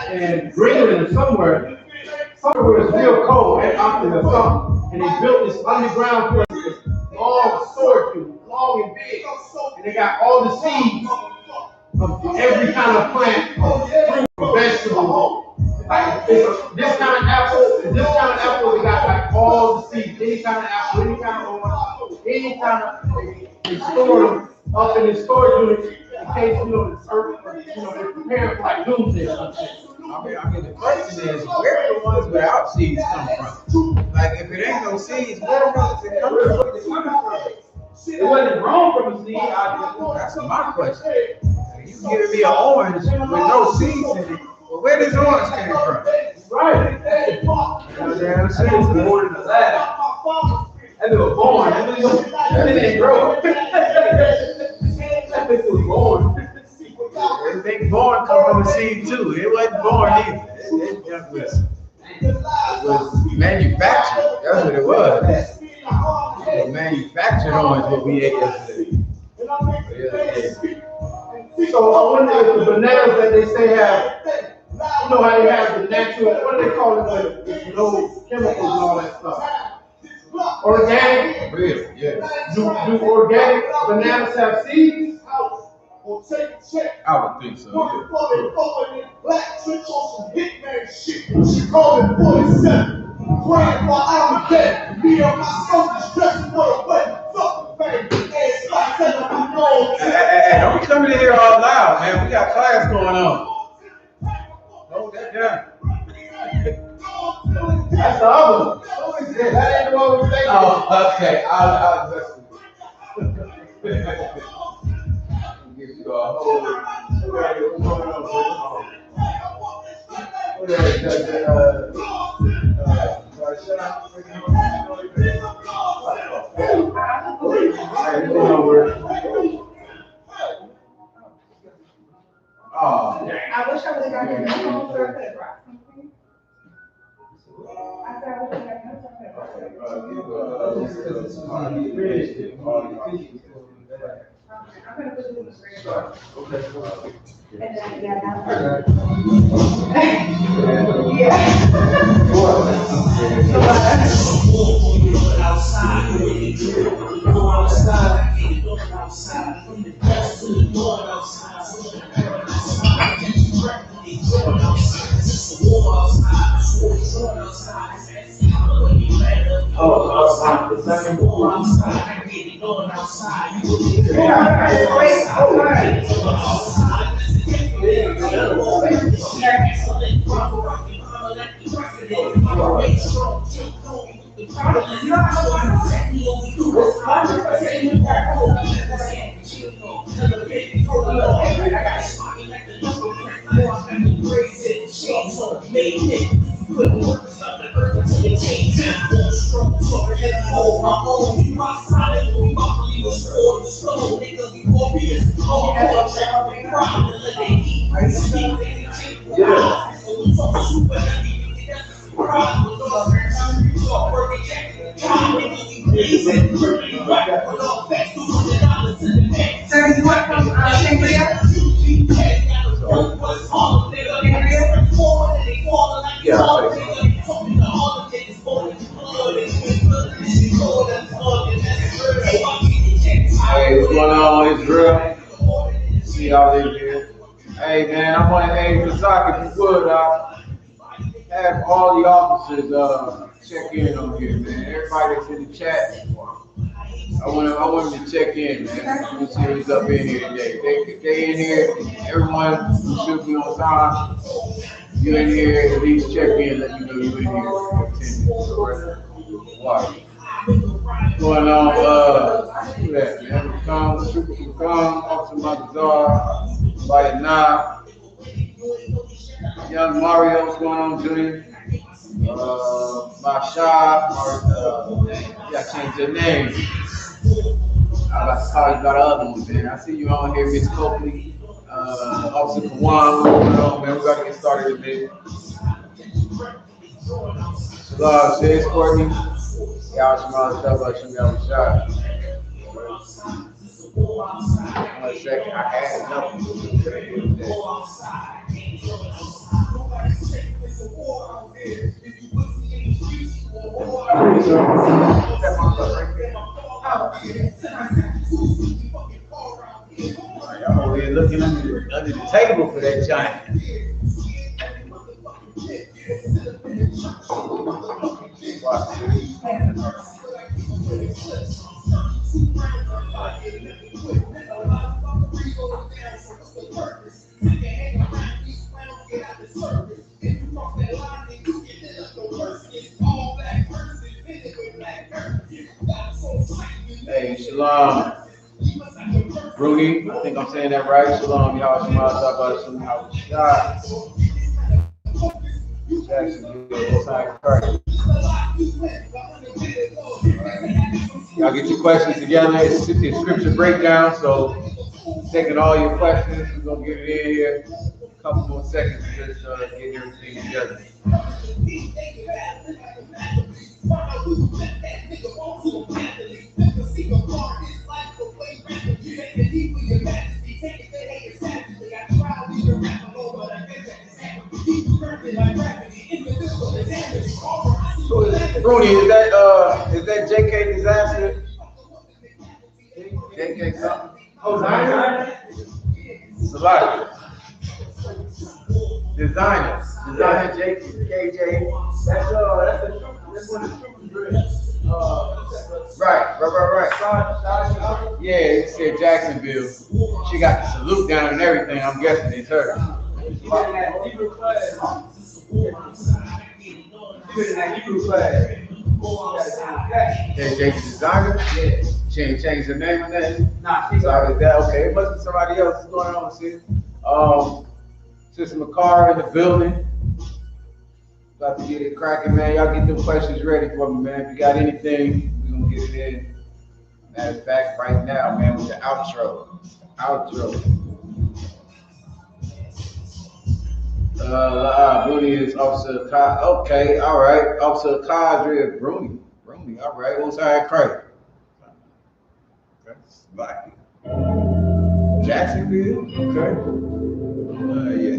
and Greenland somewhere where it's real cold and Optic or something, and they built this underground place, long storage unit, long and big, and they got all the seeds of every kind of plant, fruit, vegetable. Like this kind of apple, they got like all the seeds, any kind of apple, any kind of orange, any kind of. They store them up in the storage unit in case the earth, they're preparing for like doomsday or something. I mean, the question is, where do the ones without seeds come from? Like, if it ain't no seeds, where the ones that come from? It wasn't wrong from a seed. That's my question. You giving me an orange with no seeds in it. Well, where does orange came from? Right. Damn seeds was born in the lab. And they were born. And they didn't grow. That was born. Everything born come from a seed too. It wasn't born either. It was manufactured. That's what it was. It was manufactured orange what we ate yesterday. So I wonder if the bananas that they say have, how they have the natural, what do they call it, with no chemicals and all that stuff? Organic? Real, yeah. Do organic bananas have seeds? I would think so. Yeah. Black switch on some hitman shit. She called it 47. Praying while I'm dead. Me and my soldiers dressing for a wedding. Fuck the baby. Hey, don't be coming in here all loud, man. We got class going on. Hold that down. That's the other one. That ain't the one we think. Oh, okay. I'll give you a whole. I wish I would have got here. No for a good rock. I said I would have got I'm going to put it in the screen. And then, Hey, what's going on, Israel? See y'all in here. Hey, man, I want to, Isupk, if you would, have all the officers check in on here, man. Everybody that's in the chat, I want them to check in, man. Let me see who's up in here today. If they in here, everyone should be on time. You in here, at least check in, let me know you in here. Watch. What's going on? Who that, man? Isupk, Officer Mazar, by now. Young Mario, what's going on, Junior? Masha, yeah, change your name. I about to call you by the other one, man. I see you on here, Miss Copley. Officer Kawan, what's going on, man? We got to get started a bit. Shalom, says Courtney. Y'all small stuff like you got a shot. 1 second, I had nothing. under the table for that giant. Watch this. Hey, Shalom. Rudy, I think I'm saying that right. Shalom, y'all. Shalom, y'all get your questions together. It's scripture breakdown, so taking all your questions. We're gonna get it in here. A couple more seconds to just get everything together. Rudy, is that JK disaster? JK something? Oh, Designer. Designer KJ. That's one of the troopers. Right. Yeah, it said Jacksonville. She got the salute down and everything. I'm guessing it's her. KJ Designer? Yeah. She changed her name on that? Nah, she's already that. Okay, it must be somebody else going on, sis. Sister McCarr in the building. About to get it cracking, man. Y'all get them questions ready for me, man. If you got anything, we're gonna get it in. Matter of fact, right now, man, with the outro. Bruni is Officer Ka. Okay, all right. Officer Kadri Bruni, all right. What's that crazy? Black. Jacksonville, okay. Yeah.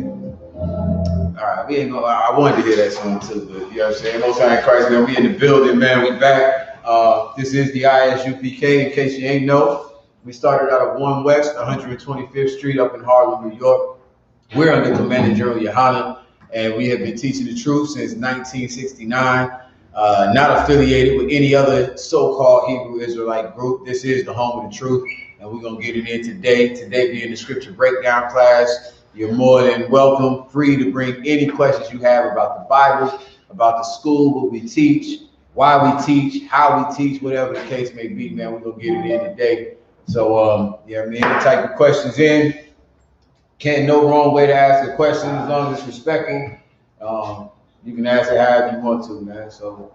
All right, we ain't gonna. I wanted to hear that song too, but you know what I'm saying. Most High in Christ, man. We in the building, man. We back. This is the I.S.U.P.K. In case you ain't know, we started out of 1 West, 125th Street, up in Harlem, New York. We're under Commander Gen.YAHANNA, and we have been teaching the truth since 1969. Not affiliated with any other so-called Hebrew Israelite group. This is the home of the truth, and we're gonna get it in today. Today being the scripture breakdown class. You're more than welcome, free to bring any questions you have about the Bible, about the school, what we teach, why we teach, how we teach, whatever the case may be, man. We're gonna get it in today. So yeah, man, type the questions in. Can't no wrong way to ask a question as long as it's respectful. You can ask it however you want to, man. So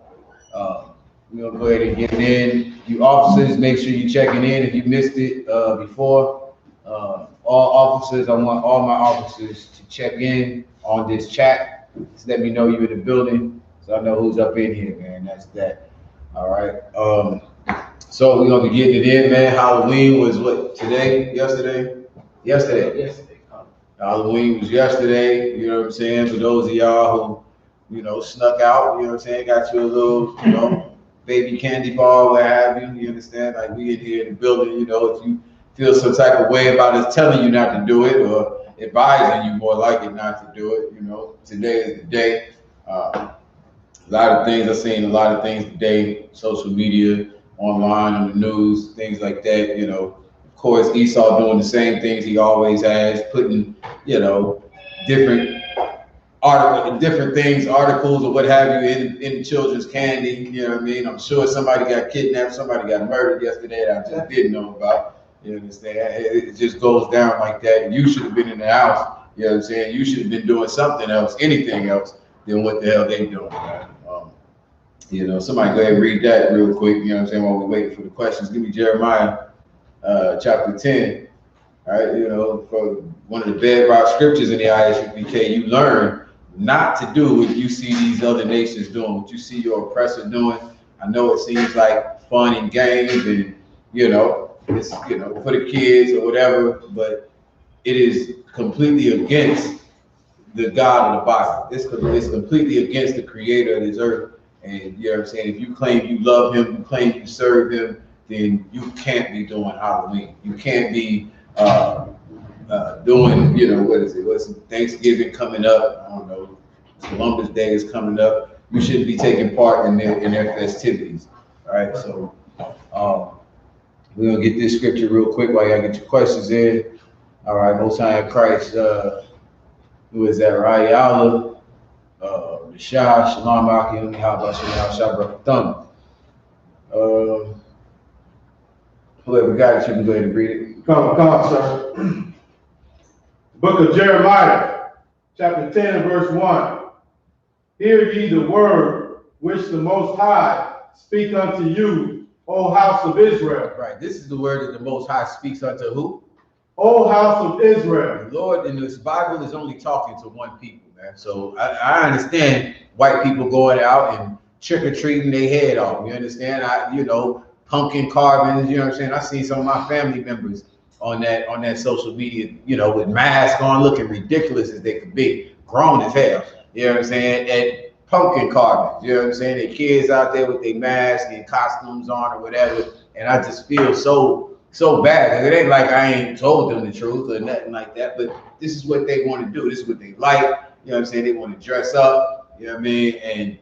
we're gonna go ahead and get it in. You officers, make sure you're checking in if you missed it before. All officers, I want all my officers to check in on this chat. Just let me know you're in the building, so I know who's up in here, man. That's that. All right. So we're gonna be getting it in, man. Halloween was what, today? Yesterday. Halloween was yesterday. You know what I'm saying? For those of y'all who, you know, snuck out, you know what I'm saying? Got you a little, you know, baby candy bar, what have you. You understand? Like we in here in the building, you know, if you feel some type of way about us telling you not to do it or advising you more likely not to do it, you know, today is the day. A lot of things, I've seen a lot of things today, social media, online, on the news, things like that, you know. Of course, Esau doing the same things he always has, putting, you know, different things, articles or what have you in children's candy, you know what I mean? I'm sure somebody got kidnapped, somebody got murdered yesterday that I just didn't know about. You understand? It just goes down like that. And you should have been in the house. You know what I'm saying? You should have been doing something else, anything else than what the hell they doing. You know, somebody go ahead and read that real quick. You know what I'm saying? While we're waiting for the questions, give me Jeremiah chapter 10. All right, you know, for one of the bedrock scriptures in the I.S.U.P.K, you learn not to do what you see these other nations doing, what you see your oppressor doing. I know it seems like fun and games, and you know. It's, you know, for the kids or whatever, but it is completely against the God of the Bible. It's completely against the creator of this earth. And you know what I'm saying? If you claim you love him, you claim you serve him, then you can't be doing Halloween. You can't be doing, you know, what is it? What's Thanksgiving coming up? I don't know. Columbus Day is coming up. You shouldn't be taking part in their festivities. All right. So we're gonna get this scripture real quick while y'all get your questions in. All right. Most High in Christ. Who is that? Right? Allah. Shah, Shalom, Akim, how about Shabbat? Whoever got it, you can go ahead and read it. Come, sir. Book of Jeremiah, chapter 10 and verse 1. Hear ye the word which the Most High speak unto you, O house of Israel. Right. This is the word that the Most High speaks unto who? O house of Israel. The Lord in this Bible is only talking to one people, man. So I understand white people going out and trick-or-treating their head off. You understand? Pumpkin carvings, you know what I'm saying? I seen some of my family members on that social media, you know, with masks on, looking ridiculous as they could be, grown as hell, you know what I'm saying? And pumpkin carvings, you know what I'm saying? The kids out there with their masks and costumes on or whatever, and I just feel so bad. It ain't like I ain't told them the truth or nothing like that, but this is what they want to do. This is what they like, you know what I'm saying? They want to dress up, you know what I mean? And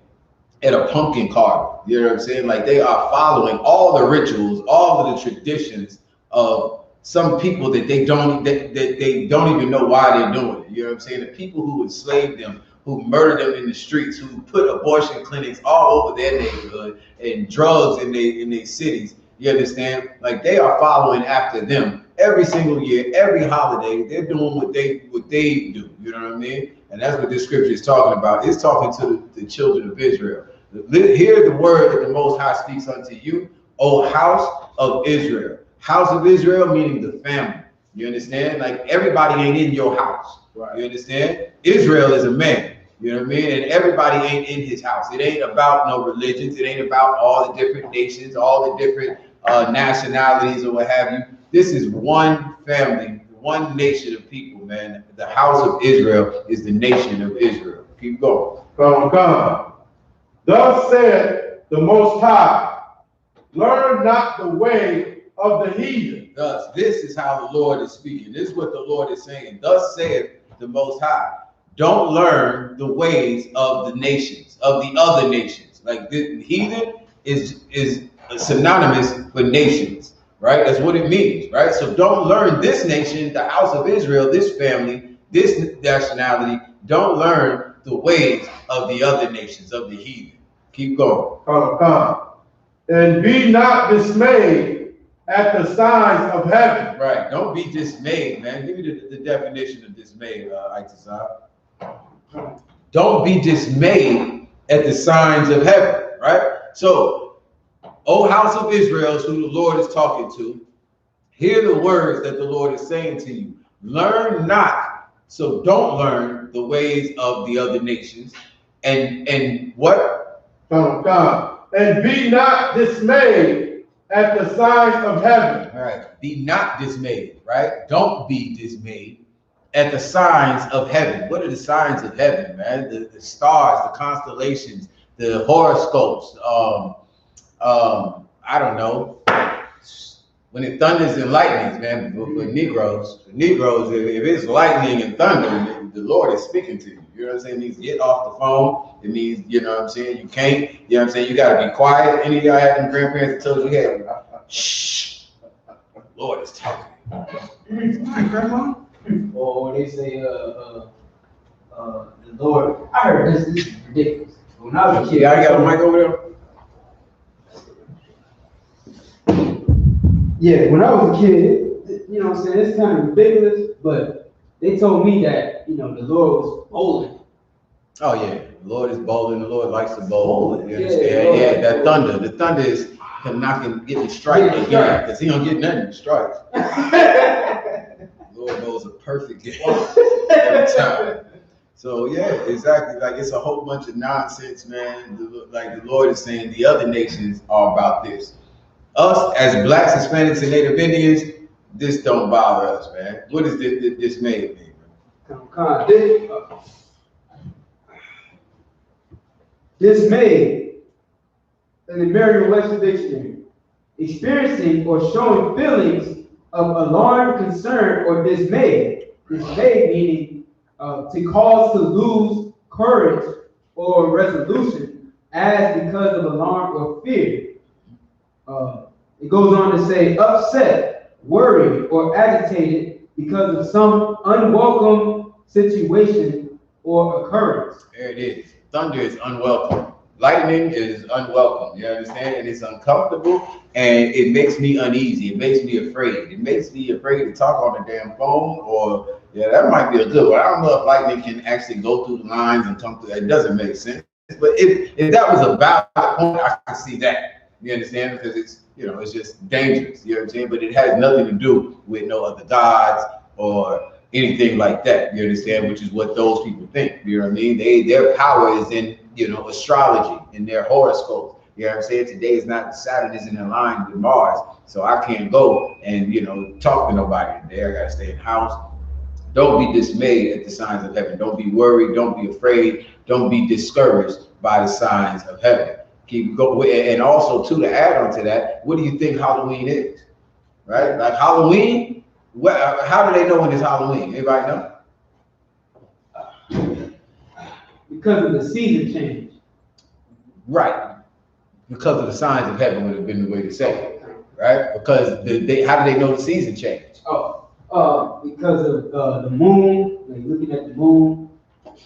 at a pumpkin carving, you know what I'm saying? Like they are following all the rituals, all of the traditions of some people that they don't even know why they're doing it. You know what I'm saying? The people who enslaved them, who murdered them in the streets, who put abortion clinics all over their neighborhood and drugs in their cities. You understand? Like they are following after them every single year, every holiday. They're doing what they do. You know what I mean? And that's what this scripture is talking about. It's talking to the children of Israel. Hear the word that the Most High speaks unto you, O house of Israel. House of Israel meaning the family. You understand? Like everybody ain't in your house. Right. You understand? Israel is a man. You know what I mean? And everybody ain't in his house. It ain't about no religions. It ain't about all the different nations, all the different nationalities or what have you. This is one family, one nation of people, man. The house of Israel is the nation of Israel. Keep going. Come. Thus said the Most High, learn not the way of the heathen. Thus, this is how the Lord is speaking. This is what the Lord is saying. Thus said the Most High, don't learn the ways of the nations, of the other nations. Like the heathen is synonymous with nations, right? That's what it means, right? So don't learn this nation, the house of Israel, this family, this nationality. Don't learn the ways of the other nations, of the heathen. Keep going. Come. And be not dismayed at the signs of heaven. Right. Don't be dismayed, man. Give me the definition of dismayed, I.S.U.P.K. Don't be dismayed at the signs of heaven, right? So, O house of Israel, who the Lord is talking to, hear the words that the Lord is saying to you. Learn not, so don't learn the ways of the other nations. And what? Come. And be not dismayed at the signs of heaven. All right. Be not dismayed, right? Don't be dismayed at the signs of heaven. What are the signs of heaven, man? The stars, the constellations, the horoscopes. I don't know. When it thunders and lightnings, man, for Negroes, if it's lightning and thunder, the Lord is speaking to you. You know what I'm saying? It means get off the phone. It means, you know what I'm saying, you can't. You know what I'm saying? You got to be quiet. Any of y'all had them grandparents that told you, hey, shh, the Lord is talking. Hi, Grandma. Or they say, the Lord, I heard this is ridiculous. When I was a kid, I got a mic over there. Yeah, when I was a kid, you know what I'm saying, it's kind of ridiculous, but they told me that, you know, the Lord was bowling. Oh, yeah. The Lord is bowling. The Lord likes to bowl. You understand? Yeah, that thunder. The thunder is him getting strike again, because he don't get nothing to strike. The Lord knows a perfect game every time. So, yeah, exactly. Like, it's a whole bunch of nonsense, man. Like the Lord is saying, the other nations are about this. Us, as blacks, Hispanics, and Native Indians, this don't bother us, man. What is this made mean, bro? Dismayed, in the Merriam-Webster Dictionary, experiencing or showing feelings of alarm, concern, or dismay. Dismay meaning to cause to lose courage or resolution, as because of alarm or fear. It goes on to say upset, worried, or agitated because of some unwelcome situation or occurrence. There it is. Thunder is unwelcome. Lightning is unwelcome. You understand? And it's uncomfortable, and it makes me uneasy. It makes me afraid. It makes me afraid to talk on the damn phone. Or that might be a good one. I don't know if lightning can actually go through the lines and come through. It doesn't make sense. But if that was a valid point, I can see that. You understand? Because it's just dangerous. You know what I'm saying? But it has nothing to do with no other gods or anything like that. You understand? Which is what those people think. You know what I mean? Their power is in astrology, in their horoscopes. You know what I'm saying? Today is not, Saturn isn't aligned with Mars, so I can't go and talk to nobody today. I gotta stay in the house. Don't be dismayed at the signs of heaven. Don't be worried. Don't be afraid. Don't be discouraged by the signs of heaven. Keep going. And also, too, to add on to that, what do you think Halloween is? Right? Like Halloween, how do they know when it's Halloween? Anybody know? Because of the season change. Right. Because of the signs of heaven would have been the way to say it. Right? Because how do they know the season change? Because of the moon, like looking at the moon,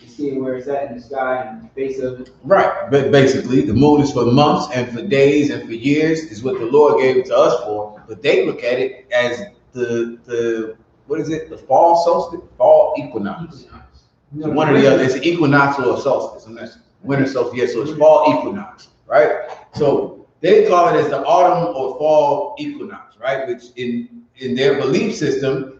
you see where it's at in the sky and the face of it. Right, but basically the moon is for months and for days and for years is what the Lord gave it to us for. But they look at it as the what is it? The fall solstice, fall equinox. So one or the other. It's an equinox or a solstice. Winter solstice. Yeah, so it's fall equinox, right? So they call it as the autumn or fall equinox, right? Which in their belief system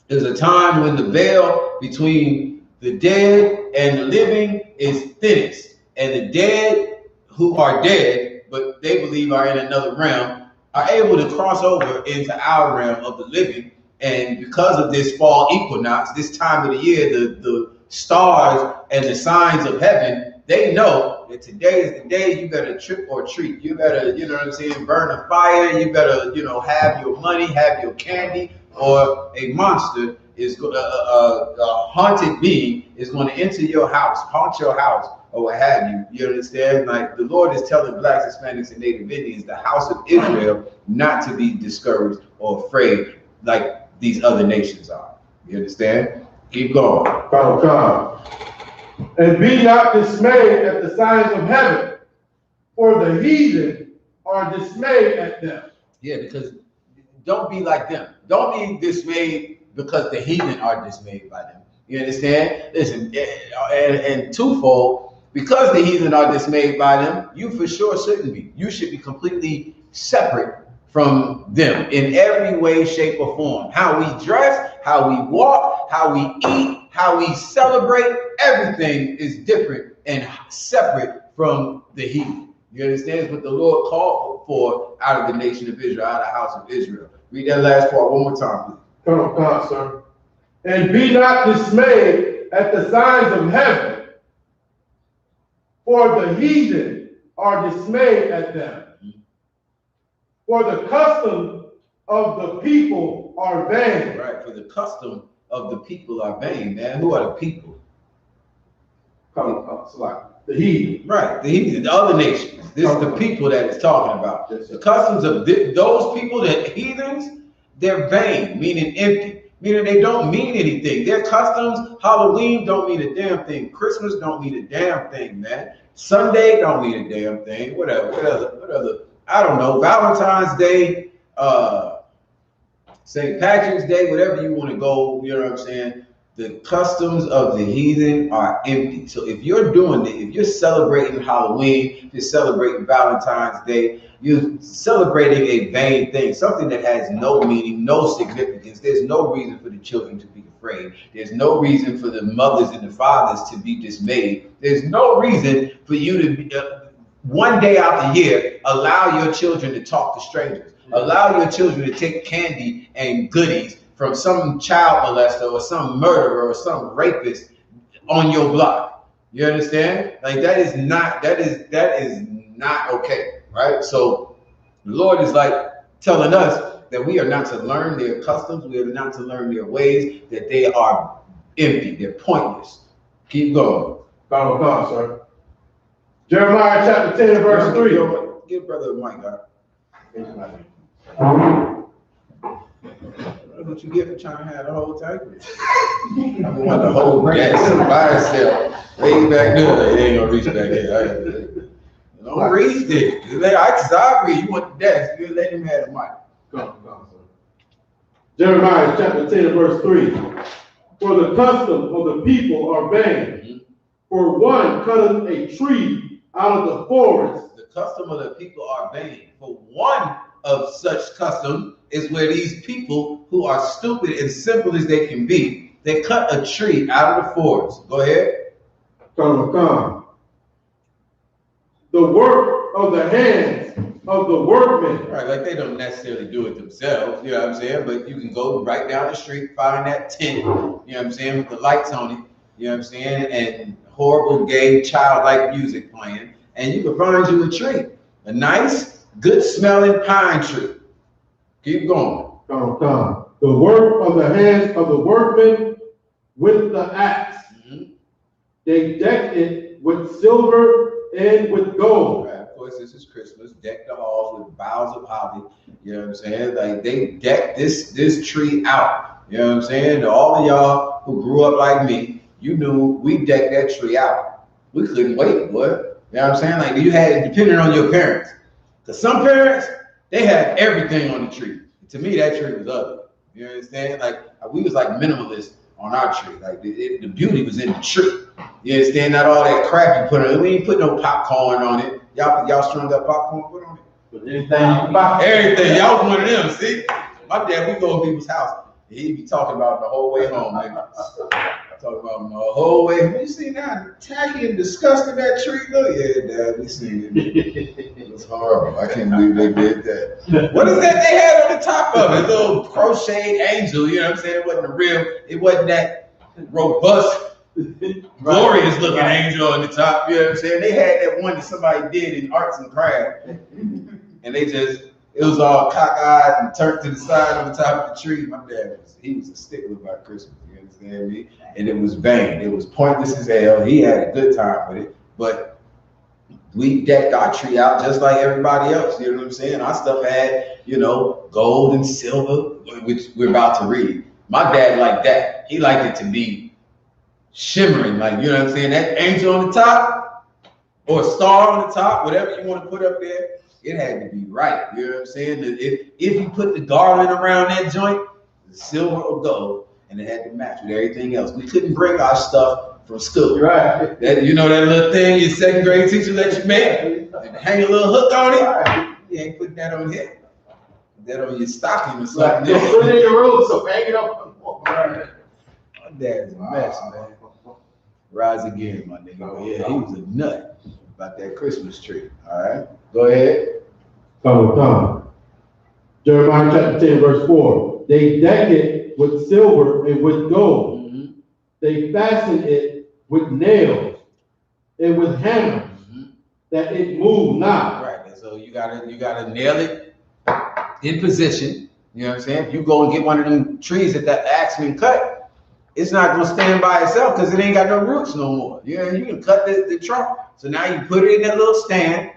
is a time when the veil between the dead and the living is thinnest, and the dead who are dead, but they believe are in another realm, are able to cross over into our realm of the living. And because of this fall equinox, this time of the year, the stars and the signs of heaven, they know that today is the day you better trick or treat. You better, burn a fire. You better, have your money, have your candy, or a monster is a haunted being is going to enter your house, haunt your house, or what have you. You understand? Like the Lord is telling blacks, Hispanics, and Native Indians, the house of Israel, not to be discouraged or afraid like these other nations are. You understand? Keep going. And be not dismayed at the signs of heaven, for the heathen are dismayed at them. Yeah, because don't be like them. Don't be dismayed because the heathen are dismayed by them. You understand? Listen, and twofold, because the heathen are dismayed by them, you for sure shouldn't be. You should be completely separate from them in every way, shape, or form. How we dress, how we walk, how we eat, how we celebrate, everything is different and separate from the heathen. You understand? It's what the Lord called for out of the nation of Israel, out of the house of Israel. Read that last part one more time, please. Come on, sir. And be not dismayed at the signs of heaven, for the heathen are dismayed at them. For the custom of the people are vain. Right, for the custom of the people are vain, man. Who are the people? The heathen. Right, the heathen, the other nations. This is the people that it's talking about. The customs of those people, the heathens, they're vain, meaning empty. Meaning they don't mean anything. Their customs, Halloween don't mean a damn thing. Christmas don't mean a damn thing, man. Sunday don't mean a damn thing. What other? I don't know. Valentine's Day, St. Patrick's Day, whatever you want to go, you know what I'm saying? The customs of the heathen are empty. So if you're doing it, if you're celebrating Halloween, if you're celebrating Valentine's Day, you're celebrating a vain thing, something that has no meaning, no significance. There's no reason for the children to be afraid. There's no reason for the mothers and the fathers to be dismayed. There's no reason for you to be, one day out the year, allow your children to talk to strangers. Allow your children to take candy and goodies from some child molester or some murderer or some rapist on your block. You understand? Like that is not okay, right? So the Lord is like telling us, that we are not to learn their customs, we are not to learn their ways, that they are empty, they're pointless. Keep going. Come, sir. Jeremiah chapter 10, verse 3. Give brother a mic, God. What you get for trying to have the whole time? I want the whole desk by itself. Way back there, they ain't gonna reach back there. Don't reach there. I read. You want the desk? You let him have the mic. Come, sir. Jeremiah chapter 10, verse 3. For the custom of the people are vain. For one cutteth a tree out of the forest. The custom of the people are vain. For one of such custom is where these people who are stupid and simple as they can be, they cut a tree out of the forest. Go ahead. Come. The work of the hands of the workmen. Right, like they don't necessarily do it themselves, you know what I'm saying? But you can go right down the street, find that tent, you know what I'm saying, with the lights on it, you know what I'm saying, and horrible, gay, childlike music playing, and you can find you a tree, a nice, good-smelling pine tree. Keep going. Come. The work of the hands of the workmen with the axe. They decked it with silver and with gold. Right, of course, this is Christmas. Deck the halls with boughs of holly. You know what I'm saying? Like they decked this tree out. You know what I'm saying? All of y'all who grew up like me, you knew we decked that tree out. We couldn't wait, boy. You know what I'm saying? Like you had, depending on your parents. Because some parents, they had everything on the tree. To me, that tree was ugly. You understand? Like we was like minimalist on our tree. Like the beauty was in the tree. You understand? Not all that crap you put on it. We ain't put no popcorn on it. Y'all strung up popcorn put on it? But anything you can buy. Everything. Y'all was one of them. See? My dad, we go to people's house. He'd be talking about the whole way home, man. Talking about him the whole way. You see how tacky and disgusting that tree look? Yeah, Dad, we seen it. It was horrible. I can't believe they did that. What is that they had on the top of it? A little crocheted angel, you know what I'm saying? It wasn't a real, it wasn't that robust, glorious looking angel on the top, you know what I'm saying? They had that one that somebody did in arts and crafts. And they just, it was all cockeyed and turned to the side on the top of the tree. My dad he was a stickler about Christmas, you understand me? And it was vain. It was pointless as hell. He had a good time with it, but we decked our tree out just like everybody else, you know what I'm saying? Our stuff had, you know, gold and silver, which we're about to read. My dad liked that. He liked it to be shimmering, like, you know what I'm saying? That angel on the top or a star on the top, whatever you want to put up there, it had to be right. You know what I'm saying? If you put the garland around that joint, the silver or gold, and it had to match with everything else. We couldn't bring our stuff from school. Right. That, you know that little thing your second grade teacher let you make? And hang a little hook on it? You ain't putting that on here. Put that on your stocking or something. Right. Put it in your room, so hang it up. Right. My dad's a mess, man. Rise again, my nigga. But yeah, he was a nut about that Christmas tree. All right, go ahead. Come. Jeremiah chapter 10, verse 4. They decked it with silver and with gold. They fastened it with nails and with hammers, that it moved not. Right, and so you gotta nail it in position. You know what I'm saying? If you go and get one of them trees that axe been cut, it's not gonna stand by itself because it ain't got no roots no more. You know, you can cut the trunk. So now you put it in that little stand,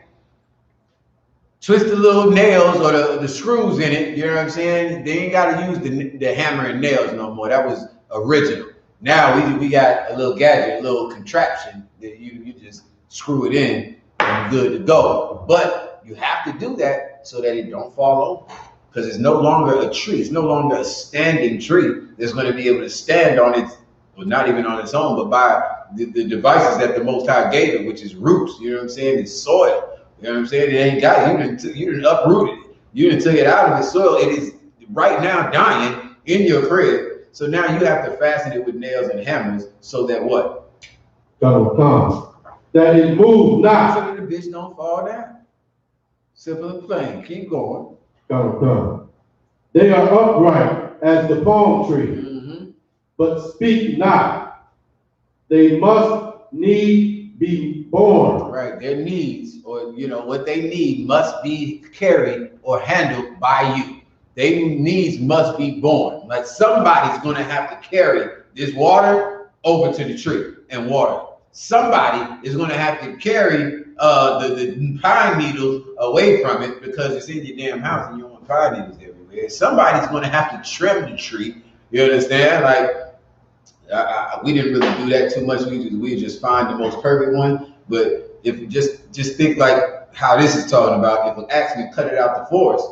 twist the little nails or the screws in it, you know what I'm saying? They ain't gotta use the hammer and nails no more. That was original. Now we got a little gadget, a little contraption that you just screw it in and you're good to go. But you have to do that so that it don't fall over. Because it's no longer a tree. It's no longer a standing tree that's going to be able to stand on its, well, not even on its own, but by the devices that the Most High gave it, which is roots. You know what I'm saying? It's soil. You know what I'm saying? It ain't got it. You didn't uproot it. You didn't take it out of its soil. It is right now dying in your crib. So now you have to fasten it with nails and hammers so that what? Come. That it moves not. So that the bitch don't fall down. Simple and plain. Keep going. Come. They are upright as the palm tree, but speak not. They must need be born. Right, their needs, or you know what they need, must be carried or handled by you. Their needs must be born. Like somebody's going to have to carry this water over to the tree and water. Somebody is going to have to carry the pine needles away from it because it's in your damn house and you don't want pine needles everywhere. Somebody's going to have to trim the tree. You understand? Like we didn't really do that too much. We just find the most perfect one. But if you just think like how this is talking about, if an axe can cut it out the forest,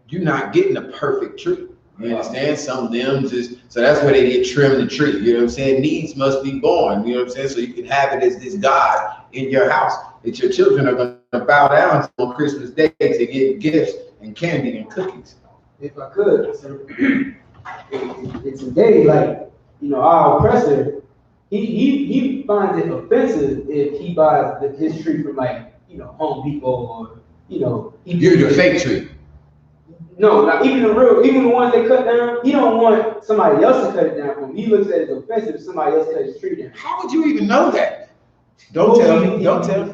you're not getting a perfect tree. You understand? Some limbs is, so that's where they get trimmed the tree. You know what I'm saying? Needs must be born. You know what I'm saying? So you can have it as this God in your house that your children are going to bow down to on Christmas Day to get gifts and candy and cookies. If I could, it's today, like, you know, our oppressor, he finds it offensive if he buys his tree from, like, you know, Home Depot or, you know. You're the fake tree. No, not even the ones they cut down. He don't want somebody else to cut it down for him. He looks at it as offensive if somebody else cut his tree down. How would you even know that? Don't tell me. Don't tell me.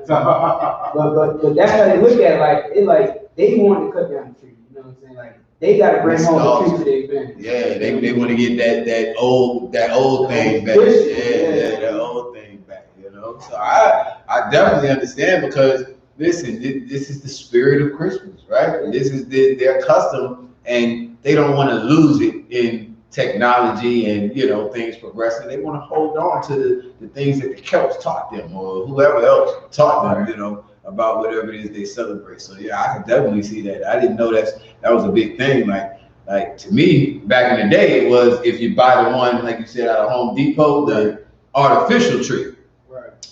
But that's how they look at it. Like they want to cut down the tree. You know what I'm saying? Like they got to bring home the tree to their family. Yeah, they want to get that old thing back. Yeah, that old thing back. You know. So I definitely understand because. Listen, this is the spirit of Christmas, right? This is their custom, and they don't want to lose it in technology and, you know, things progressing. They want to hold on to the things that the Celts taught them or whoever else taught them, you know, about whatever it is they celebrate. So yeah, I can definitely see that. I didn't know that was a big thing. Like to me, back in the day, it was if you buy the one, like you said, out of Home Depot, the artificial tree. Right.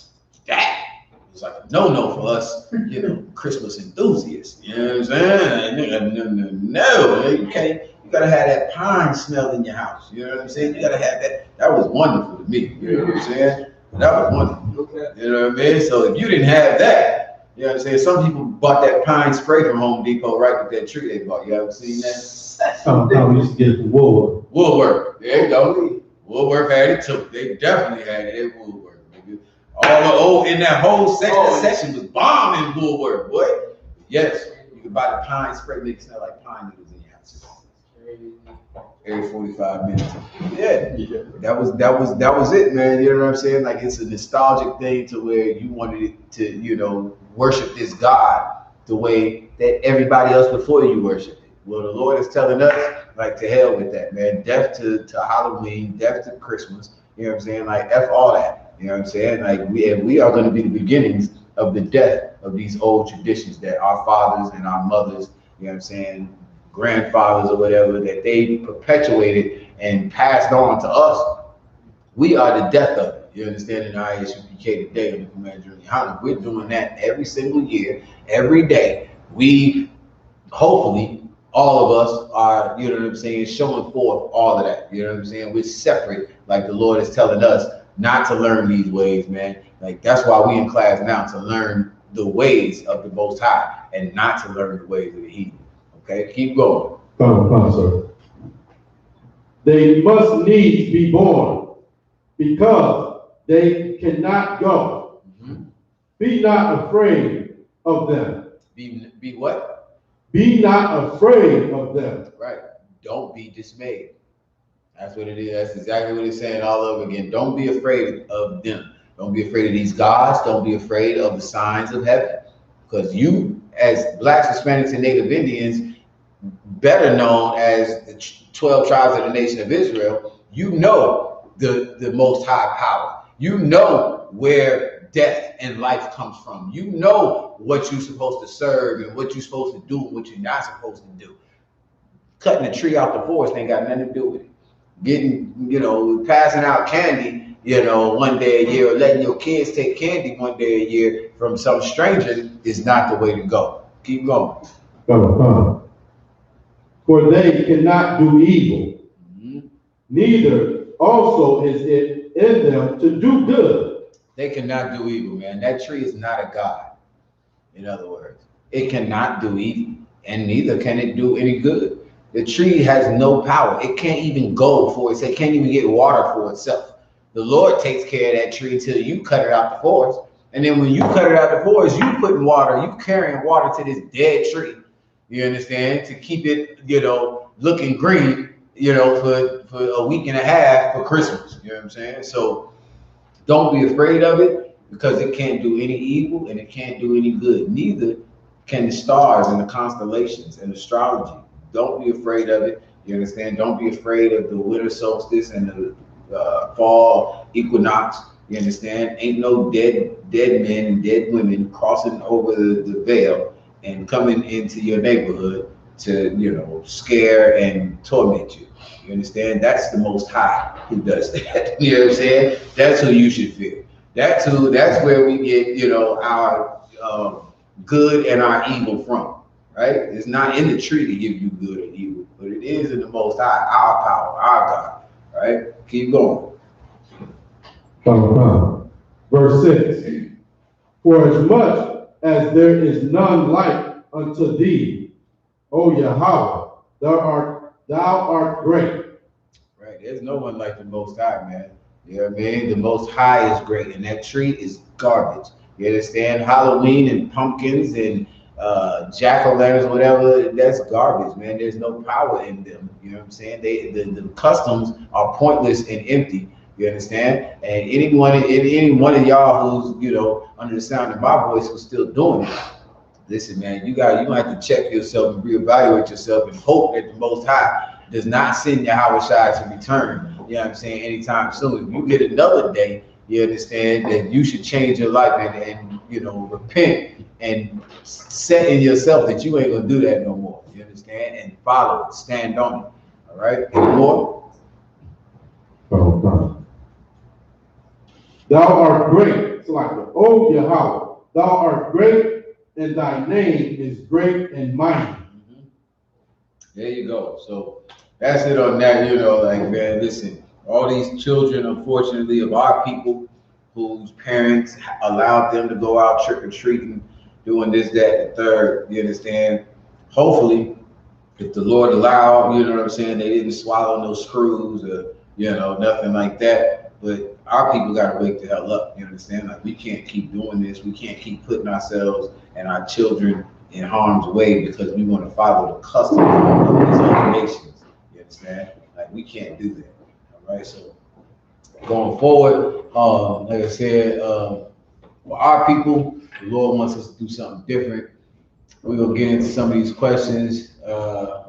That was like a no-no for us, you know, Christmas enthusiasts. You know what I'm saying? No, you can't. You gotta have that pine smell in your house. You know what I'm saying? You gotta have that. That was wonderful to me. You know what I'm saying? That was wonderful. You know what I mean? So if you didn't have that, you know what I'm saying? Some people bought that pine spray from Home Depot right with that tree they bought. You ever seen that? Sometimes we used to get it from Woolworth. Woolworth. There you go. Woolworth had it too. They definitely had it at Woolworth. All in that whole section was bomb in Woolworth, boy. Yes, you could buy the pine spray, make it smell like pine needles in your house. Every 45 minutes. Yeah. That was it, man. You know what I'm saying? Like it's a nostalgic thing to where you wanted it to, you know, worship this God the way that everybody else before you worshiped it. Well, the Lord is telling us, like, to hell with that, man. Death to Halloween, death to Christmas. You know what I'm saying? Like F all that. You know what I'm saying? Like we are going to be the beginnings of the death of these old traditions that our fathers and our mothers, you know what I'm saying, grandfathers or whatever, that they perpetuated and passed on to us. We are the death of it. You understand? In I.S.U.P.K. today in the Command GEN.YAHANNA, we're doing that every single year, every day. We hopefully all of us are, you know what I'm saying, showing forth all of that. You know what I'm saying? We're separate, like the Lord is telling us. Not to learn these ways, man. Like that's why we in class now, to learn the ways of the Most High and not to learn the ways of the heathen. Okay, keep going. Fine, sir. They must needs be born because they cannot go. Mm-hmm. Be not afraid of them. Be what? Be not afraid of them. Right. Don't be dismayed. That's what it is. That's exactly what it's saying all over again. Don't be afraid of them. Don't be afraid of these gods. Don't be afraid of the signs of heaven. Because you, as Blacks, Hispanics, and Native Indians, better known as the 12 tribes of the nation of Israel, you know the Most High power. You know where death and life comes from. You know what you're supposed to serve and what you're supposed to do and what you're not supposed to do. Cutting a tree out the forest ain't got nothing to do with it. Getting, you know, passing out candy, you know, one day a year, or letting your kids take candy one day a year from some stranger is not the way to go. Keep going. For they cannot do evil, neither also is it in them to do good. They cannot do evil, man. That tree is not a god. In other words, it cannot do evil, and neither can it do any good. The tree has no power. It can't even go for itself. It can't even get water for itself. The Lord takes care of that tree until you cut it out the forest. And then when you cut it out the forest, you putting water, you carrying water to this dead tree. You understand? To keep it, looking green, for a week and a half for Christmas. You know what I'm saying? So don't be afraid of it, because it can't do any evil and it can't do any good. Neither can the stars and the constellations and astrology. Don't be afraid of it. You understand? Don't be afraid of the winter solstice and the fall equinox. You understand? Ain't no dead men and dead women crossing over the veil and coming into your neighborhood to, scare and torment you. You understand? That's the Most High who does that. You know what I'm saying? That's who you should fear. That's where we get, our good and our evil from, right? It's not in the tree to give you good or evil, but it is in the Most High, our power, our God, right? Keep going. Verse 6. For as much as there is none like unto thee, O Yahweh, thou art great. Right, there's no one like the Most High, man. You know what I mean? The Most High is great, and that tree is garbage. You understand? Halloween and pumpkins and jack-o'-lanterns, whatever, that's garbage, man. There's no power in them. You know what I'm saying? The customs are pointless and empty. You understand? And any one of y'all who's, under the sound of my voice who's still doing it, listen, man, you might have to check yourself and reevaluate yourself and hope that the Most High does not send Yahweh Shai to return. You know what I'm saying? Anytime soon. If you get another day, you understand that you should change your life and repent and set in yourself that you ain't gonna do that no more. You understand? And follow it, stand on it. All right? Any more? Thou art great. It's like, O Yahweh, thou art great, and thy name is great and mighty. Mm-hmm. There you go. So that's it on that. Man, listen, all these children, unfortunately, of our people whose parents allowed them to go out trick-or-treating, doing this, that, and the third, you understand? Hopefully, if the Lord allowed, you know what I'm saying, they didn't swallow no screws or, nothing like that. But our people got to wake the hell up, you understand? Like, we can't keep doing this. We can't keep putting ourselves and our children in harm's way because we want to follow the customs of these other nations, you understand? Like, we can't do that, all right? So, going forward, like I said, for our people, the Lord wants us to do something different. We're going to get into some of these questions. I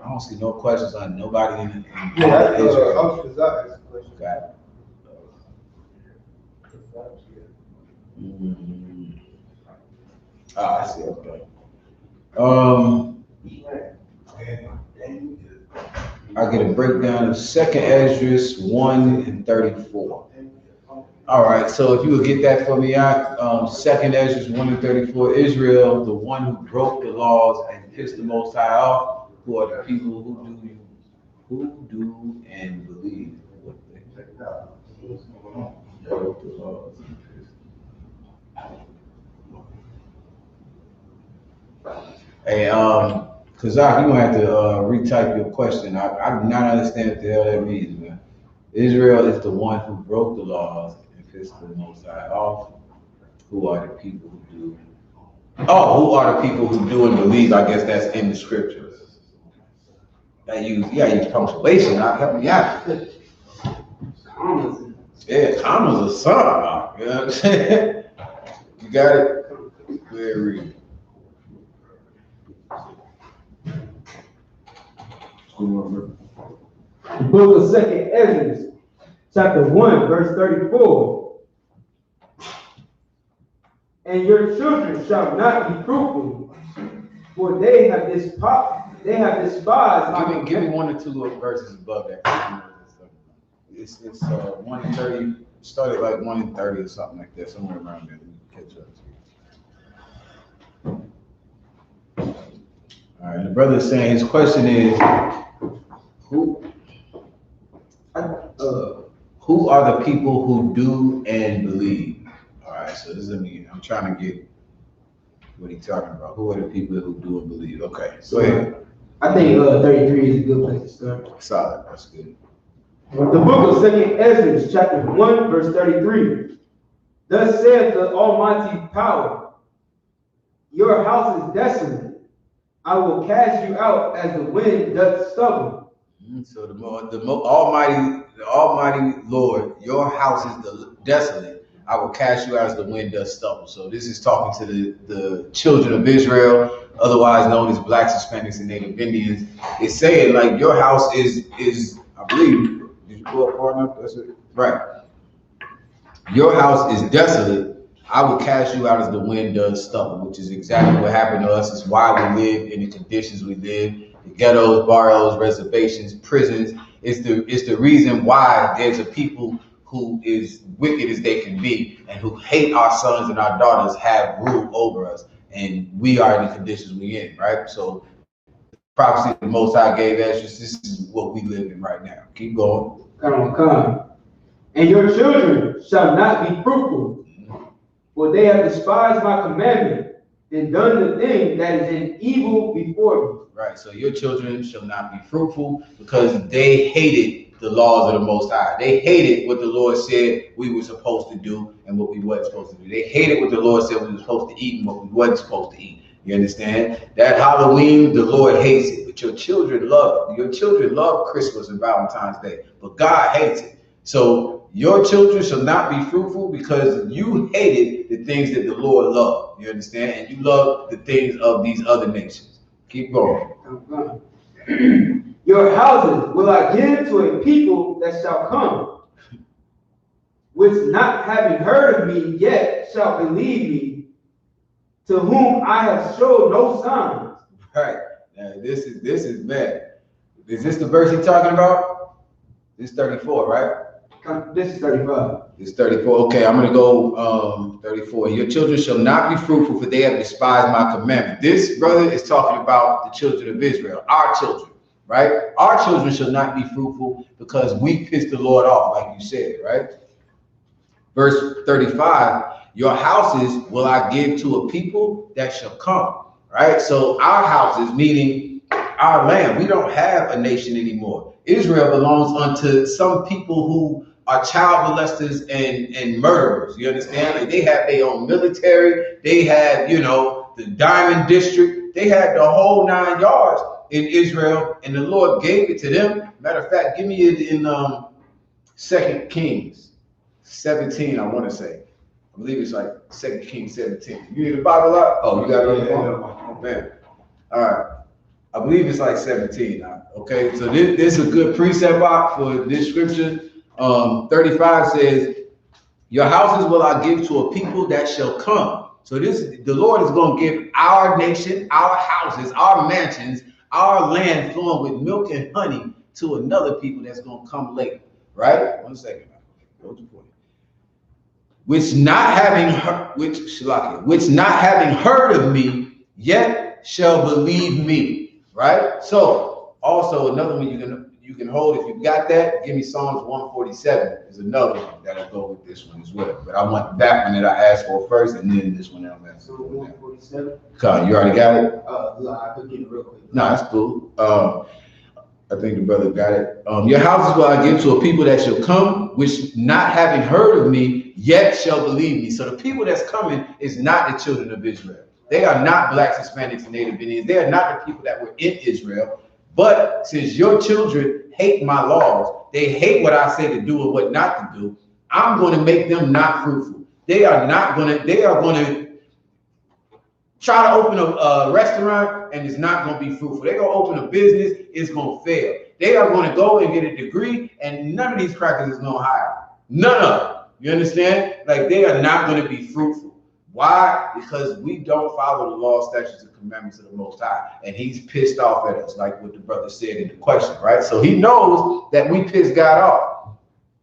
don't see no questions on nobody in Israel. I was asking a question. Got it. I see. Okay. I get a breakdown of 2nd Esdras 1 and 34. All right. So if you would get that for me, 2nd Esdras 1 and 34. Israel, the one who broke the laws and pissed the Most High off, who are the people who do and believe. Broke the laws. Hey, Kazak, you're gonna have to retype your question. I do not understand what the hell that means, man. Israel is the one who broke the laws and pissed the Most High off. Who are the people who do? Oh, who are the people who do and believe? I guess that's in the scriptures. You gotta use punctuation. I'll help you out. Yeah, commas are something. You know what I'm saying? You got it? Go ahead, read it. The book of 2nd Esdras, chapter 1, verse 34. And your children shall not be fruitful, for they have despised. Give me 1 or 2 verses above that. It's 1 and 30. Started like 1 and 30 or something like that, somewhere around there. Catch up to you. All right, the brother is saying his question is, who are the people who do and believe? All right, so this is I'm trying to get what he's talking about. Who are the people who do and believe? Okay, go ahead. I think 33 is a good place to start. Solid, that's good. The book of 2nd Esdras, chapter 1, verse 33. Thus saith the Almighty Power, your house is desolate, I will cast you out as the wind doth stubble. So the Almighty Lord, your house is desolate. I will cast you out as the wind does stubble. So this is talking to the children of Israel, otherwise known as blacks, Hispanics, and Native Indians. It's saying like your house is I believe. Did you go up far enough? That's it. Right. Your house is desolate. I will cast you out as the wind does stubble, which is exactly what happened to us. It's why we live in the conditions we live. The ghettos, barrios, reservations, prisons. It's the reason why there's a people who is wicked as they can be and who hate our sons and our daughters have rule over us. And we are in the conditions we're in, right? So prophecy the Most High gave us, this is what we live in right now. Keep going. Come. And your children shall not be fruitful, for they have despised my commandment and done the thing that is an evil before me. Right, so your children shall not be fruitful because they hated the laws of the Most High. They hated what the Lord said we were supposed to do and what we wasn't supposed to do. They hated what the Lord said we were supposed to eat and what we wasn't supposed to eat. You understand? That Halloween, the Lord hates it, but your children love it. Your children love Christmas and Valentine's Day, but God hates it. So your children shall not be fruitful because you hated the things that the Lord loved. You understand? And you love the things of these other nations. Keep going. Your houses will I give to a people that shall come, which not having heard of me yet shall believe me, to whom I have showed no signs. Right. Now this is bad. Is this the verse he's talking about? This is 34, right? This is 35. It's 34. Okay, I'm gonna go 34. Your children shall not be fruitful, for they have despised my commandment. This brother is talking about the children of Israel, our children, right? Our children shall not be fruitful because we pissed the Lord off, like you said, right? Verse 35, your houses will I give to a people that shall come, right? So our houses, meaning our land, we don't have a nation anymore. Israel belongs unto some people who are child molesters and murderers. You understand? Like they have their own military. They have, the Diamond District. They had the whole 9 yards in Israel, and the Lord gave it to them. Matter of fact, give me it in 2 Kings 17, I want to say. I believe it's like 2 Kings 17. You need the Bible out? Oh, you got it on the phone? Oh, man. All right. I believe it's like 17. Okay, so this is a good precept box for this scripture. 35 says, your houses will I give to a people that shall come. So the Lord is going to give our nation, our houses, our mansions, our land flowing with milk and honey to another people that's going to come later. Right? 1 second. Go to point. Which not having heard of me yet shall believe me. Right? So also another one you can hold if you got that. Give me Psalms 147 is another one that'll go with this one as well. But I want that one that I asked for first, and then this one that I'm asking for. 147. Come, you already got it? I could get it real quick. No, that's cool. I think the brother got it. Your houses will I give to a people that shall come, which not having heard of me yet shall believe me. So the people that's coming is not the children of Israel. They are not blacks, Hispanics, and Native Indians. They are not the people that were in Israel. But since your children hate my laws, they hate what I say to do and what not to do, I'm going to make them not fruitful. They are going to try to open a restaurant and it's not going to be fruitful. They're going to open a business, it's going to fail. They are going to go and get a degree and none of these crackers is going to hire. None of them. You understand? Like they are not going to be fruitful. Why? Because we don't follow the law, statutes, and commandments of the Most High. And he's pissed off at us, like what the brother said in the question, right? So he knows that we pissed God off.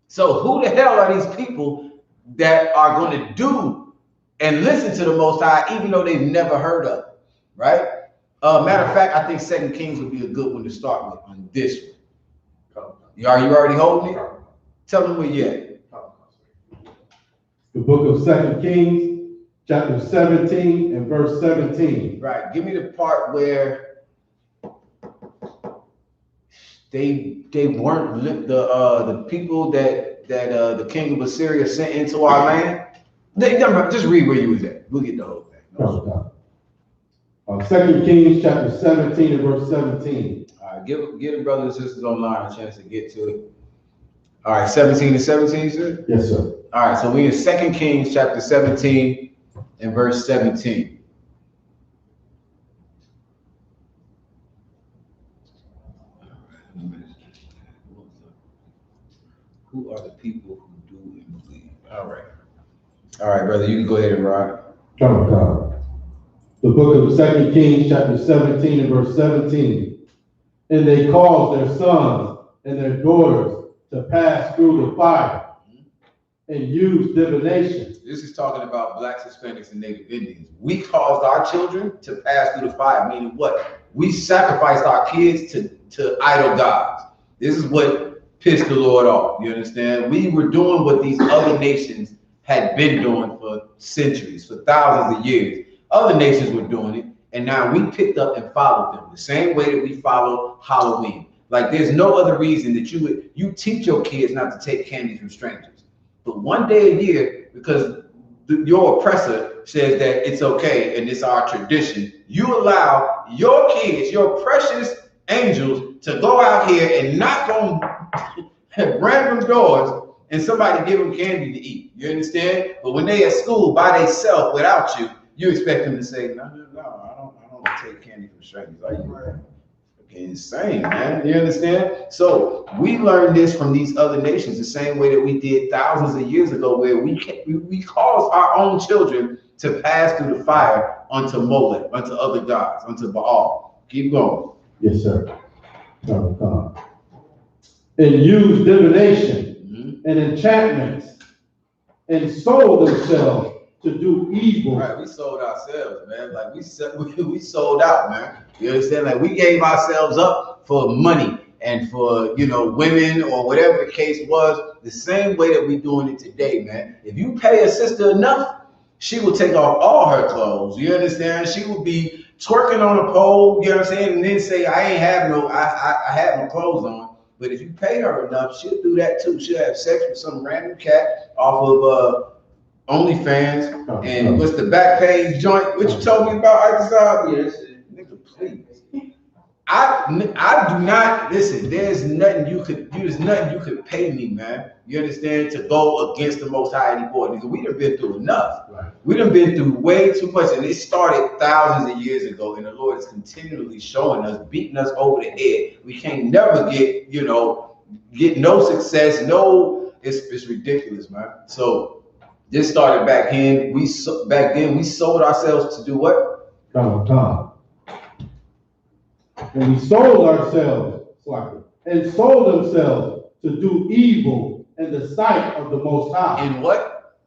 So who the hell are these people that are going to do and listen to the Most High, even though they've never heard of it, right? Matter of fact, I think 2 Kings would be a good one to start with on this one. Are you already holding it? Tell them where you're at. The book of 2 Kings, chapter 17 and verse 17. Right. Give me the part where they weren't the people that the king of Assyria sent into our land. Just read where you was at. We'll get the whole thing. No. 2 Kings chapter 17 and verse 17. All right, give the brothers and sisters online a chance to get to it. All right, 17 and 17, sir? Yes, sir. All right, so we in 2 Kings chapter 17 and verse 17. Who are the people who do and believe? All right. All right, brother, you can go ahead and ride. The book of 2 Kings chapter 17 and verse 17. And they caused their sons and their daughters to pass through the fire and use divination. This is talking about blacks, Hispanics, and Native Indians. We caused our children to pass through the fire, meaning what? We sacrificed our kids to idol gods. This is what pissed the Lord off. You understand? We were doing what these other nations had been doing for centuries, for thousands of years. Other nations were doing it, and now we picked up and followed them the same way that we follow Halloween. Like there's no other reason that you teach your kids not to take candy from strangers. But one day a year, because your oppressor says that it's okay and it's our tradition, you allow your kids, your precious angels, to go out here and knock on random doors and somebody give them candy to eat. You understand? But when they at school by themselves without you, you expect them to say, no, I don't take candy from strangers. Like you're insane, man. You understand? So we learned this from these other nations the same way that we did thousands of years ago, where we caused our own children to pass through the fire unto Molech, unto other gods, unto Baal. Keep going. Yes, sir. And use divination and enchantments and sold themselves to do evil. Right, we sold ourselves, man. Like we sold out, man. You understand? Like we gave ourselves up for money and for, women or whatever the case was, the same way that we doing it today, man. If you pay a sister enough, she will take off all her clothes. You understand? She will be twerking on a pole, you know what I'm saying? And then say, I have no clothes on. But if you pay her enough, she'll do that too. She'll have sex with some random cat off of OnlyFans. And what's the back page joint? What you told me about, I.S.U.P.K? Yes. Nigga, please. I do not listen. There's nothing you could pay me, man. You understand, to go against the Most High anymore, because we done been through enough. Right. We done been through way too much, and it started thousands of years ago. And the Lord is continually showing us, beating us over the head. We can't never get no success. No, it's ridiculous, man. So this started back then. We sold ourselves to do what? And we sold ourselves, and sold themselves to do evil in the sight of the Most High. In what?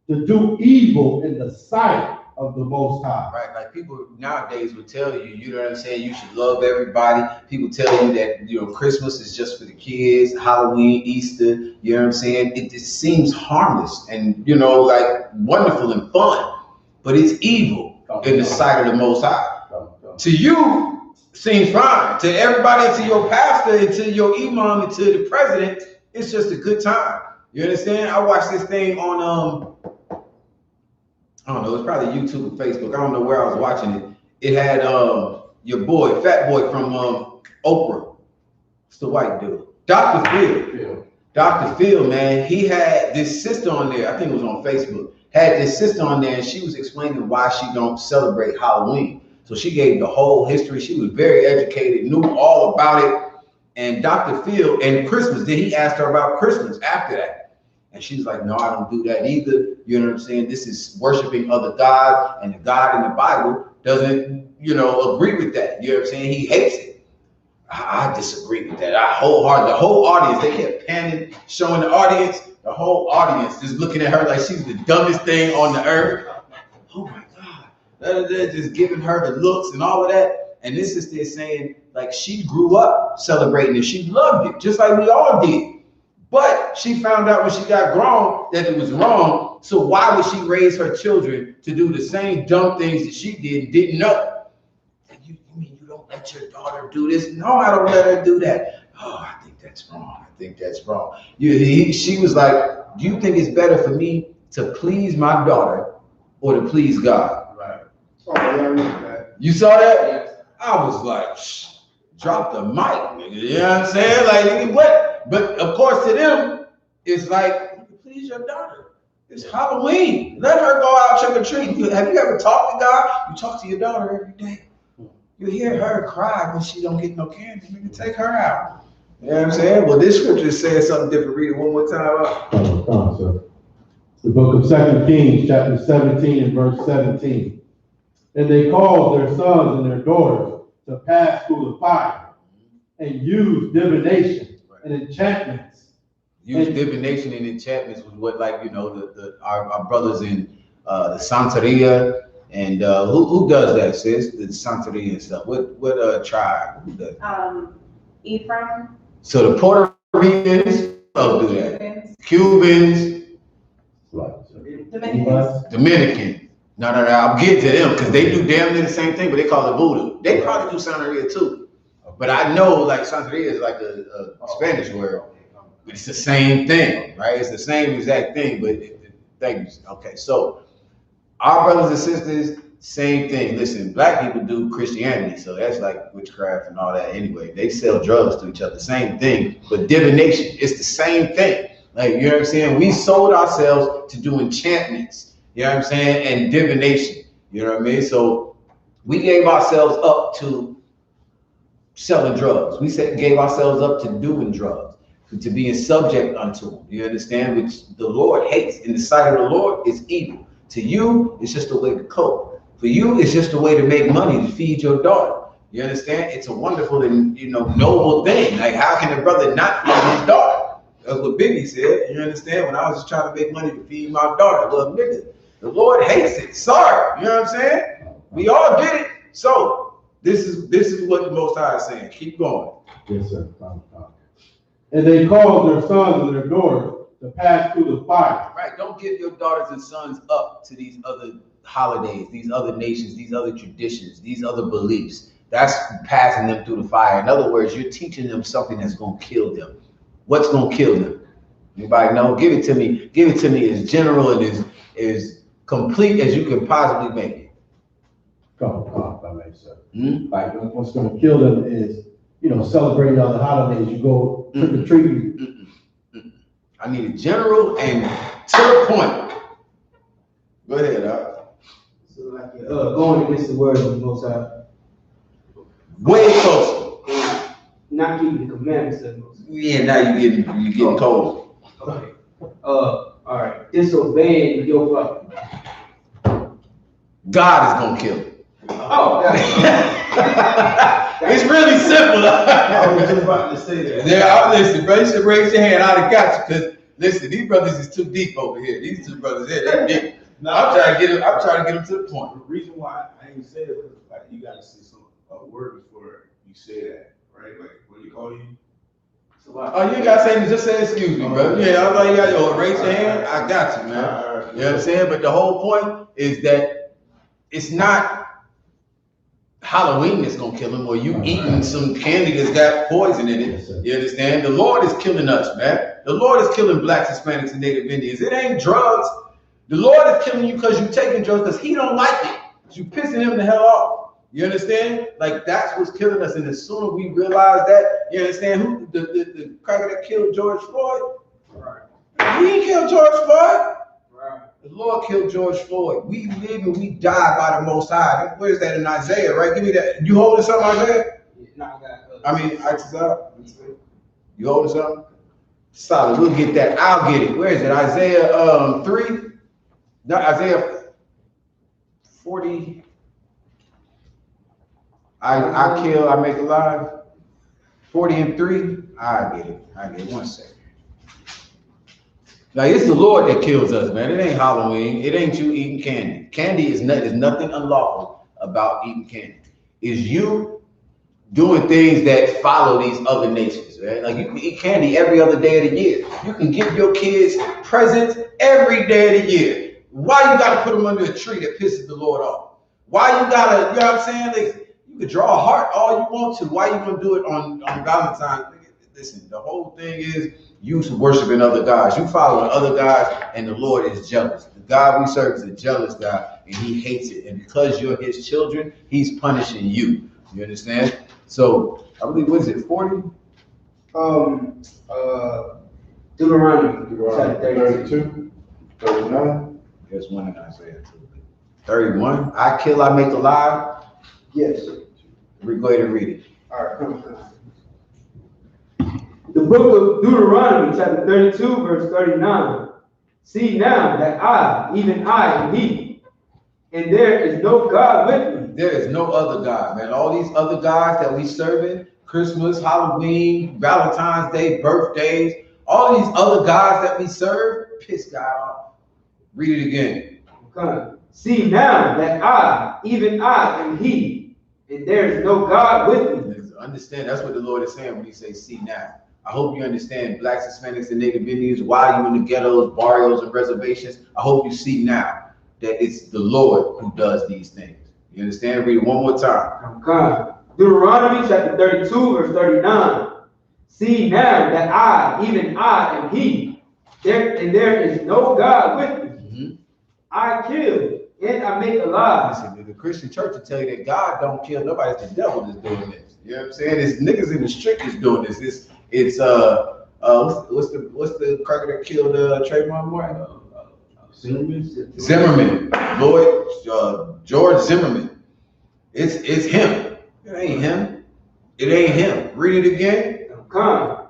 To do evil in the sight of the Most High. Right, like people nowadays will tell you, you know what I'm saying, you should love everybody. People tell you that, Christmas is just for the kids, Halloween, Easter, you know what I'm saying? It just seems harmless and, like wonderful and fun, but it's evil in the sight of the Most High. To you, seems fine. To everybody, to your pastor, and to your imam, and to the president, it's just a good time. You understand? I watched this thing on I don't know, it's probably YouTube or Facebook. I don't know where I was watching it. It had your boy, fat boy from Oprah. It's the white dude. Dr. Phil. Dr. Phil, man, he had this sister on there, I think it was on Facebook, had this sister on there, and she was explaining why she don't celebrate Halloween. So she gave the whole history. She was very educated, knew all about it. And Dr. Phil, and Christmas, then he asked her about Christmas after that. And she's like, no, I don't do that either. You know what I'm saying? This is worshiping other gods, and the God in the Bible doesn't, agree with that. You know what I'm saying? He hates it. I disagree with that. The whole audience, they kept panning, showing the audience, the whole audience just looking at her like she's the dumbest thing on the earth. Oh my God. They're just giving her the looks and all of that. And this is there saying, like, she grew up celebrating it. She loved it, just like we all did. But she found out when she got grown that it was wrong. So why would she raise her children to do the same dumb things that she did and didn't know? And you mean you don't let your daughter do this? No, I don't let her do that. Oh, I think that's wrong. She was like, do you think it's better for me to please my daughter or to please God? Right. Oh, yeah, I read that. You saw that? Yes. I was like, shh, drop the mic, nigga. You know what I'm saying? Like, nigga, what? But of course, to them, it's like, please your daughter. It's Halloween. Let her go out trick or treat. Have you ever talked to God? You talk to your daughter every day. You hear her cry when she don't get no candy. Nigga, take her out. You know what I'm saying? Well, this scripture says something different. Read it one more time. Come on, sir. The book of 2 Kings, chapter 17 and verse 17. And they caused their sons and their daughters to pass through the fire and use divination and enchantments. Use divination and enchantments was what, like, you know, our brothers in the Santeria and who does that, sis? The Santeria and stuff. What tribe? Who does that? Ephraim. So the Puerto Ricans do that. Cubans, Dominicans. No, I'm getting to them because they do damn near the same thing, but they call it voodoo. They probably do Santeria too. But I know like Santeria is like a Spanish word. But it's the same thing, right? It's the same exact thing, but okay. So our brothers and sisters, same thing. Listen, black people do Christianity, so that's like witchcraft and all that anyway. They sell drugs to each other, same thing. But divination, it's the same thing. Like, you know what I'm saying? We sold ourselves to do enchantments, you know what I'm saying? And divination, you know what I mean? So we gave ourselves up to selling drugs. We gave ourselves up to doing drugs, to being subject unto them. You understand? Which the Lord hates. In the sight of the Lord, it's evil. To you, it's just a way to cope. For you, it's just a way to make money to feed your daughter. You understand? It's a wonderful and, you know, noble thing. Like, how can a brother not feed his daughter? That's what Biggie said. You understand? When I was just trying to make money to feed my daughter, little nigga, the Lord hates it. Sorry. You know what I'm saying? We all did it. So this is what the Most High is saying. Keep going. Yes, sir. And they caused their sons and their daughters to pass through the fire. Right. Don't give your daughters and sons up to these other holidays, these other nations, these other traditions, these other beliefs. That's passing them through the fire. In other words, you're teaching them something that's going to kill them. What's going to kill them? Anybody know? Give it to me. Give it to me as general and as complete as you can possibly make it. Come on, if I may, sir. Like, what's going to kill them is, you know, celebrating other holidays. You go trick or treating. I need it general and to the point. Go ahead, So like going against the word of the Most High. Way closer. Not keeping the commandments of the Most High. Yeah, now you're getting cold. Okay. All right. Disobeying your father. God is gonna kill it. Oh, it's really simple. I was just about to say that. Yeah, listen, bro. You should raise your hand. I'd have got you. Cause listen, these brothers is too deep over here. These two brothers here, they're deep. No, I'm trying to get them to the point. The reason why I ain't say it was like you gotta see some word before you say that, right? Like what do you call you? Oh, you ain't gotta say just say excuse me, bro. Yeah, I'm like, you gotta raise your hand. I got you, man. You know what I'm saying? But the whole point is that it's not Halloween that's gonna kill him, or you eating some candy that's got poison in it. You understand? The Lord is killing us, man. The Lord is killing blacks, Hispanics, and Native Indians. It ain't drugs. The Lord is killing you because you're taking drugs because He don't like it. You pissing Him the hell off. You understand? Like, that's what's killing us. And the sooner we realize that, you understand, who the cracker that killed George Floyd? Right. He didn't kill George Floyd. Right. The Lord killed George Floyd. We live and we die by the Most High. Where's that in Isaiah, right? Give me that. You holding something, Isaiah? No, I got You holding something? Solid. We'll get that. I'll get it. Where is it? Isaiah 3? No, Isaiah 40. I kill, I make alive. 40 and 3. I get it. 1 second. Now it's the Lord that kills us, man. It ain't Halloween. It ain't you eating candy. Candy is nothing unlawful about eating candy. It's you doing things that follow these other nations, right? Like, you can eat candy every other day of the year. You can give your kids presents every day of the year. Why you gotta put them under a tree that pisses the Lord off? Why you gotta, you know what I'm saying? Like, you can draw a heart all you want to. Why you gonna do it on Valentine's? listen, the whole thing is you worshiping other gods. You following other gods, and the Lord is jealous. The God we serve is a jealous God, and he hates it. And because you're his children, he's punishing you. You understand? So I believe, what is it, 40? Deuteronomy chapter 32, 39. There's one in Isaiah too. 31. I kill, I make alive. Yes. We go ahead and read it. All right, come on. The book of Deuteronomy, chapter 32, verse 39. See now that I, even I, am he, and there is no God with me. There is no other God, man. All these other gods that we serving, Christmas, Halloween, Valentine's Day, birthdays, all these other gods that we serve, piss God off. Read it again. Okay. See now that I, even I, am he, and there is no God with me. Understand, that's what the Lord is saying when he says, see now. I hope you understand, blacks, Hispanics, and Native Indians, while you in the ghettos, barrios, and reservations, I hope you see now that it's the Lord who does these things. You understand? Read it one more time. Okay. Deuteronomy chapter 32, verse 39. See now that I, even I, am he, and there is no God with me. Mm-hmm. I kill and I make alive. Listen, the Christian church will tell you that God don't kill nobody. It's the devil that's doing this. You know what I'm saying? It's niggas in the street that's doing this. It's what's the cracker that killed Trayvon Martin? Zimmerman. George Zimmerman. It's him. It ain't him. It ain't him. Read it again. Come.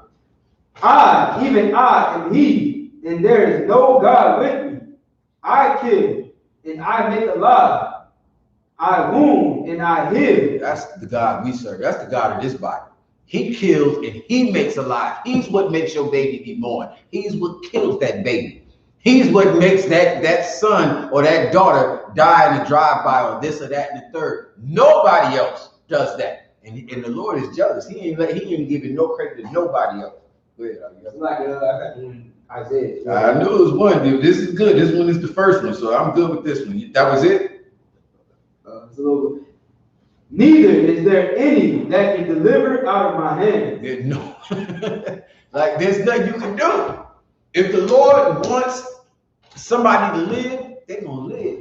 I, even I, am he, and there is no God with me. I kill and I make alive. I wound and I heal. That's the God we serve. That's the God of this Bible. He kills and he makes alive. He's what makes your baby be born. He's what kills that baby. He's what makes that son or that daughter die in a drive-by or this or that and the third. Nobody else does that. And the Lord is jealous. He ain't giving no credit to nobody else. Go ahead. It's like I got one Isaiah. I knew it was one, dude. This is good. This one is the first one, so I'm good with this one. That was it? It's a little bit. Neither is there any that can deliver out of my hand. There's no, like there's nothing you can do. If the Lord wants somebody to live, they're gonna live.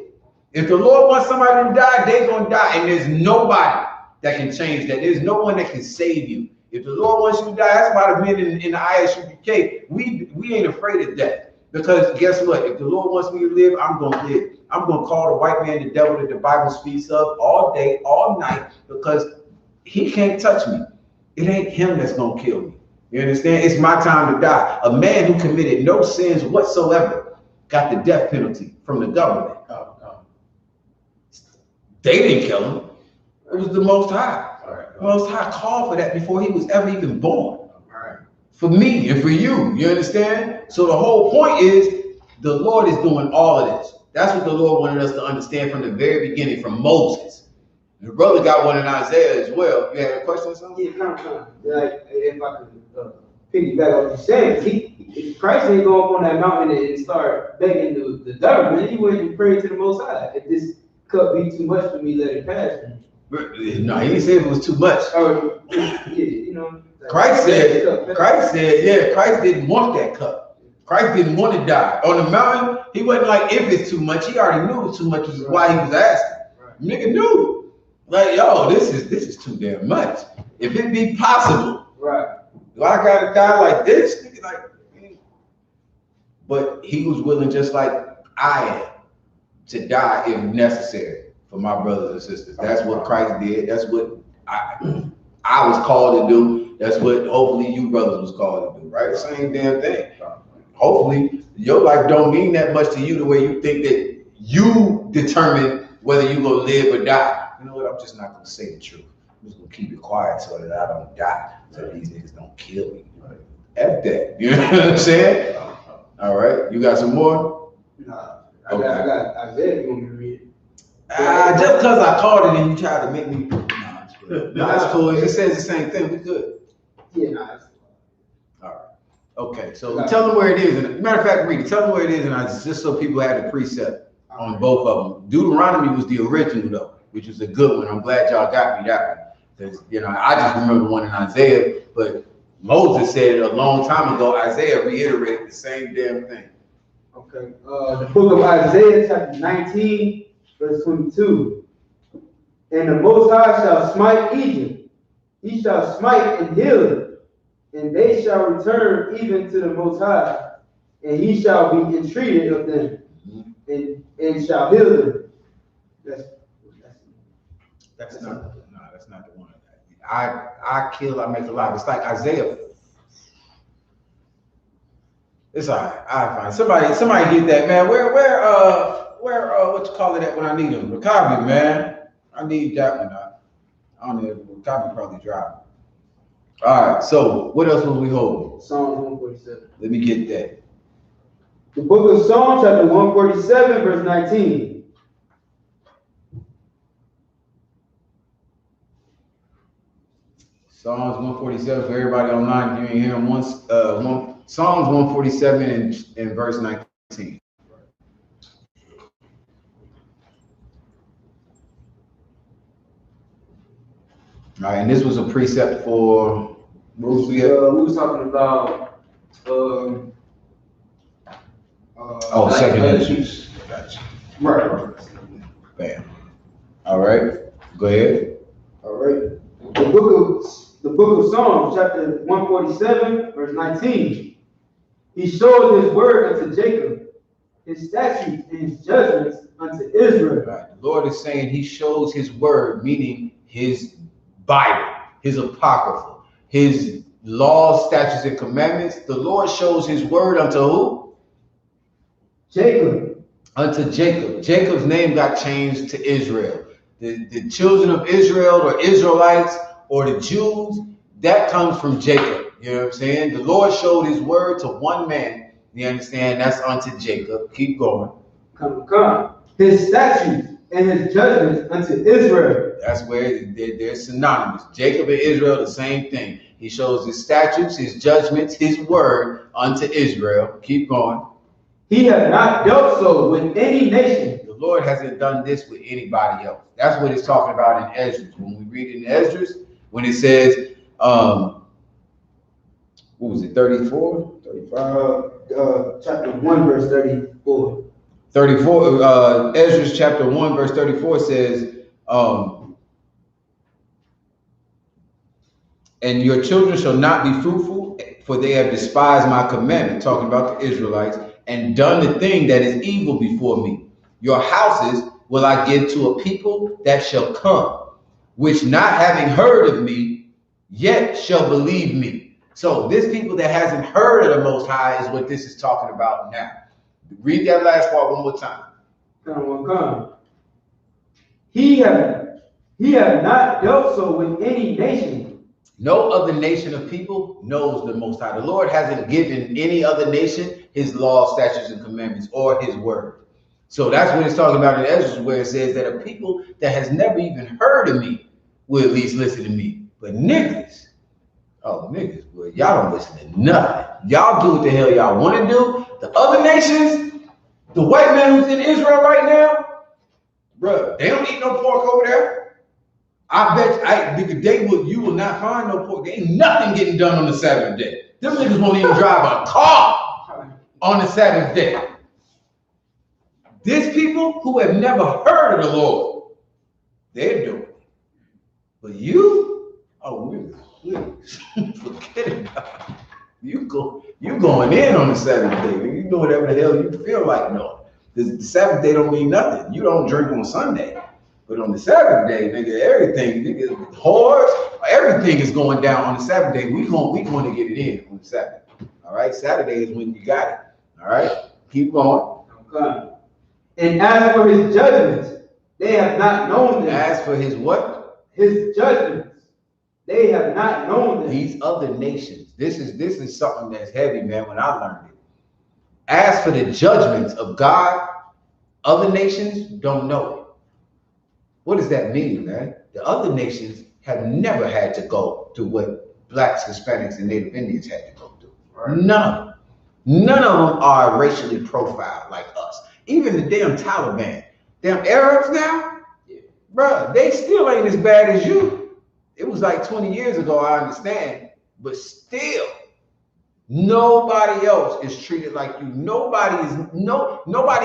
If the Lord wants somebody to die, they're gonna die. And there's nobody that can change that. There's no one that can save you. If the Lord wants you to die, that's why the men in the I.S.U.P.K, we ain't afraid of death. Because guess what? If the Lord wants me to live, I'm gonna live. I'm gonna call the white man the devil that the Bible speaks of all day, all night, because he can't touch me. It ain't him that's gonna kill me. You understand? It's my time to die. A man who committed no sins whatsoever got the death penalty from the government. They didn't kill him. It was the Most High. The Most High called for that before he was ever even born. For me and for you. You understand? So the whole point is the Lord is doing all of this. That's what the Lord wanted us to understand from the very beginning, from Moses. The brother got one in Isaiah as well. You had a question or something? Yeah, come. Like, if I could piggyback on what you're saying, Christ ain't go up on that mountain and start begging the government. He went and prayed to the Most High. If this cup be too much for me, let it pass. No, he didn't say it was too much. Oh, yeah, you know. Christ said, Christ didn't want that cup. Christ didn't want to die. On the mountain, he wasn't like, if it's too much. He already knew it was too much, which is why he was asking. Right. Nigga knew. Like, yo, this is too damn much. If it be possible, right? Do I gotta die like this? Nigga, like, but he was willing, just like I am, to die if necessary for my brothers and sisters. That's what Christ did. That's what I was called to do. That's what hopefully you brothers was called to do, right? Same damn thing. Hopefully your life don't mean that much to you the way you think that you determine whether you gonna live or die. You know what? I'm just not gonna say the truth. I'm just gonna keep it quiet so that I don't die, so these niggas don't kill me. Right? F that. You know what I'm saying? All right. You got some more? Nah. I got Isaiah. You want me to read it? Just because I called it and you tried to make me. No, that's cool. It says the same thing. We good. Yeah, nah. All right. Okay. So tell them where it is. And matter of fact, read it. Tell them where it is, and just so people have the precept on both of them. Deuteronomy was the original though, which is a good one. I'm glad y'all got me that one. Because I just remember the one in Isaiah, but Moses said it a long time ago. Isaiah reiterated the same damn thing. Okay. The book of Isaiah, chapter 19, verse 22. And the Most High shall smite Egypt. He shall smite and heal it. And they shall return even to the Most High. And he shall be entreated of them. And shall heal them. That's not the one. I kill, I make alive. It's like Isaiah. It's all right. I find somebody get that, man. Where what you call it at when I need them? Recovery, man. I need that one. I don't know. Recovery probably driving. All right. So what else was we holding? Psalm 147. Let me get that. The book of Psalms, chapter 147, verse 19. Psalms 147 for everybody online. If you ain't hearing Psalms 147 in verse 19. All right, and this was a precept for we was talking about second issues. Gotcha. Right. Bam. All right. Go ahead. All right. The book of Psalms, chapter 147, verse 19. He showed his word unto Jacob, his statutes and his judgments unto Israel. Right. The Lord is saying he shows his word, meaning his Bible, his apocrypha, his laws, statutes, and commandments. The Lord shows his word unto who? Jacob. Unto Jacob. Jacob's name got changed to Israel. The children of Israel or Israelites or the Jews, that comes from Jacob. You know what I'm saying? The Lord showed his word to one man. You understand? That's unto Jacob. Keep going. Come. His statutes and his judgments unto Israel. That's where they're synonymous. Jacob and Israel, the same thing. He shows his statutes, his judgments, his word unto Israel. Keep going. He has not dealt so with any nation. The Lord hasn't done this with anybody else. That's what it's talking about in Ezra. When we read in Ezra, when it says, what was it, 34? 35? Chapter 1, verse 34. 34, Ezra chapter 1, verse 34 says, and your children shall not be fruitful, for they have despised my commandment, talking about the Israelites, and done the thing that is evil before me. Your houses will I give to a people that shall come, which not having heard of me, yet shall believe me. So this people that hasn't heard of the Most High is what this is talking about now. Read that last part one more time. Come. He have not dealt so with any nation. No other nation of people knows the Most High. The Lord hasn't given any other nation his law, statutes, and commandments, or his word. So that's what it's talking about in Ezra, where it says that a people that has never even heard of me will at least listen to me. But niggas, well, y'all don't listen to nothing. Y'all do what the hell y'all want to do. The other nations, the white man who's in Israel right now, bro, they don't eat no pork over there. I bet you will not find no pork. There ain't nothing getting done on the Sabbath day. Them niggas won't even drive a car on the Sabbath day. These people who have never heard of the Lord, they're doing it. But you, forget about it. You going in on the Sabbath day. You do whatever the hell you feel like doing. The Sabbath day don't mean nothing. You don't drink on Sunday. But on the Sabbath day, nigga, everything, nigga, whores, everything is going down on the Sabbath day. We going to get it in on the Sabbath. All right, Saturday is when you got it. All right, keep going. Okay. And as for his judgments, they have not known them. As for his what? His judgments, they have not known them. These other nations. This is something that's heavy, man. When I learned it. As for the judgments of God, other nations don't know it. What does that mean, man? The other nations have never had to go through what blacks, Hispanics, and Native Indians had to go through. Right. None of them are racially profiled like us. Even the damn Taliban, damn Arabs now, bro, they still ain't as bad as you. It was like 20 years ago, I understand. but still, nobody else is treated like you. Nobody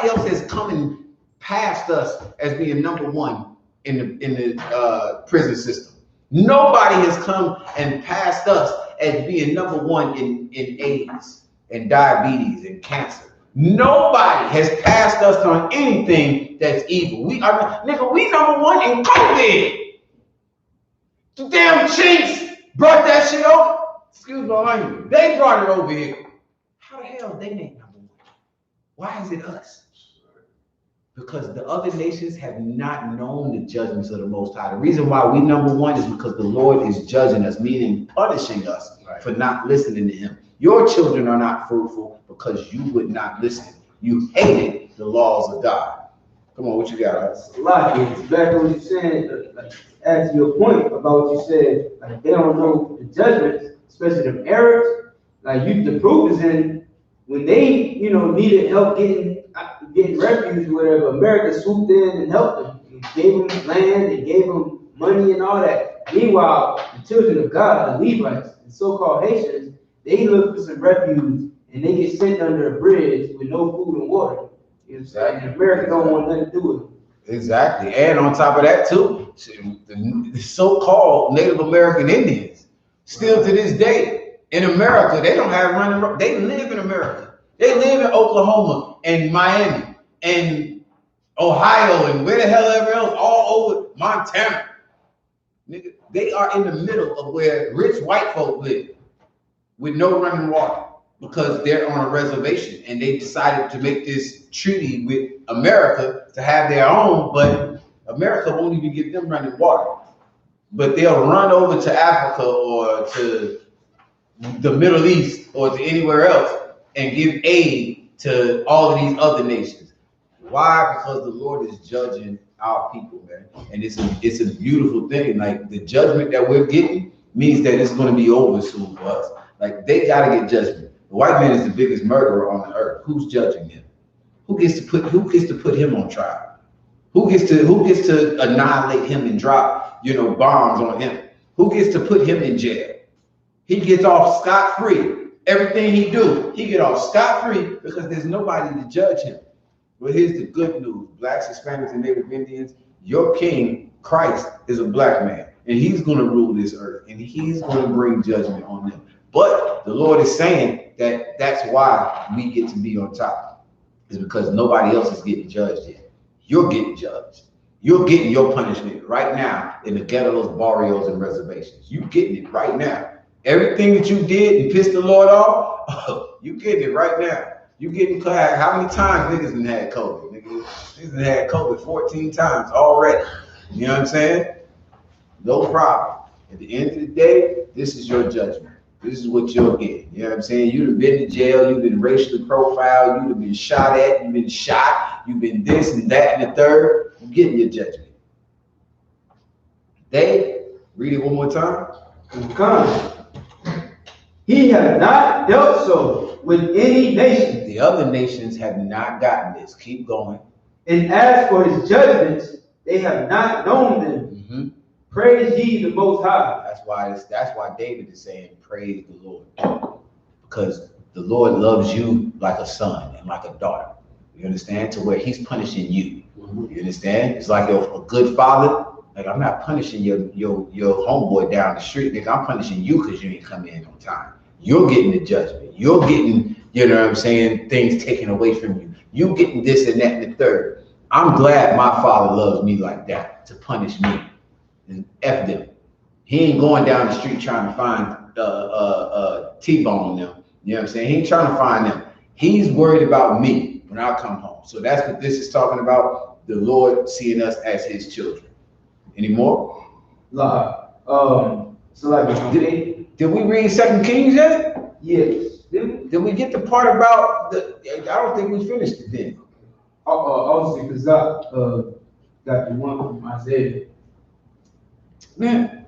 else has come and passed us as being number one in the prison system. Nobody has come and passed us as being number one in AIDS and diabetes and cancer. Nobody has passed us on anything that's evil. We number one in COVID. The damn Chiefs brought that shit over. Excuse my language. They brought it over here. How the hell they ain't number one? Why is it us? Because the other nations have not known the judgments of the Most High. The reason why we number one is because the Lord is judging us, meaning punishing us for not listening to him. Your children are not fruitful because you would not listen. You hated the laws of God. Come on, what you got? A lot. It's exactly what you said. Like, as your point about what you said, like they don't know the judgments, especially the Arabs. Like the proof is in when they, needed help getting refuge or whatever. America swooped in and helped them, and gave them land, and gave them money and all that. Meanwhile, the children of God, the Levites, the so-called Haitians, they look for some refuge and they get sent under a bridge with no food and water. Exactly. And America don't want nothing to do with it. Exactly. And on top of that, too, the so-called Native American Indians, still to this day, in America, they don't have running. They live in America. They live in Oklahoma and Miami and Ohio and where the hell ever else, all over Montana. Nigga, they are in the middle of where rich white folk live with no running water because they're on a reservation and they decided to make this treaty with America to have their own, but America won't even give them running water. But they'll run over to Africa or to the Middle East or to anywhere else and give aid to all of these other nations. Why? Because the Lord is judging our people, man. And it's a beautiful thing. Like the judgment that we're getting means that it's going to be over soon for us. Like they got to get judgment. The white man is the biggest murderer on the earth. Who's judging him? Who gets to put him on trial? Who gets to annihilate him and drop, bombs on him? Who gets to put him in jail? He gets off scot-free. Everything he do, he get off scot-free because there's nobody to judge him. But here's the good news. Blacks, Hispanics, and Native Indians, your king, Christ, is a black man. And he's going to rule this earth. And he's going to bring judgment on them. But the Lord is saying that that's why we get to be on top. It's because nobody else is getting judged yet. You're getting judged. You're getting your punishment right now in the ghettos, barrios, and reservations. You're getting it right now. Everything that you did and pissed the Lord off, you getting it right now. You getting how many times niggas done had COVID? Niggas done had COVID 14 times already. You know what I'm saying? No problem. At the end of the day, this is your judgment. This is what you're getting. You know what I'm saying? You'd have been to jail, you've been racially profiled, you'd have been shot at, you've been shot, you've been this and that and the third. You're getting your judgment. They read it one more time. Come. He has not dealt so with any nation. The other nations have not gotten this. Keep going. And as for his judgments, they have not known them. Mm-hmm. Praise ye the Most High. That's why David is saying, praise the Lord. Because the Lord loves you like a son and like a daughter. You understand? To where he's punishing you. You understand? It's like a good father. Like, I'm not punishing your homeboy down the street. Nigga, I'm punishing you because you ain't come in on time. You're getting the judgment. You're getting, things taken away from you. You getting this and that and the third. I'm glad my father loves me like that to punish me. And F them. He ain't going down the street trying to find T-bone them. You know what I'm saying? He ain't trying to find them. He's worried about me when I come home. So that's what this is talking about. The Lord seeing us as his children. Any more? Did we read 2 Kings yet? Yes. Did we get the part about I don't think we finished it then. Obviously, because got the one from Isaiah. Man.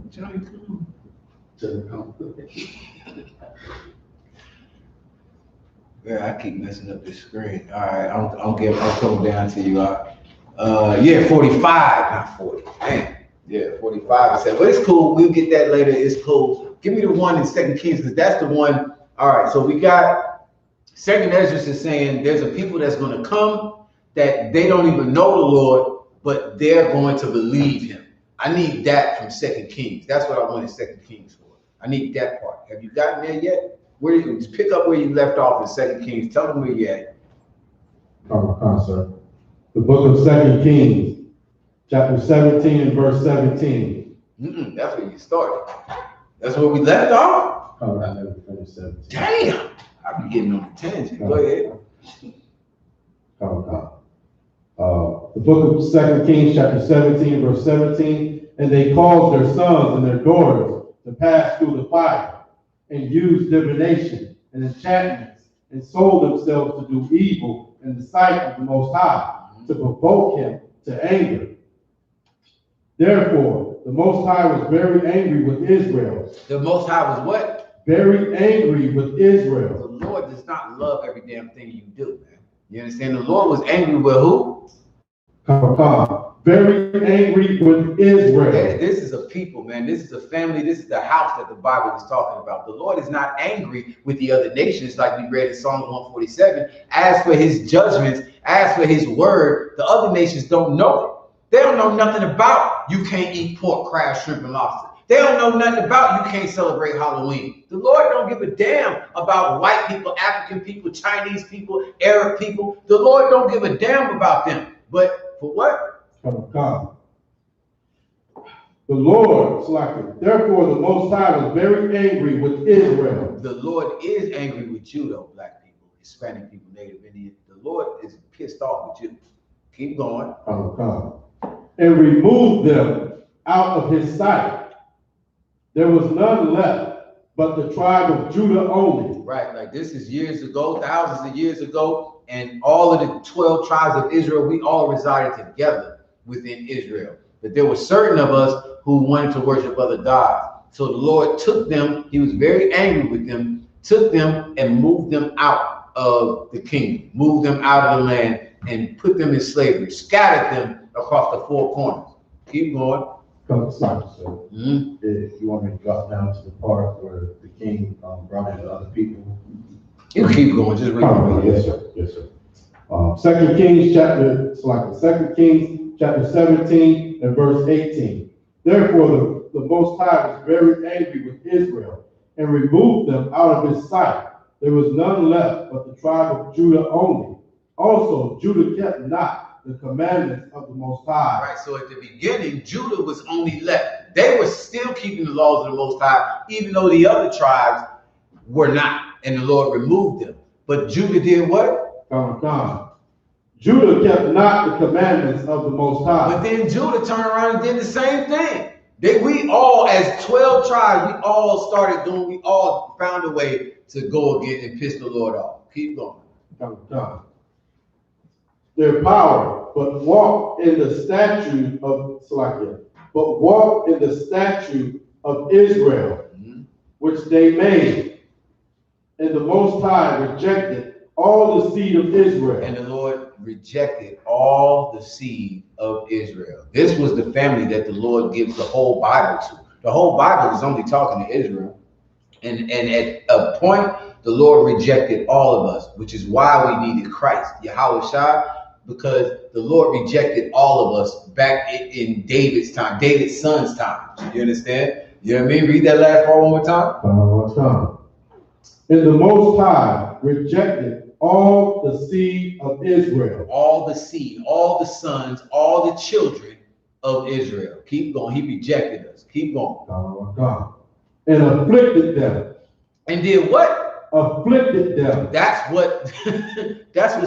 Johnny, come on. Yeah, I keep messing up this screen. All right, I'll come down to you. 45, not 40. Man. Yeah, 45. I said, but it's cool. We'll get that later. It's cool. Give me the one in 2 Kings, because that's the one. All right, so we got 2nd Ezra is saying there's a people that's going to come that they don't even know the Lord, but they're going to believe him. I need that from 2 Kings. That's what I wanted 2 Kings for. I need that part. Have you gotten there yet? Where you just pick up where you left off in 2 Kings. Tell them where you're at. Sir. The book of 2 Kings, chapter 17 and verse 17. That's where you started. That's where we left off. Oh, I never finished 17. Damn. I be getting on the tangent. Go ahead. The book of 2 Kings, chapter 17, verse 17. And they caused their sons and their daughters to pass through the fire, and used divination and enchantments, and sold themselves to do evil in the sight of the Most High, to provoke him to anger. Therefore, the Most High was very angry with Israel. The Most High was what? Very angry with Israel. The Lord does not love every damn thing you do, man. You understand? The Lord was angry with who? Very angry with Israel. This is a people, man. This is a family. This is the house that the Bible is talking about. The Lord is not angry with the other nations, like we read in Psalm 147. As for his judgments, as for his word, the other nations don't know it. They don't know nothing about you can't eat pork, crab, shrimp, and lobster. They don't know nothing about you can't celebrate Halloween. The Lord don't give a damn about white people, African people, Chinese people, Arab people. The Lord don't give a damn about them. But for what? God. The Lord selected. Therefore, the Most High was very angry with Israel. The Lord is angry with you, though, black people, Hispanic people, Native Indian. The Lord is pissed off with you. Keep going. God. And removed them out of his sight. There was none left but the tribe of Judah only. Right, like this is years ago, thousands of years ago, and all of the 12 tribes of Israel, we all resided together within Israel. But there were certain of us who wanted to worship other gods. So the Lord took them, he was very angry with them, took them and moved them out of the kingdom, moved them out of the land and put them in slavery, scattered them across the four corners. Keep going. If you want me to drop down to the part where the king brought in other people. You keep going, just read. Yes, sir. Yes, sir. 2 Kings chapter, 2 Kings chapter 17 and verse 18. Therefore, the Most High was very angry with Israel and removed them out of his sight. There was none left but the tribe of Judah only. Also, Judah kept not the commandments of the Most High. Right, so at the beginning, Judah was only left. They were still keeping the laws of the Most High, even though the other tribes were not, and the Lord removed them. But Judah did what? Judah kept not the commandments of the Most High. But then Judah turned around and did the same thing. We all, as 12 tribes, we all found a way to go again and piss the Lord off. Keep going. Their power, but walk in the statute of Israel, which they made. And the Most High rejected all the seed of Israel. And the Lord rejected all the seed of Israel. This was the family that the Lord gives the whole Bible to. The whole Bible is only talking to Israel. And at a point, the Lord rejected all of us, which is why we needed Christ, Yahawashi, because the Lord rejected all of us back in David's time, David's son's time. You understand? You know what I mean? Read that last part one more time. And the Most High rejected all the seed of Israel. All the seed, all the sons, all the children of Israel. Keep going. He rejected us. Keep going. And afflicted them. And did what? Afflicted them. That's what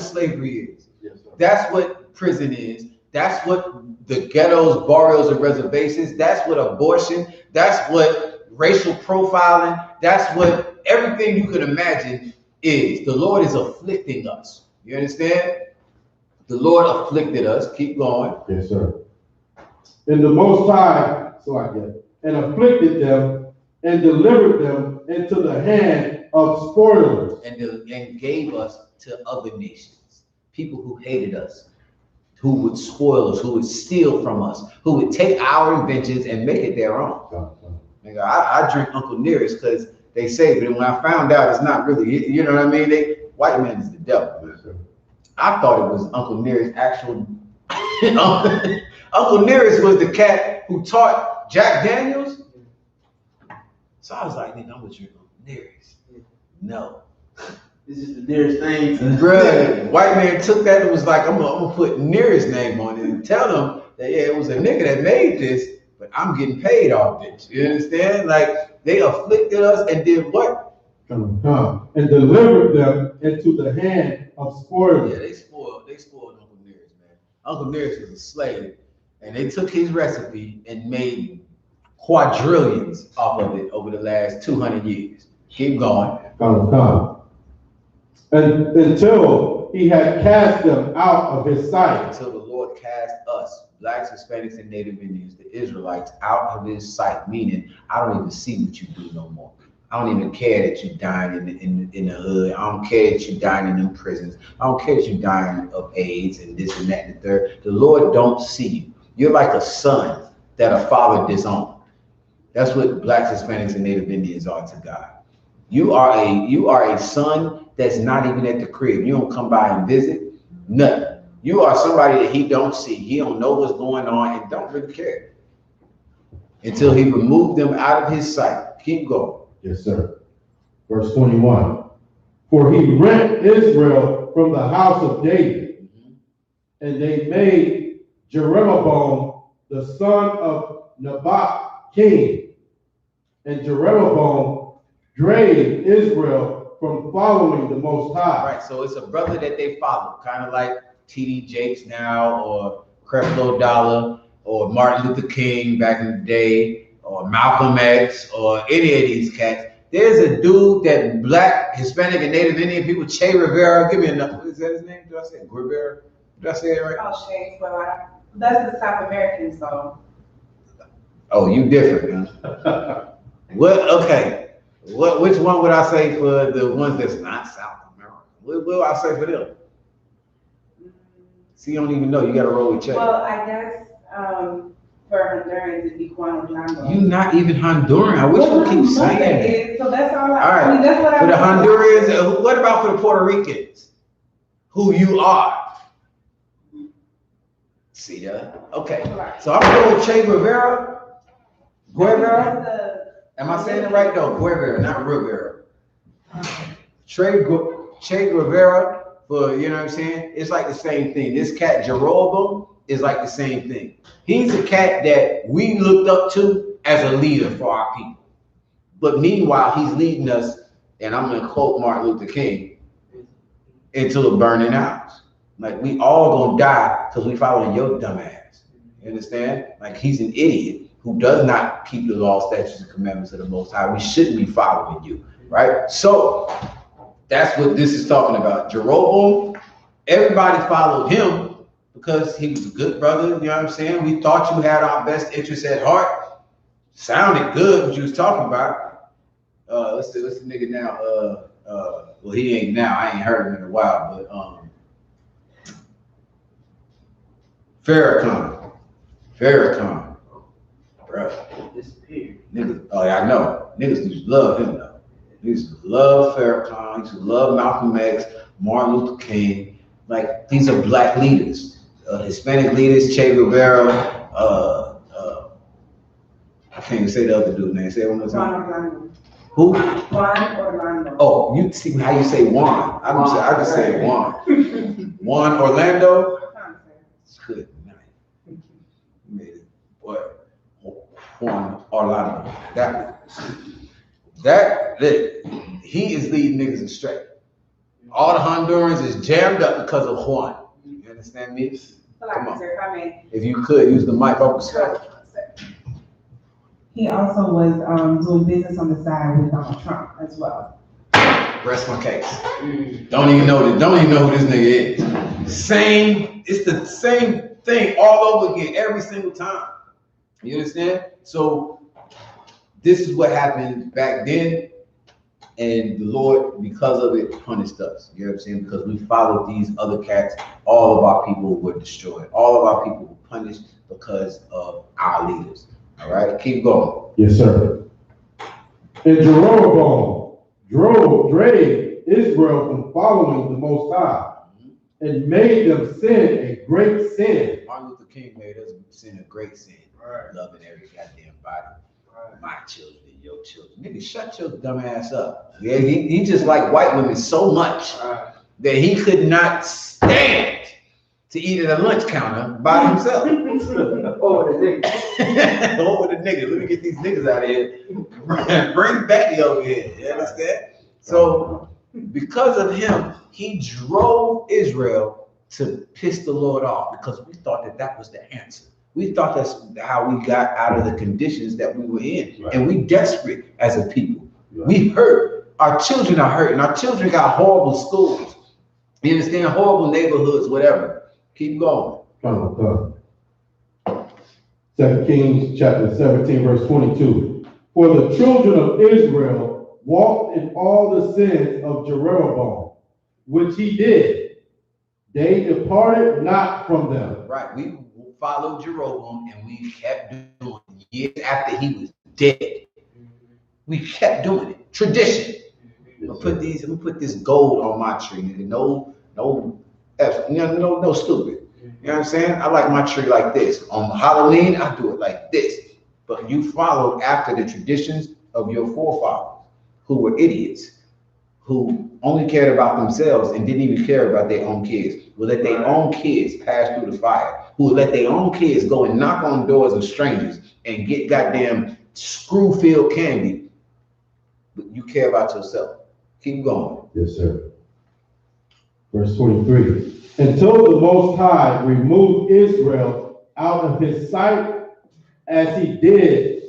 slavery is. Yes, that's what prison is. That's what the ghettos, barrios, and reservations. That's what abortion. That's what racial profiling. That's what everything you could imagine is. The Lord is afflicting us. You understand? The Lord afflicted us. Keep going. Yes, sir. And the Most High, and afflicted them and delivered them into the hand of spoilers. And gave us to other nations. People who hated us, who would spoil us, who would steal from us, who would take our inventions and make it their own. Nigga, I drink Uncle Nearest because they say, but when I found out it's not really, you know what I mean? White man is the devil. Man. I thought it was Uncle Nearest actual. Uncle Nearest was the cat who taught Jack Daniels. So I was like, nigga, I'm gonna drink Uncle Nearest. No. This is the nearest thing. Bruh, white man took that and was like, I'm gonna put Nearest name on it and tell them that, yeah, it was a nigga that made this, but I'm getting paid off this. You understand? Like, they afflicted us and did what? And delivered them into the hand of spoilers. Yeah, they spoiled Uncle Nearest, man. Uncle Nearest was a slave, and they took his recipe and made quadrillions off of it over the last 200 years. Keep going. And until he had cast them out of his sight. Until the Lord cast us, blacks, Hispanics, and Native Indians, the Israelites, out of his sight, meaning I don't even see what you do no more. I don't even care that you're dying in the hood. I don't care that you're dying in them prisons. I don't care that you're dying of AIDS and this and that and the third. The Lord don't see you. You're like a son that a father disowned. That's what blacks, Hispanics, and Native Indians are to God. You are a son that's not even at the crib. You don't come by and visit. Nothing. You are somebody that he don't see. He don't know what's going on and don't really care. Until he removed them out of his sight. Keep going. Yes, sir. Verse 21. For he rent Israel from the house of David, and they made Jeroboam the son of Nebat king. And Jeroboam drave Israel from following the Most High. Right, so it's a brother that they follow, kind of like T.D. Jakes now, or Creflo Dollar, or Martin Luther King back in the day, or Malcolm X, or any of these cats. There's a dude that black, Hispanic, and Native Indian people, Che Rivera, give me another, what is that his name? Did I say Rivera? Did I say it right? Oh, Che, well, that's the South American song. Oh, you different, huh? What, okay. Which one would I say for the ones that's not South American? What will I say for them? See, you don't even know. You got to roll with Che. Well, I guess for Hondurans, it'd be Guano Django. You not even Honduran. I wish you keep saying that. So that's all. All right. I mean, that's what for the Hondurans, what about for the Puerto Ricans? Who you are? See that? Okay. So I'm going with Che Rivera. Guevara. Am I saying it right though? Guevara, not Rivera. Che Guevara, for, you know what I'm saying? It's like the same thing. This cat, Jeroboam, is like the same thing. He's a cat that we looked up to as a leader for our people. But meanwhile, he's leading us, and I'm going to quote Martin Luther King, into a burning house. Like, we all going to die because we following your dumb ass. You understand? Like, he's an idiot who does not keep the law, statutes, and commandments of the Most High. We shouldn't be following you, right? So that's what this is talking about. Jeroboam, everybody followed him because he was a good brother, you know what I'm saying? We thought you had our best interests at heart. Sounded good what you was talking about. Let's see the nigga now. Well, he ain't now. I ain't heard him in a while, but Farrakhan. Bro, disappeared. Niggas, oh yeah, I know. Niggas used to love him though. They used to love Farrakhan, used to love Malcolm X, Martin Luther King. Like, these are black leaders. Hispanic leaders, Che Rivera, I can't even say the other dude's name. Say it one more time. Who? Juan Orlando. Oh, you see how you say Juan. I just say Juan. Juan Orlando. Good night. You made it. What? Juan Orlando. He is leading niggas astray. All the Hondurans is jammed up because of Juan. You understand me? Come on. If you could use the mic up. He also was doing business on the side with Donald Trump as well. Rest my case. Don't even know who this nigga is. It's the same thing all over again every single time. You understand? So this is what happened back then, and the Lord, because of it, punished us. You know what I'm saying? Because we followed these other cats, all of our people were destroyed. All of our people were punished because of our leaders. All right, keep going. Yes, sir. And Jeroboam drave Israel from following the Most High and made them sin a great sin. Martin Luther King made us sin a great sin. Right. Loving every goddamn body. My children and your children. Nigga, shut your dumb ass up. Yeah, he just like white women so much that he could not stand to eat at a lunch counter by himself. Over the nigga. Over the niggas. Let me get these niggas out of here. Bring Becky over here. You understand? So because of him, he drove Israel to piss the Lord off because we thought that that was the answer. We thought that's how we got out of the conditions that we were in. Right. And we desperate as a people. Right. We hurt. Our children are hurting. Our children got horrible schools. You understand? Horrible neighborhoods, whatever. Keep going. 2 Kings chapter 17, verse 22. For the children of Israel walked in all the sins of Jeroboam, which he did. They departed not from them. Right. We followed Jeroboam and we kept doing it years after he was dead. We kept doing it. Tradition. Let me put this gold on my tree, nigga. No stupid. You know what I'm saying? I like my tree like this. On Halloween, I do it like this. But you followed after the traditions of your forefathers, who were idiots, who only cared about themselves and didn't even care about their own kids, who let their own kids pass through the fire, who let their own kids go and knock on doors of strangers and get goddamn screw-filled candy. But you care about yourself. Keep going. Yes, sir. Verse 23. Until the Most High removed Israel out of his sight, as he did,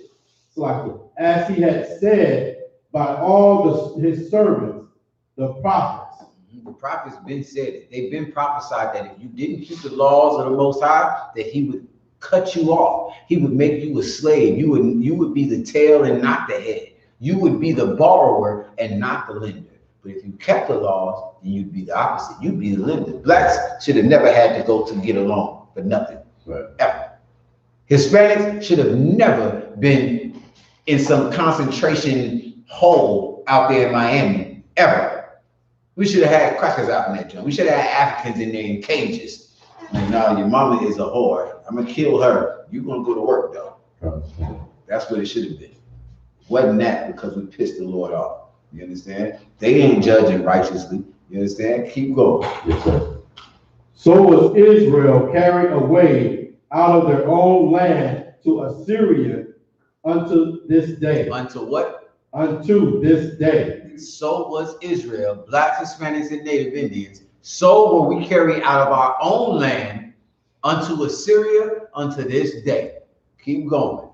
as he had said by all his servants, the prophets. The prophets been said it. They've been prophesied that if you didn't keep the laws of the Most High, that he would cut you off. He would make you a slave. You would be the tail and not the head. You would be the borrower and not the lender. But if you kept the laws, then you'd be the opposite. You'd be the lender. Blacks should have never had to go to get a loan for nothing. Right. Ever. Hispanics should have never been in some concentration hole out there in Miami. Ever. We should have had crackers out in that joint. We should have had Africans in there in cages. Like, no, your mama is a whore. I'm going to kill her. You're going to go to work, though. That's what it should have been. Wasn't that because we pissed the Lord off. You understand? They ain't judging righteously. You understand? Keep going. Yes, sir. So was Israel carried away out of their own land to Assyria unto this day. Unto what? Unto this day. So was Israel, blacks, Hispanics, and Native Indians. So were we carried out of our own land unto Assyria unto this day. Keep going.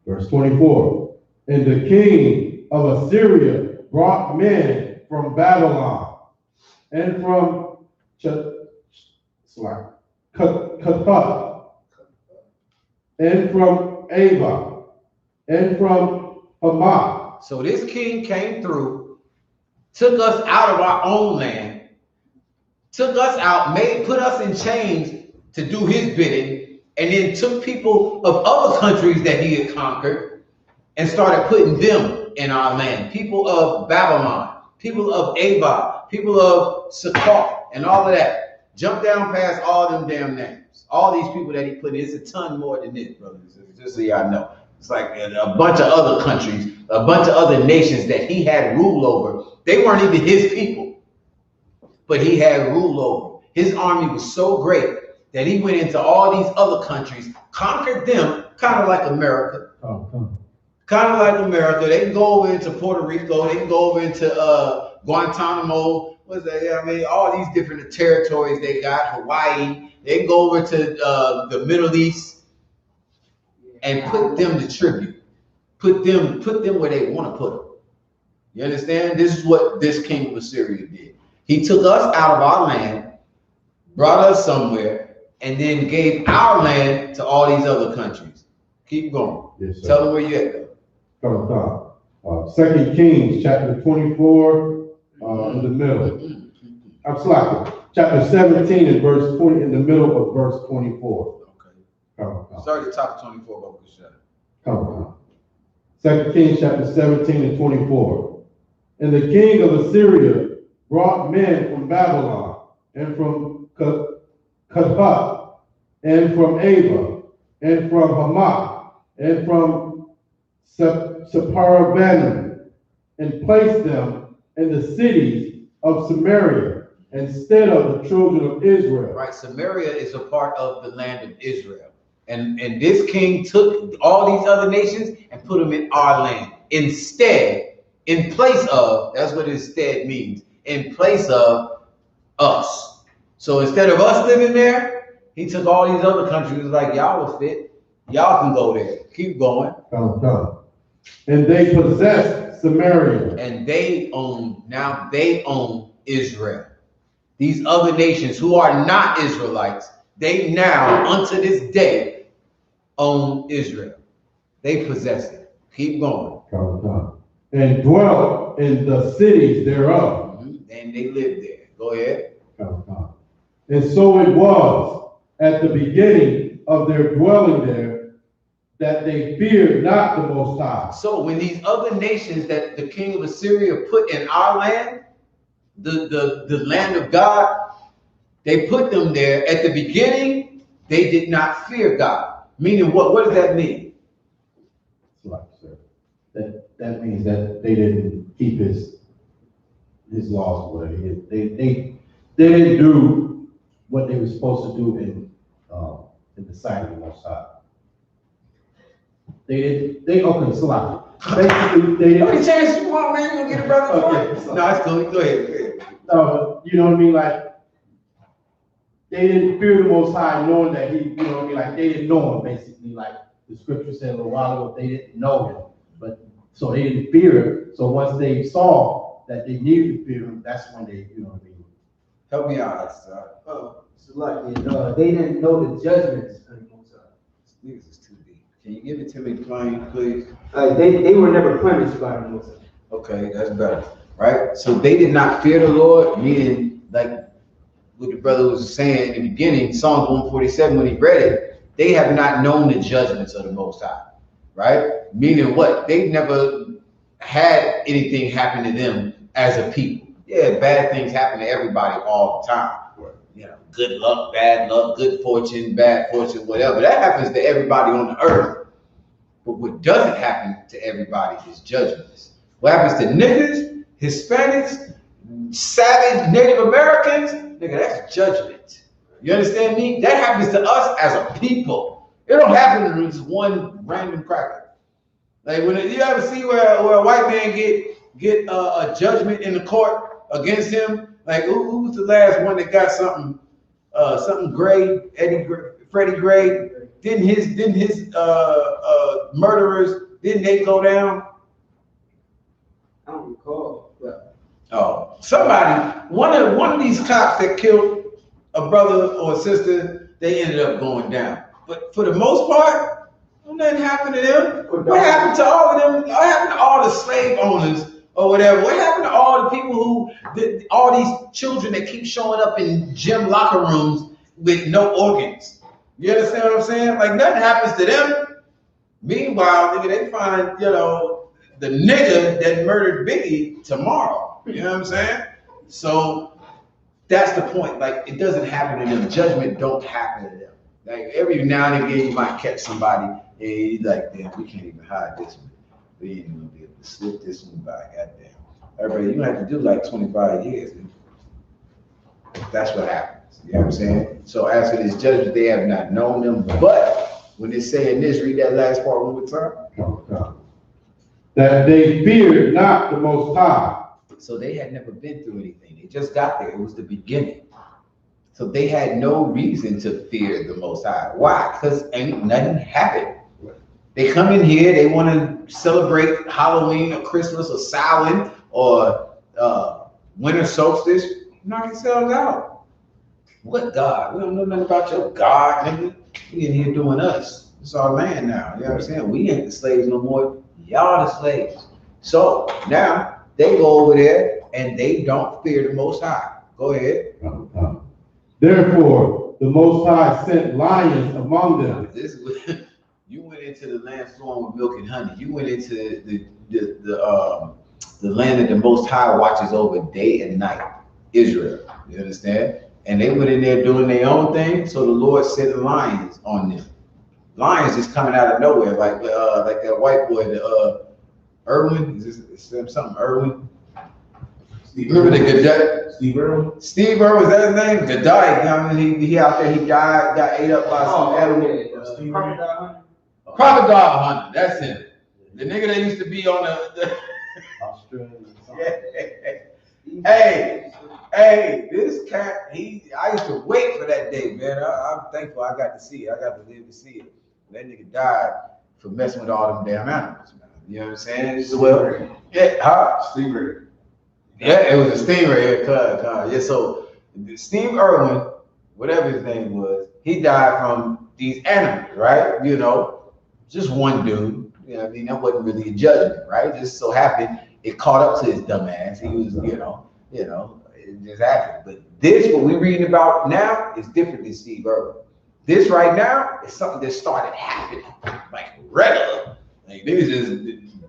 Verse 24. And the king of Assyria brought men from Babylon and from Cuthah and from Ava and from Hamath. So this king came through, took us out of our own land, took us out, put us in chains to do his bidding, and then took people of other countries that he had conquered and started putting them in our land. People of Babylon, people of Ava, people of SKYPE, and all of that. Jump down past all them damn names. All these people that he put in, it's a ton more than this, brothers. Just so y'all know. It's like a bunch of other countries, a bunch of other nations that he had rule over. They weren't even his people, but he had rule over. His army was so great that he went into all these other countries, conquered them, kind of like America. Kind of like America. They can go over into Puerto Rico. They can go over into Guantanamo. What's that? Yeah, I mean, all these different territories they got. Hawaii. They can go over to the Middle East and put them to tribute. Put them where they want to put them. You understand? This is what this king of Assyria did. He took us out of our land, brought us somewhere, and then gave our land to all these other countries. Keep going. Yes, sir. Tell them where you at, though. 2 Kings chapter 24 in the middle. I'm sorry, chapter 17 and verse 20 in the middle of verse 24. Okay. Start at the top of 24, but we can shut it. 2 Kings chapter 17 and 24. And the king of Assyria brought men from Babylon, and from Cutha, and from Ava, and from Hamath, and from Sepharvaim, and placed them in the cities of Samaria instead of the children of Israel. Right, Samaria is a part of the land of Israel. And this king took all these other nations and put them in our land. Instead, in place of, that's what instead means, in place of us. So instead of us living there, he took all these other countries, like, y'all will fit. Y'all can go there. Keep going. And they possessed Samaria. And now they own Israel. These other nations who are not Israelites, they now, unto this day, own Israel. They possess it. Keep going. And dwelt in the cities thereof. And they lived there. Go ahead. And so it was at the beginning of their dwelling there that they feared not the Most High. So when these other nations that the king of Assyria put in our land, the land of God, they put them there. At the beginning, they did not fear God. Meaning what? What does that mean? That means that they didn't keep his laws or whatever. They didn't do what they were supposed to do in the sight of the Most High. Basically, they didn't. How many chances you want, man? You gonna get a brother? Okay, No, it's cool. Go ahead. You know what I mean? Like, they didn't fear the Most High, knowing that he, you know what I mean? Like, they didn't know him, basically. Like the scripture said a little while ago, they didn't know him. But so they didn't fear him. So once they saw that they needed to fear him, that's when they, you know what I mean? Help me out. It's like they didn't know the judgments of the Most High. This is too deep. Can you give it to me plain, please? They were never punished by the Most High. Okay, that's better. Right? So they did not fear the Lord, meaning like what the brother was saying in the beginning, Psalms 147, when he read it, they have not known the judgments of the Most High. Right? Meaning what? They've never had anything happen to them as a people. Yeah, bad things happen to everybody all the time. You know, good luck, bad luck, good fortune, bad fortune, whatever. That happens to everybody on the earth. But what doesn't happen to everybody is judgments. What happens to niggas, Hispanics, savage Native Americans, nigga, that's judgment. You understand me? That happens to us as a people. It don't happen to just one random cracker. Like when you ever see where a white man get a judgment in the court against him? Like who was the last one that got something Gray, Freddie Gray? Didn't his murderers, didn't they go down? I don't recall. But Oh, somebody, one of these cops that killed a brother or a sister, they ended up going down. But for the most part, nothing happened to them. What happened to all of them? What happened to all the slave owners or whatever? What happened to all the people all these children that keep showing up in gym locker rooms with no organs? You understand what I'm saying? Like nothing happens to them. Meanwhile, nigga, they find, the nigga that murdered Biggie tomorrow. You know what I'm saying? So that's the point. Like it doesn't happen to them. Judgment don't happen to them. Like every now and again, you might catch somebody and he's like, damn, we can't even hide this one. We ain't gonna be able to slip this one by. Goddamn. Everybody, you have to do like 25 years. That's what happens. You know what I'm saying? So as for this judgment, they have not known them. But when it's saying this, read that last part one more time. That they feared not the Most High. So they had never been through anything. They just got there. It was the beginning. So they had no reason to fear the Most High. Why? Because ain't nothing happened. They come in here, they want to celebrate Halloween or Christmas or Samhain or winter solstice. Knock yourselves out. What God? We don't know nothing about your God, nigga. We in here doing us. It's our land now. You know what I'm saying? We ain't the slaves no more. Y'all the slaves. So now they go over there and they don't fear the Most High. Go ahead. Therefore, the Most High sent lions among them. You went into the land flowing with milk and honey. You went into the land that the Most High watches over day and night, Israel. You understand? And they went in there doing their own thing, so the Lord sent lions on them. Lions just coming out of nowhere, like that white boy, Irwin. Is this something Irwin? Steve Irwin. Steve Irwin, is that his name? Gadai. I mean, he out there. He died, got ate up by some animal. Crocodile hunter. That's him. The nigga that used to be on the Australian. Hey, this cat. I used to wait for that day, man. I'm thankful I got to see it. I got to live to see it. That nigga died for messing with all them damn animals, man. You know what I'm saying? Stingray. Yeah, it was a stingray. Yeah, so Steve Irwin, whatever his name was, he died from these animals, right? You know, just one dude. You know what I mean? That wasn't really a judgment, right? Just so happened it caught up to his dumb ass. He was, you know, it just happened. But this, what we're reading about now, is different than Steve Irwin. This right now is something that started happening, like regular. Like niggas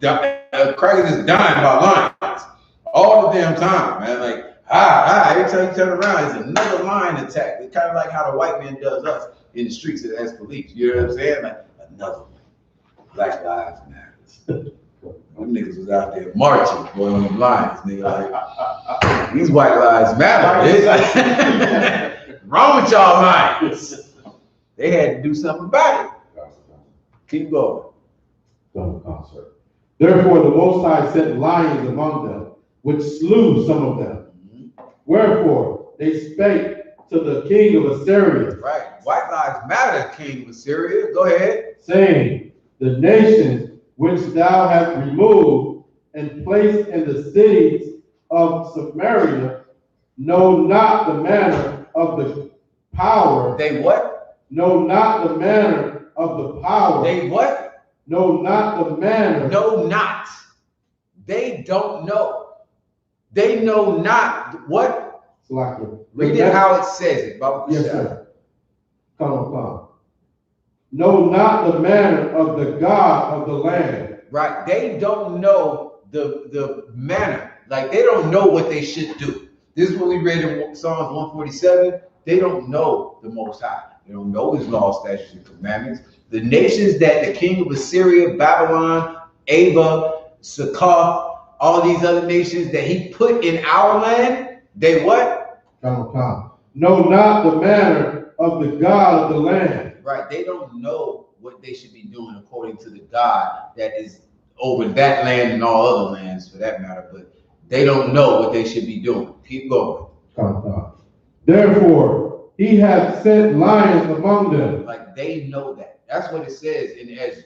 just crackers just dying by lions all the damn time, man. Like every time you turn around, it's another lion attack. It's kind of like how the white man does us in the streets as police. You know what I'm saying? Like another one. Black Lives Matter. Them niggas was out there marching, boy, on them lions, nigga. Like, these white lives matter. It's like, wrong with y'all lions? They had to do something about it. Keep going. Therefore, the Most High sent lions among them, which slew some of them. Wherefore, they spake to the king of Assyria. Right. White lives matter, king of Assyria. Go ahead. Saying, the nations which thou hast removed and placed in the cities of Samaria know not the manner of the power. They what? Know not the manner of the power. They what? Know not the manner. Know not. They don't know. They know not what? Read it how it says it. Yes, sir. Come. Know not the manner of the God of the land. Right. They don't know the manner. Like they don't know what they should do. This is what we read in Psalms 147. They don't know the Most High. They don't know his law, statutes, and commandments. The nations that the king of Assyria, Babylon, Ava, Sakar, all these other nations that he put in our land, they what? Come. Know not the manner of the God of the land. Right. They don't know what they should be doing according to the God that is over that land and all other lands for that matter, but they don't know what they should be doing. Keep going. Come. Therefore, he hath sent lions among them. Like they know that. That's what it says in Ezra.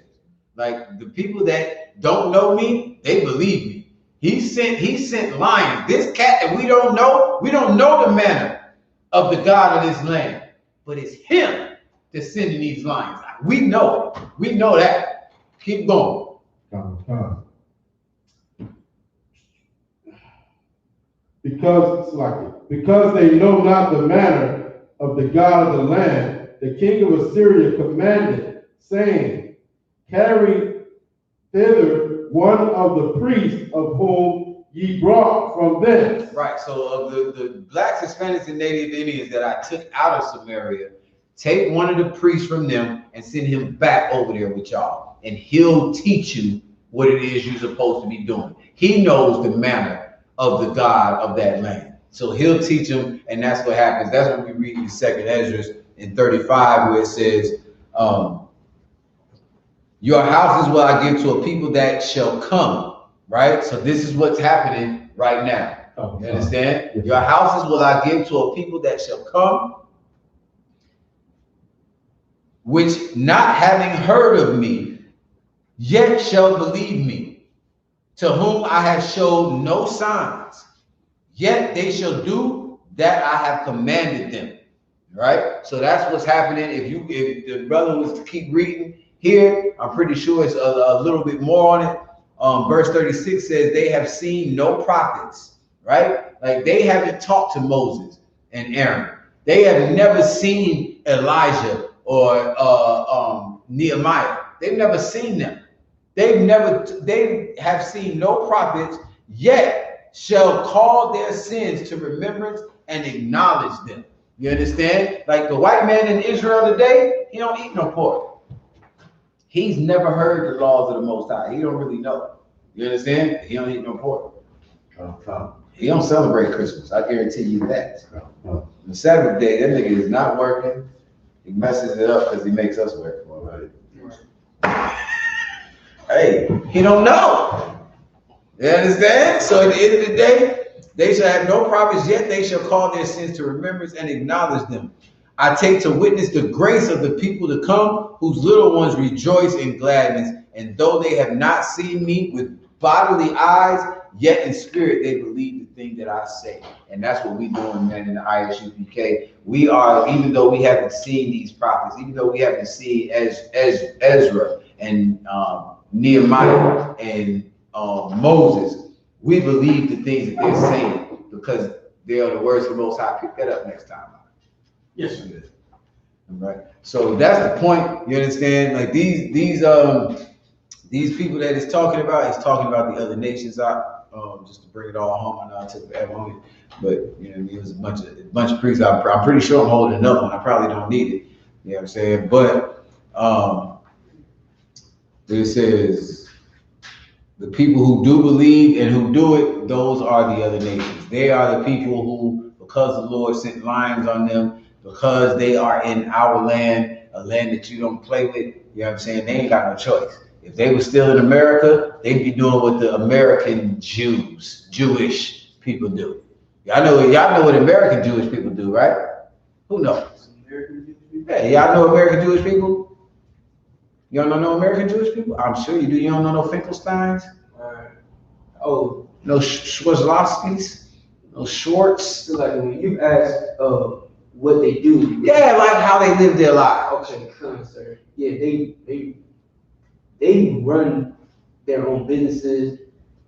Like the people that don't know me, they believe me. He sent lions. This cat that we don't know the manner of the God of this land, but it's him that's sending these lions. We know it. We know that. Keep going. Come. Because they know not the manner of the God of the land, the king of Assyria commanded, saying, carry thither one of the priests of whom ye brought from thence. Right. So of the blacks, Hispanics, and Native Indians that I took out of Samaria, take one of the priests from them and send him back over there with y'all, and he'll teach you what it is you're supposed to be doing. He knows the manner of the God of that land. So he'll teach them, and that's what happens. That's what we read in 2nd Ezra in 35, where it says, your houses will I give to a people that shall come, right? So this is what's happening right now. You understand? Yes. Your houses will I give to a people that shall come, which not having heard of me, yet shall believe me, to whom I have showed no signs, yet they shall do that I have commanded them. Right? So that's what's happening. If the brother was to keep reading here, I'm pretty sure it's a little bit more on it. Verse 36 says they have seen no prophets, right? Like they haven't talked to Moses and Aaron. They have never seen Elijah or Nehemiah. They've never seen them. They have seen no prophets, yet shall call their sins to remembrance and acknowledge them. You understand? Like the white man in Israel today, he don't eat no pork. He's never heard the laws of the Most High. He don't really know. You understand? He don't eat no pork. He don't celebrate Christmas. I guarantee you that. The seventh day, that nigga is not working. He messes it up because he makes us work for it. Hey, he don't know. You understand? So at the end of the day, they shall have no prophets, yet they shall call their sins to remembrance and acknowledge them. I take to witness the grace of the people to come, whose little ones rejoice in gladness, and though they have not seen me with bodily eyes, yet in spirit they believe the thing that I say. And that's what we're doing, man, in the I.S.U.P.K. We are, even though we haven't seen these prophets, even though we haven't seen Ezra and Nehemiah and Moses, we believe the things that they're saying because they are the words of the Most High. Pick that up next time. Yes, it is. Right. So that's the point. You understand? Like these people that it's talking about the other nations. Just to bring it all home. I know I took forever on it, but you know, it was a bunch of priests. I'm pretty sure I'm holding another one. I probably don't need it. You know what I'm saying? But it says the people who do believe and who do it, those are the other nations. They are the people who, because the Lord sent lions on them, because they are in our land, a land that you don't play with, you know what I'm saying? They ain't got no choice. If they were still in America, they'd be doing what the American Jewish people do. Y'all know what American Jewish people do, right? Who knows? Hey, y'all know American Jewish people? You don't know no American Jewish people? I'm sure you do. You don't know no Finkelsteins? No Schwarzlowskis? No Schwartz? So like when you ask what they do. Yeah, like how they live their lives. Okay, come on, sir. Yeah, they run their own businesses.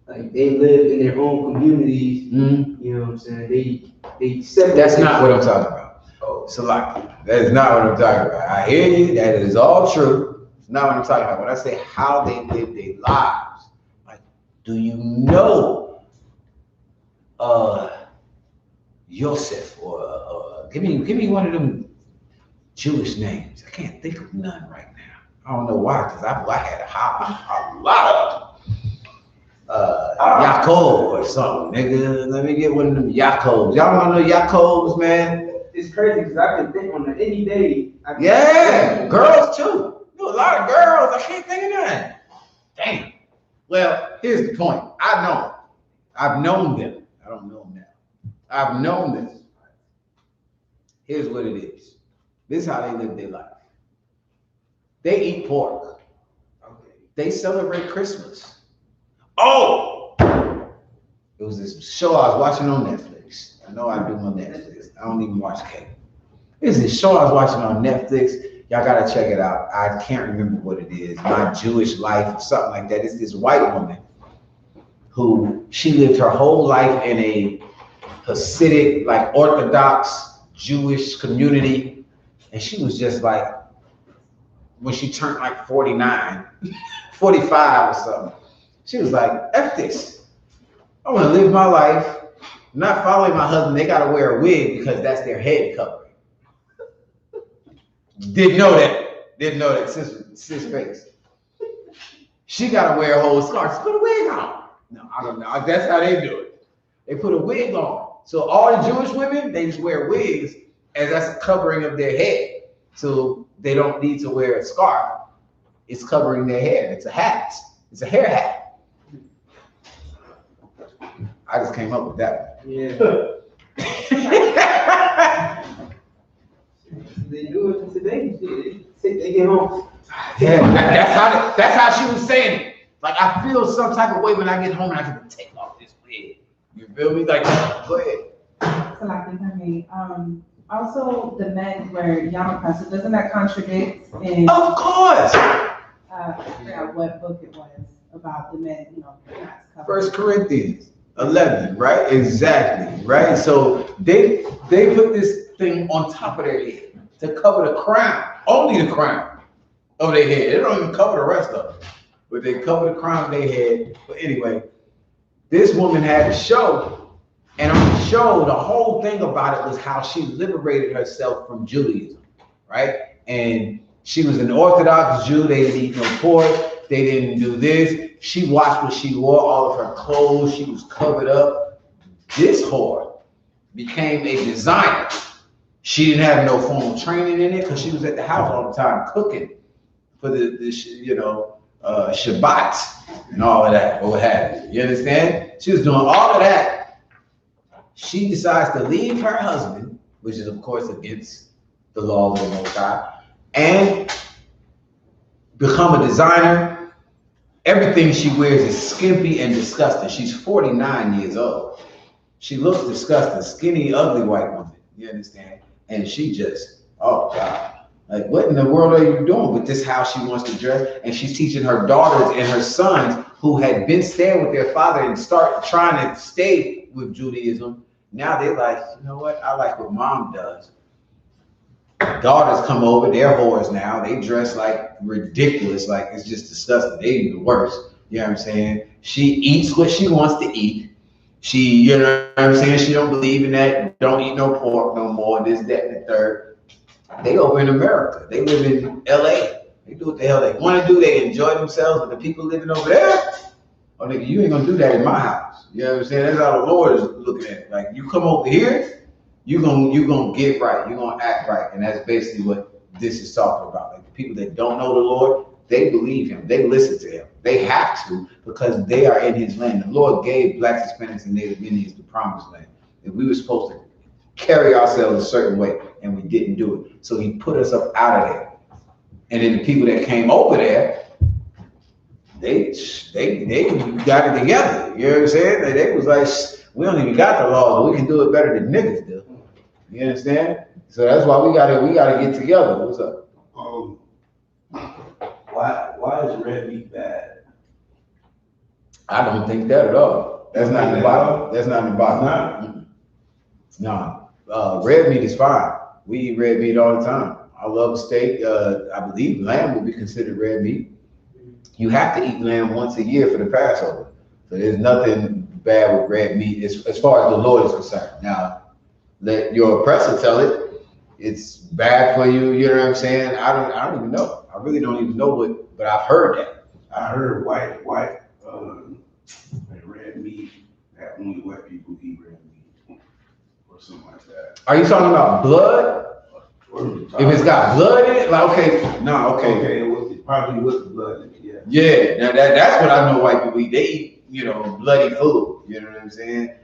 Like they live in their own communities. Mm-hmm. You know what I'm saying? They separate. That's not what I'm talking about. Oh, Salaki. That is not what I'm talking about. I hear you. That is all true. It's not what I'm talking about. When I say how they live their lives, like, do you know Yosef or give me one of them Jewish names. I can't think of none right now. I don't know why, because I had a lot of them. Yaakov or something, nigga. Let me get one of them Yaakovs. Y'all want to know Yaakovs, man? It's crazy because I can think on any day. Yeah, girls too. You know, a lot of girls. I can't think of none. Damn. Well, here's the point. I've known them. I don't know them now. I've known them. Here's what it is. This is how they live their life. They eat pork. Okay. They celebrate Christmas. Oh! It was this show I was watching on Netflix. I know I do on Netflix. I don't even watch cable. It's this show I was watching on Netflix. Y'all gotta check it out. I can't remember what it is. My Jewish Life or something like that. It's this white woman who she lived her whole life in a Hasidic, like Orthodox Jewish community. And she was just like, when she turned like 49, 45 or something, she was like, F this. I want to live my life, not following my husband. They got to wear a wig because that's their head covering. Didn't know that. Sis face. She got to wear a whole scarf. Put a wig on. No, I don't know. That's how they do it. They put a wig on. So all the Jewish women, they just wear wigs as that's a covering of their head. So they don't need to wear a scarf. It's covering their hair. It's a hat. It's a hair hat. I just came up with that one. Yeah. They do it today. They get home. Yeah, that's how she was saying it. Like, I feel some type of way when I get home and I get to take off this wig. You feel me? Like, go ahead. So like, if I may, also the men wear yarmulkes. So doesn't that contradict in? Of course. I forgot what book it was about the men, not covered. First Corinthians 11, right? Exactly, right? So they put this thing on top of their head to cover the crown, only the crown of their head. They don't even cover the rest of it, but they cover the crown of their head. But anyway, this woman had a show, and on the show, the whole thing about it was how she liberated herself from Judaism, right? And she was an Orthodox Jew. They didn't eat no pork. They didn't do this. She watched what she wore, all of her clothes. She was covered up. This whore became a designer. She didn't have no formal training in it because she was at the house all the time cooking for the Shabbats and all of that, or what have you. You understand? She was doing all of that. She decides to leave her husband, which is of course against the laws of the Most High, and become a designer. Everything she wears is skimpy and disgusting. She's 49 years old. She looks disgusting, skinny, ugly white woman. You understand? And she just, oh God, like what in the world are you doing? But this is how she wants to dress. And she's teaching her daughters and her sons who had been staying with their father and start trying to stay with Judaism. Now they're like, you know what? I like what mom does. Daughters come over, they're whores now. They dress like ridiculous, like it's just disgusting. They even worse. You know what I'm saying? She eats what she wants to eat. She, you know what I'm saying? She don't believe in that. Don't eat no pork no more. This, that, and the third. They over in America. They live in LA. They do what the hell they want to do. They enjoy themselves. But the people living over there, oh nigga, you ain't gonna do that in my house. You know what I'm saying? That's how the Lord is looking at it. Like you come over here, you gonna get right. You're gonna act right. And that's basically what this is talking about. Like the people that don't know the Lord, they believe him. They listen to him. They have to because they are in his land. The Lord gave blacks, Hispanics, and Native Indians the promised land. And we were supposed to carry ourselves a certain way, and we didn't do it. So he put us up out of there. And then the people that came over there, they got it together. You know what I'm saying? They was like, we don't even got the laws, but we can do it better than niggas do. You understand? So that's why we gotta get together. What's up? Why is red meat bad? I don't think that at all. That's not in the Bible. That's not in the Bible. No. Red meat is fine. We eat red meat all the time. I love steak. I believe lamb would be considered red meat. You have to eat lamb once a year for the Passover. So there's nothing bad with red meat as far as the Lord is concerned. Now, let your oppressor tell it. It's bad for you. You know what I'm saying? I don't even know. I really don't even know but I've heard that. I heard white red meat, that only white people eat red meat or something like that. Are you talking about blood? If it's got blood in it, like Okay, it probably with the blood in it, yeah. Yeah, now that's what I know white people eat. They eat, bloody food. You know what I'm saying?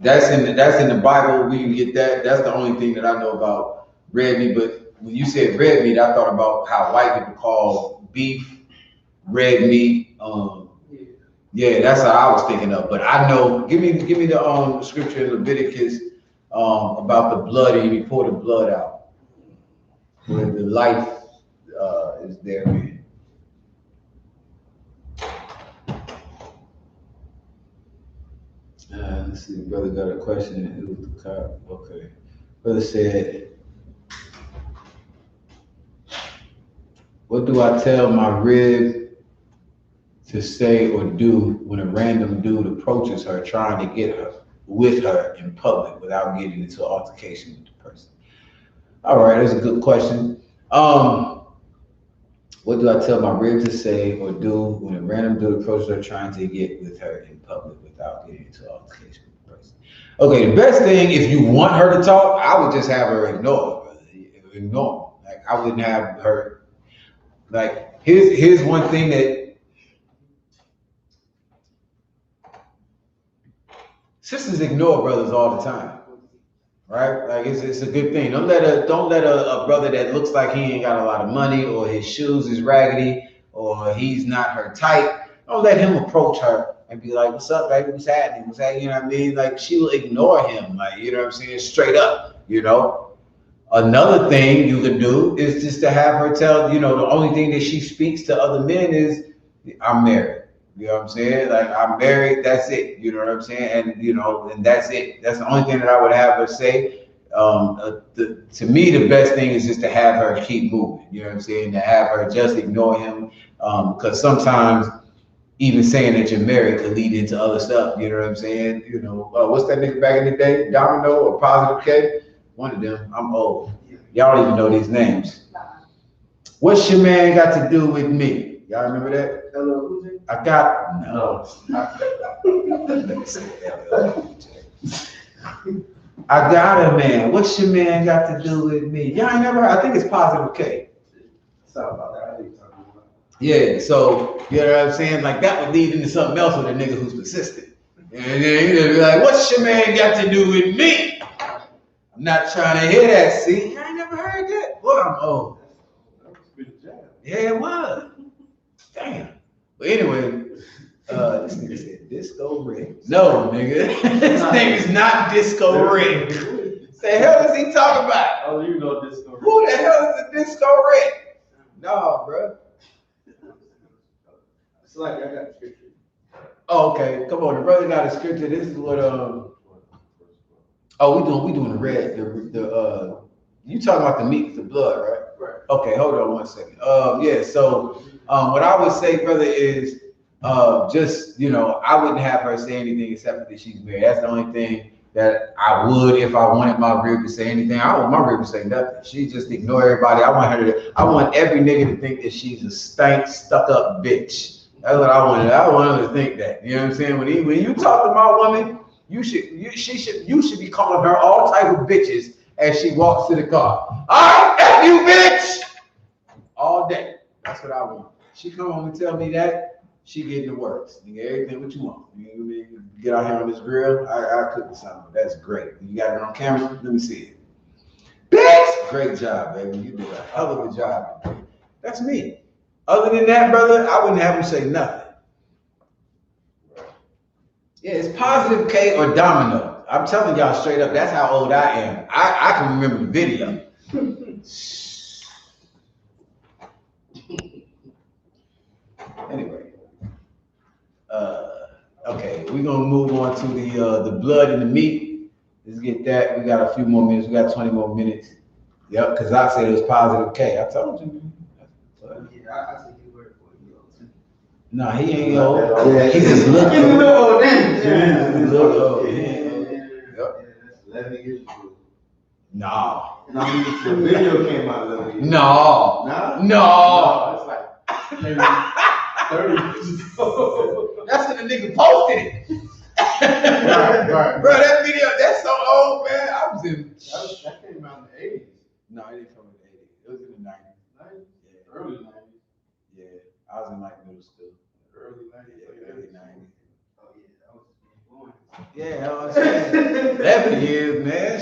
That's in the Bible. We can get that. That's the only thing that I know about red meat. But when you said red meat, I thought about how white people call beef red meat. Yeah, that's how I was thinking of. But I know. Give me the scripture in Leviticus about the blood, and you pour the blood out, where the life is therein. Let's see, brother got a question. It was the cop. Okay, brother said, "What do I tell my rib to say or do when a random dude approaches her trying to get her with her in public without getting into an altercation with the person?" All right, that's a good question. What do I tell my rib to say or do when a random dude approaches her trying to get with her in public without getting into an altercation with the person? Okay, the best thing, if you want her to talk, I would just have her ignore her, brother. Ignore her. Like I wouldn't have her. Like here's one thing that sisters ignore brothers all the time, right? Like it's a good thing. Don't let a brother that looks like he ain't got a lot of money or his shoes is raggedy or he's not her type. Don't let him approach her and be like, "What's up, baby? What's happening? What's happening?" You know what I mean? Like she will ignore him, like, you know what I'm saying, straight up. Another thing you could do is just to have her tell, the only thing that she speaks to other men is, "I'm married." You know what I'm saying? Like, "I'm married, that's it." You know what I'm saying? And, and that's it. That's the only thing that I would have her say. To me, the best thing is just to have her keep moving. You know what I'm saying? To have her just ignore him, because sometimes even saying that you're married could lead into other stuff. You know what I'm saying? You know, what's that nigga back in the day? Domino or Positive K? One of them. I'm old. Y'all don't even know these names. What's your man got to do with me? Y'all remember that? Hello, I got no. I got a man. What's your man got to do with me? Y'all ain't never heard. I think it's Positive K. Something about that. I think talking about. Yeah, so you know what I'm saying? Like that would lead into something else with a nigga who's persistent. And then you'd be like, what's your man got to do with me? I'm not trying to hear that, see? I ain't never heard that. Boy, I'm old. Yeah, it was. Damn. But anyway, this nigga said Disco Rick. No, nigga. This nigga's not Disco Rick. The hell is he talking about? Oh, you know Disco Rick. Who the hell is the Disco Rick? No, bro. It's like I got the scripture. Oh, okay. Come on, the brother got a scripture. This is what Oh, we doing the red. You talking about the meat, the blood, right? Right. Okay, hold on 1 second. Yeah. So, what I would say, brother, is just I wouldn't have her say anything except that she's married. That's the only thing that I would if I wanted my rib to say anything. I don't want my rib to say nothing. She just ignore everybody. I want every nigga to think that she's a stuck up bitch. That's what I wanted. I want her to think that. You know what I'm saying? When you talk to my woman, you should be calling her all type of bitches as she walks to the car. I F you, bitch! All day. That's what I want. She come home and tell me that, she getting the works. Nigga, everything what you want. You get out here on this grill, I cook you something. That's great. You got it on camera? Let me see it. Bitch! Great job, baby. You did a hell of a job. That's me. Other than that, brother, I wouldn't have him say nothing. Yeah, it's Positive K or Domino. I'm telling y'all straight up, that's how old I am. I can remember the video. Anyway, okay, we're gonna move on to the blood and the meat. Let's get that. We got a few more minutes. We got 20 more minutes. Yep, because I said it was Positive K. I told you. Yeah, I take your word for it. No, he ain't old. Yeah, he just look He's a little old, Yeah, he look old. Yep. 11 years ago. No. And I mean, the video came out 11 years ago. No. No. It's like maybe 30 years ago. That's when the nigga posted it. Right. Bro, that video, that's so old, man. I was in. That came out in the 80s. No, it didn't come in the 80s. It was in the 90s. 90s? Yeah. Early 90s. Yeah, I was in like middle school. Early 90s. Yeah, early 90s. Oh yeah, I was born. Yeah, I was saying 11 years, man.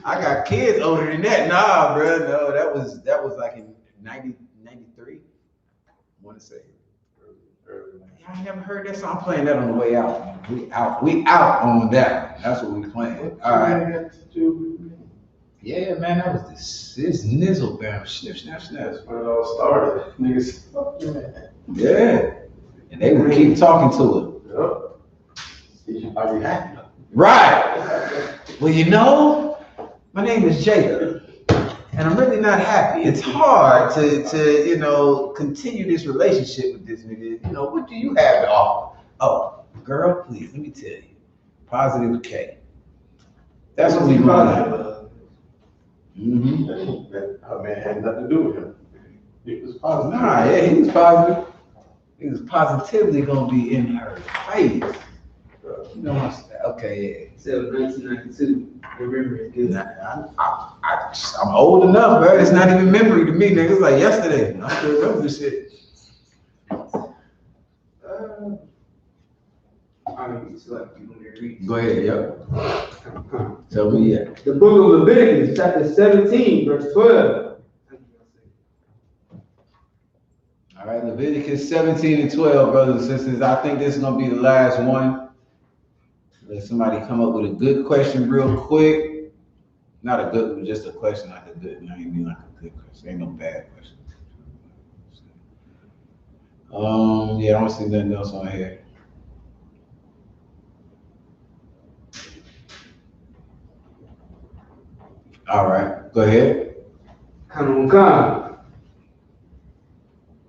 I got kids older than that. Nah, bro. No, that was like in 93. I want to say. Early 90s. I ain't never heard that song. I'm playing that on the way out. We out on that. That's what we playing. All right. Yeah, man, that was this nizzle bam, snip, snap, snap. That's when it all started. Niggas. Yeah. And they would keep talking to Yep. Are you happy? it. Right. Well, my name is Jacob, and I'm really not happy. It's hard to continue this relationship with this nigga. What do you have to offer? Oh, girl, please, let me tell you. Positive K. That's what we run. Mm-hmm. That man had nothing to do with him. It was positive. Nah, yeah, he was positive. He was positively gonna be in her face. Okay, It was 1992. Remember it good. yeah. I'm old enough, bro. It's not even memory to me, nigga. It's like yesterday. I still remember this shit. I mean, it's like you want me to read. Go ahead, yo. Tell me, yeah. The book of Leviticus, chapter 17, verse 12. All right, Leviticus 17 and 12, brothers and sisters. I think this is gonna be the last one. Let somebody come up with a good question real quick. Not a good one, just a question like a good. I ain't mean like a good question. Ain't no bad question. Yeah, I don't see nothing else on here. All right, go ahead. Come.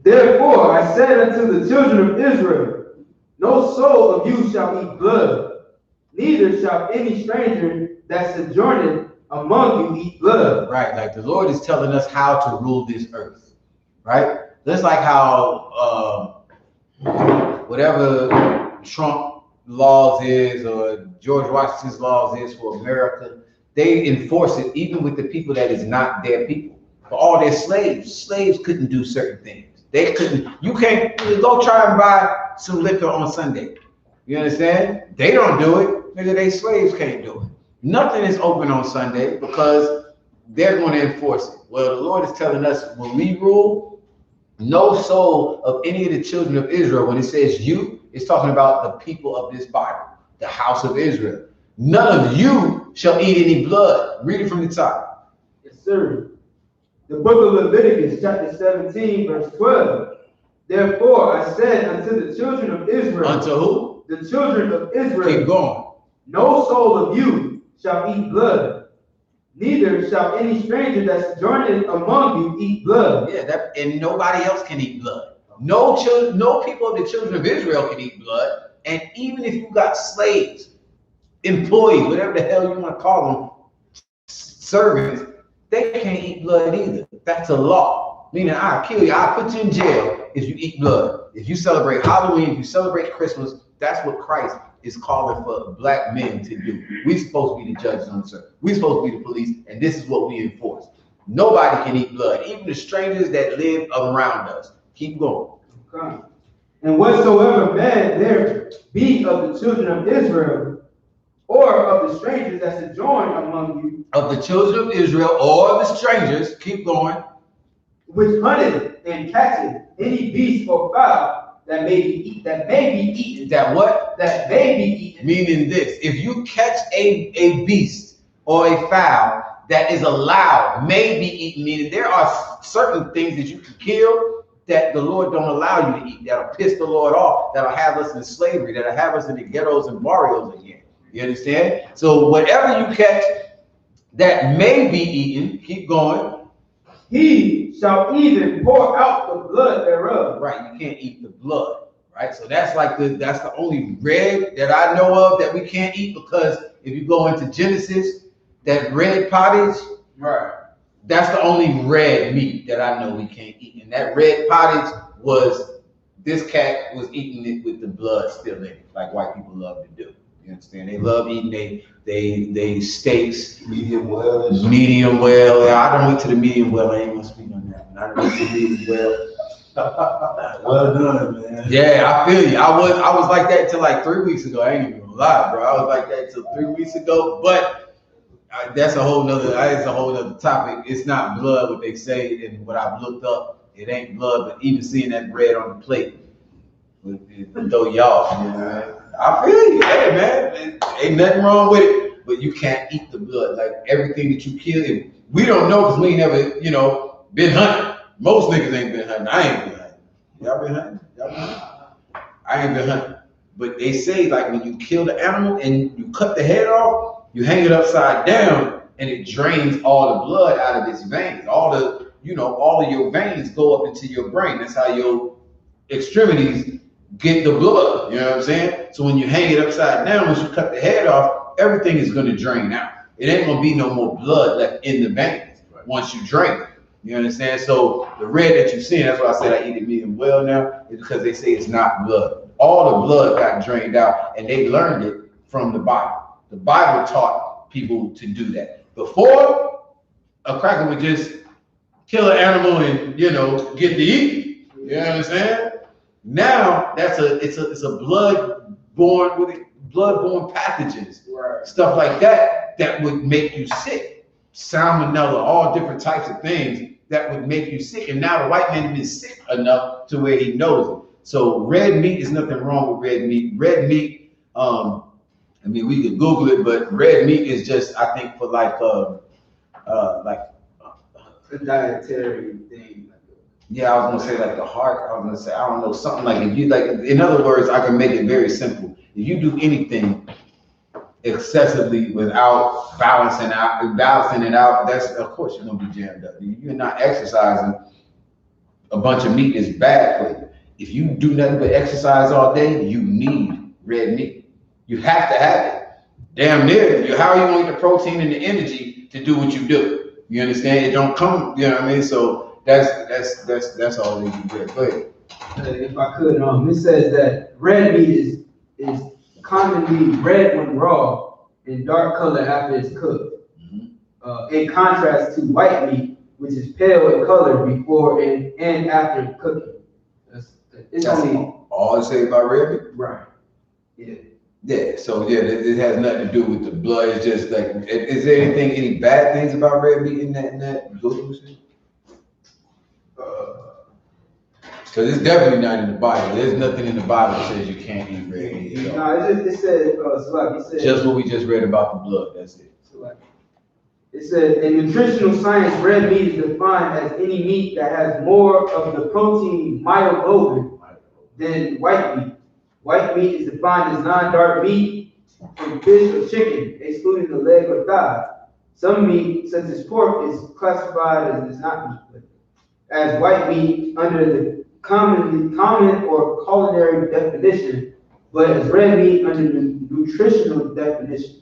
Therefore I said unto the children of Israel, no soul of you shall eat blood, neither shall any stranger that sojourneth among you eat blood. Right, like the Lord is telling us how to rule this earth, right? Just like how whatever Trump laws is or George Washington's laws is for America, they enforce it even with the people that is not their people. For all their slaves couldn't do certain things. They couldn't, you can't go try and buy some liquor on Sunday. You understand? They don't do it. Nigga, they slaves can't do it. Nothing is open on Sunday because they're going to enforce it. Well, the Lord is telling us when we rule, no soul of any of the children of Israel, when it says you, it's talking about the people of this Bible, the house of Israel. None of you shall eat any blood. Read it from the top. Yes, sir. The book of Leviticus, chapter 17, verse 12. Therefore I said unto the children of Israel. Unto who? The children of Israel. Keep going. No soul of you shall eat blood, neither shall any stranger that sojourneth among you eat blood. Yeah, and nobody else can eat blood. No people of the children of Israel can eat blood. And even if you got slaves, employees, whatever the hell you want to call them, servants, they can't eat blood either. That's a law. Meaning I'll kill you, I'll put you in jail if you eat blood. If you celebrate Halloween, if you celebrate Christmas, that's what Christ is calling for black men to do. We're supposed to be the judges on the earth. We're supposed to be the police, and this is what we enforce. Nobody can eat blood, even the strangers that live around us. Keep going. Okay. And whatsoever man there be of the children of Israel, or of the strangers that sojourn among you, of the children of Israel or the strangers, keep going, which hunteth and catcheth any beast or fowl that may be eaten. That what? That may be eaten. Meaning this: if you catch a beast or a fowl that is allowed, may be eaten, meaning there are certain things that you can kill that the Lord don't allow you to eat, that'll piss the Lord off, that'll have us in slavery, that'll have us in the ghettos and barrios again. You understand? So whatever you catch that may be eaten, keep going. He shall even pour out the blood thereof. Right, you can't eat the blood. Right, so that's the only red that I know of that we can't eat, because if you go into Genesis, that red pottage, right, that's the only red meat that I know we can't eat. And that red pottage was, this cat was eating it with the blood still in it, like white people love to do. You understand? They love eating they steaks. Medium well. Medium well. Yeah, I don't wait to the medium well. I ain't gonna speak on that one. I don't wait to the medium well. Well done, man. Yeah, I feel you. I was like that till like 3 weeks ago. I ain't even gonna lie, bro. I was like that till 3 weeks ago. But that's a whole nother topic. It's not blood, what they say, and what I've looked up. It ain't blood, but even seeing that bread on the plate, it throw y'all. You know, man. I feel you, hey man. Ain't nothing wrong with it, but you can't eat the blood. Like everything that you kill, we don't know because we ain't never, been hunting. Most niggas ain't been hunting. I ain't been hunting. Y'all been hunting? I ain't been hunting. But they say like when you kill the animal and you cut the head off, you hang it upside down and it drains all the blood out of its veins. All of your veins go up into your brain. That's how your extremities get the blood, you know what I'm saying? So when you hang it upside down, once you cut the head off, everything is going to drain out. It ain't going to be no more blood left in the veins once you drain it. You understand? So the red that you're seeing, that's why I said I eat it medium well now, is because they say it's not blood. All the blood got drained out, and they learned it from the Bible. The Bible taught people to do that. Before, a cracker would just kill an animal and, get to eat. You understand? Now it's a blood-borne pathogens, right, stuff like that would make you sick. Salmonella, all different types of things that would make you sick. And now the white man is sick enough to where he knows it. So red meat is nothing wrong with red meat. Red meat, we could Google it, but red meat is just, I think, for like a dietary thing. Yeah, I was gonna say like the heart. I was gonna say, I don't know, something like, if you like. In other words, I can make it very simple. If you do anything excessively without balancing it out, that's, of course, you're gonna be jammed up. You're not exercising. A bunch of meat is bad for you. If you do nothing but exercise all day, you need red meat. You have to have it. Damn near. How are you gonna get the protein and the energy to do what you do? You understand? It don't come. You know what I mean? So that's all they can do. Go ahead. If I could, it says that red meat is commonly red when raw and dark color after it's cooked. In contrast to white meat, which is pale in color before and after cooking. It's only all to say about red meat. Right. Yeah. Yeah. So yeah, it has nothing to do with the blood. It's just like, is there any bad things about red meat in that good shit? Because it's definitely not in the Bible. There's nothing in the Bible that says you can't eat red meat. No, it said, just what we just read about the blood. That's it. It said, in nutritional science, red meat is defined as any meat that has more of the protein myoglobin than white meat. White meat is defined as non-dark meat from fish or chicken, excluding the leg or thigh. Some meat, such as pork, is classified as not meat, as white meat under the common or culinary definition, but as red meat under the nutritional definition.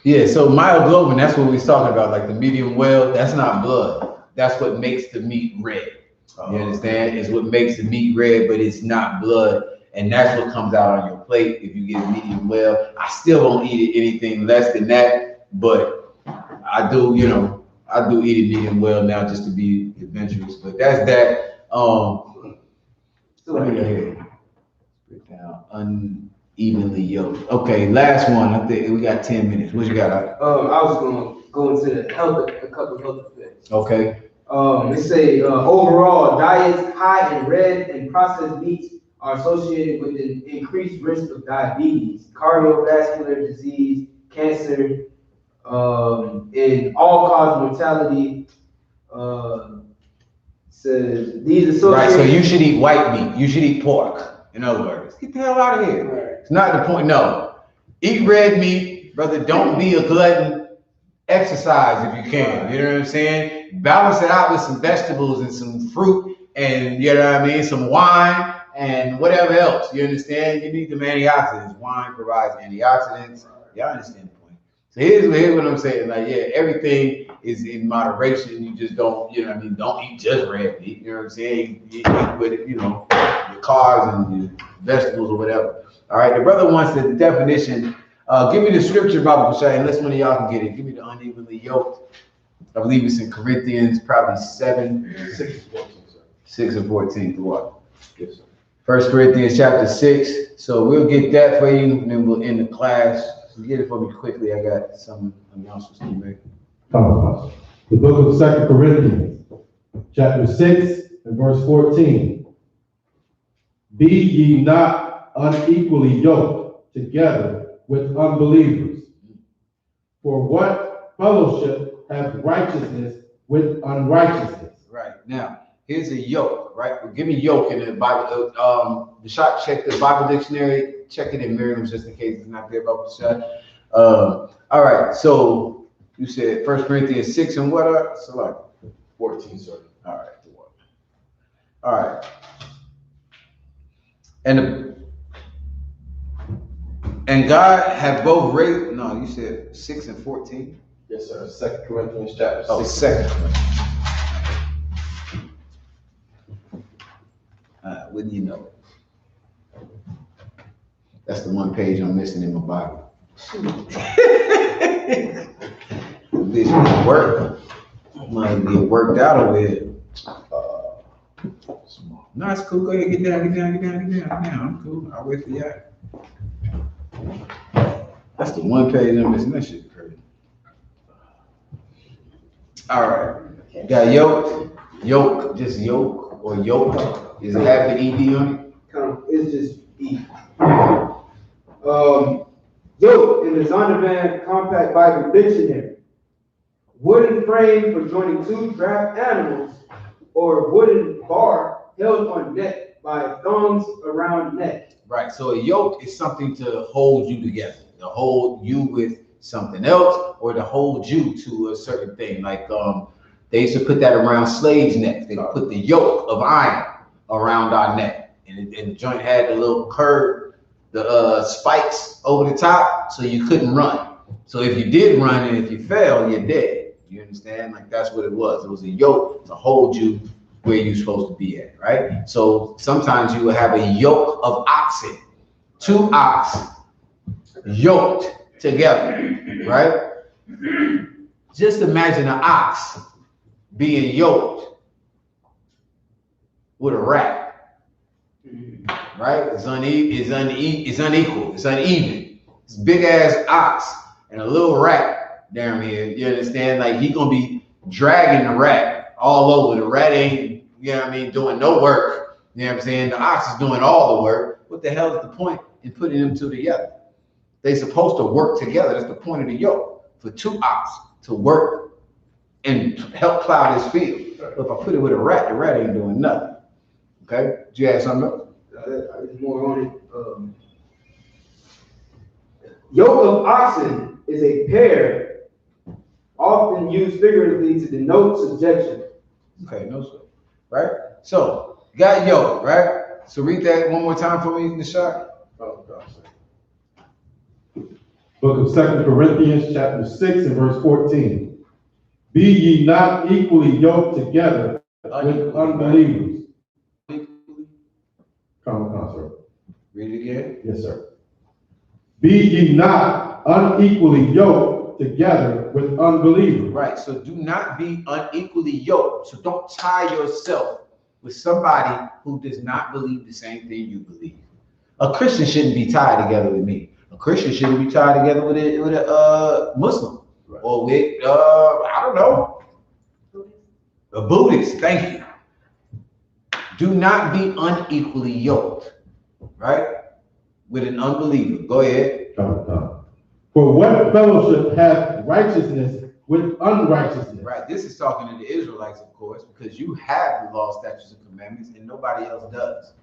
Yeah, so myoglobin, that's what we was talking about, like the medium well, that's not blood. That's what makes the meat red. You understand? It's what makes the meat red, but it's not blood. And that's what comes out on your plate if you get medium well. I still don't eat anything less than that, but I do eat it medium well now just to be adventurous. But that's that. Let me go ahead. Break down. Unevenly yoked. Okay, last one. I think we got 10 minutes. What you got? I was gonna go into the a couple of health effects. Okay. They say overall diets high in red and processed meats are associated with an increased risk of diabetes, cardiovascular disease, cancer, and all-cause mortality. Says these associated. Right. So you should eat white meat. You should eat pork. In other words, get the hell out of here. Right. It's not the point. No, eat red meat, brother. Don't be a glutton. Exercise if you can. You know what I'm saying? Balance it out with some vegetables and some fruit, and you know what I mean, some wine and whatever else. You understand? You need them antioxidants. Wine provides antioxidants. Y'all understand the point. So here's what I'm saying. Like, yeah, everything is in moderation. You just don't, you know what I mean? Don't eat just red meat. You know what I'm saying? You eat with it, your carbs and your vegetables or whatever. All right. The brother wants the definition. Give me the scripture, Baba Bashai, unless one of y'all can get it. Give me the unevenly yoked. I believe it's in Corinthians, probably 7, 6 and 14. To what? Yes, sir. 1 Corinthians chapter 6. So we'll get that for you, and then we'll end the class. So get it for me quickly. I got some announcements to make. The book of 2 Corinthians, chapter 6 and verse 14. Be ye not unequally yoked together with unbelievers. For what fellowship hath righteousness with unrighteousness? Right. Now, here's a yoke, right? Well, give me yoke in the Bible. The shot, check the Bible dictionary. Check it in Merriam's just in case it's not there, Bible shot. All right. So you said 1 Corinthians 6 and what? So like 14, sorry. All right. All right. And God have both raised. No, you said 6 and 14. Yes, sir. 2 Corinthians chapter 6. Oh, 2 Corinthians. Wouldn't you know it? That's the one page I'm missing in my Bible. This is work. Might get worked out over here. No, it's cool. Go ahead, get down. I'm cool. I'll wait for you. That's the one page I'm missing. That shit crazy. All right. Got yoke, just yoke or yoke. Is it have an ED on it? It's just E. Yoke in the Zondervan Compact Bible Dictionary. Wooden frame for joining two draft animals or wooden bar held on neck by thongs around neck. Right. So a yoke is something to hold you together. to hold you with something else or to hold you to a certain thing. Like they used to put that around slaves' necks. They put the yoke of iron around our neck, and the joint had the little curve, the spikes over the top, so you couldn't run. So if you did run and if you fell, you're dead. You understand? Like that's what it was. It was a yoke to hold you where you're supposed to be at, right? So sometimes you will have a yoke of oxen, 2 ox yoked together, right? Just imagine an ox being yoked with a rat, right? It's unequal, it's uneven. It's big ass ox and a little rat down here, you understand? Like he gonna be dragging the rat all over. The rat ain't, you know what I mean, doing no work. You know what I'm saying? The ox is doing all the work. What the hell is the point in putting them two together? They're supposed to work together. That's the point of the yoke, for 2 ox to work and help plow this field. But if I put it with a rat, the rat ain't doing nothing. Okay? Did you have something else? More on it. Yoke of oxen is a pair, often used figuratively to denote subjection. Okay, no sweat. Right? So, got yoke, right? So read that one more time for me, Nishak. Book of 2 Corinthians, chapter 6 and verse 14. Be ye not equally yoked together with unbelievers. Come, sir. Read it again. Yes, sir. Be ye not unequally yoked together with unbelievers. Right, so do not be unequally yoked. So don't tie yourself with somebody who does not believe the same thing you believe. A Christian shouldn't be tied together with me. A Christian shouldn't be tied together with a Muslim, right, or with, I don't know, a Buddhist. Thank you. Do not be unequally yoked, right, with an unbeliever. Go ahead. For what fellowship hath righteousness with unrighteousness? Right. This is talking to the Israelites, of course, because you have the law, statutes, and commandments, and nobody else does.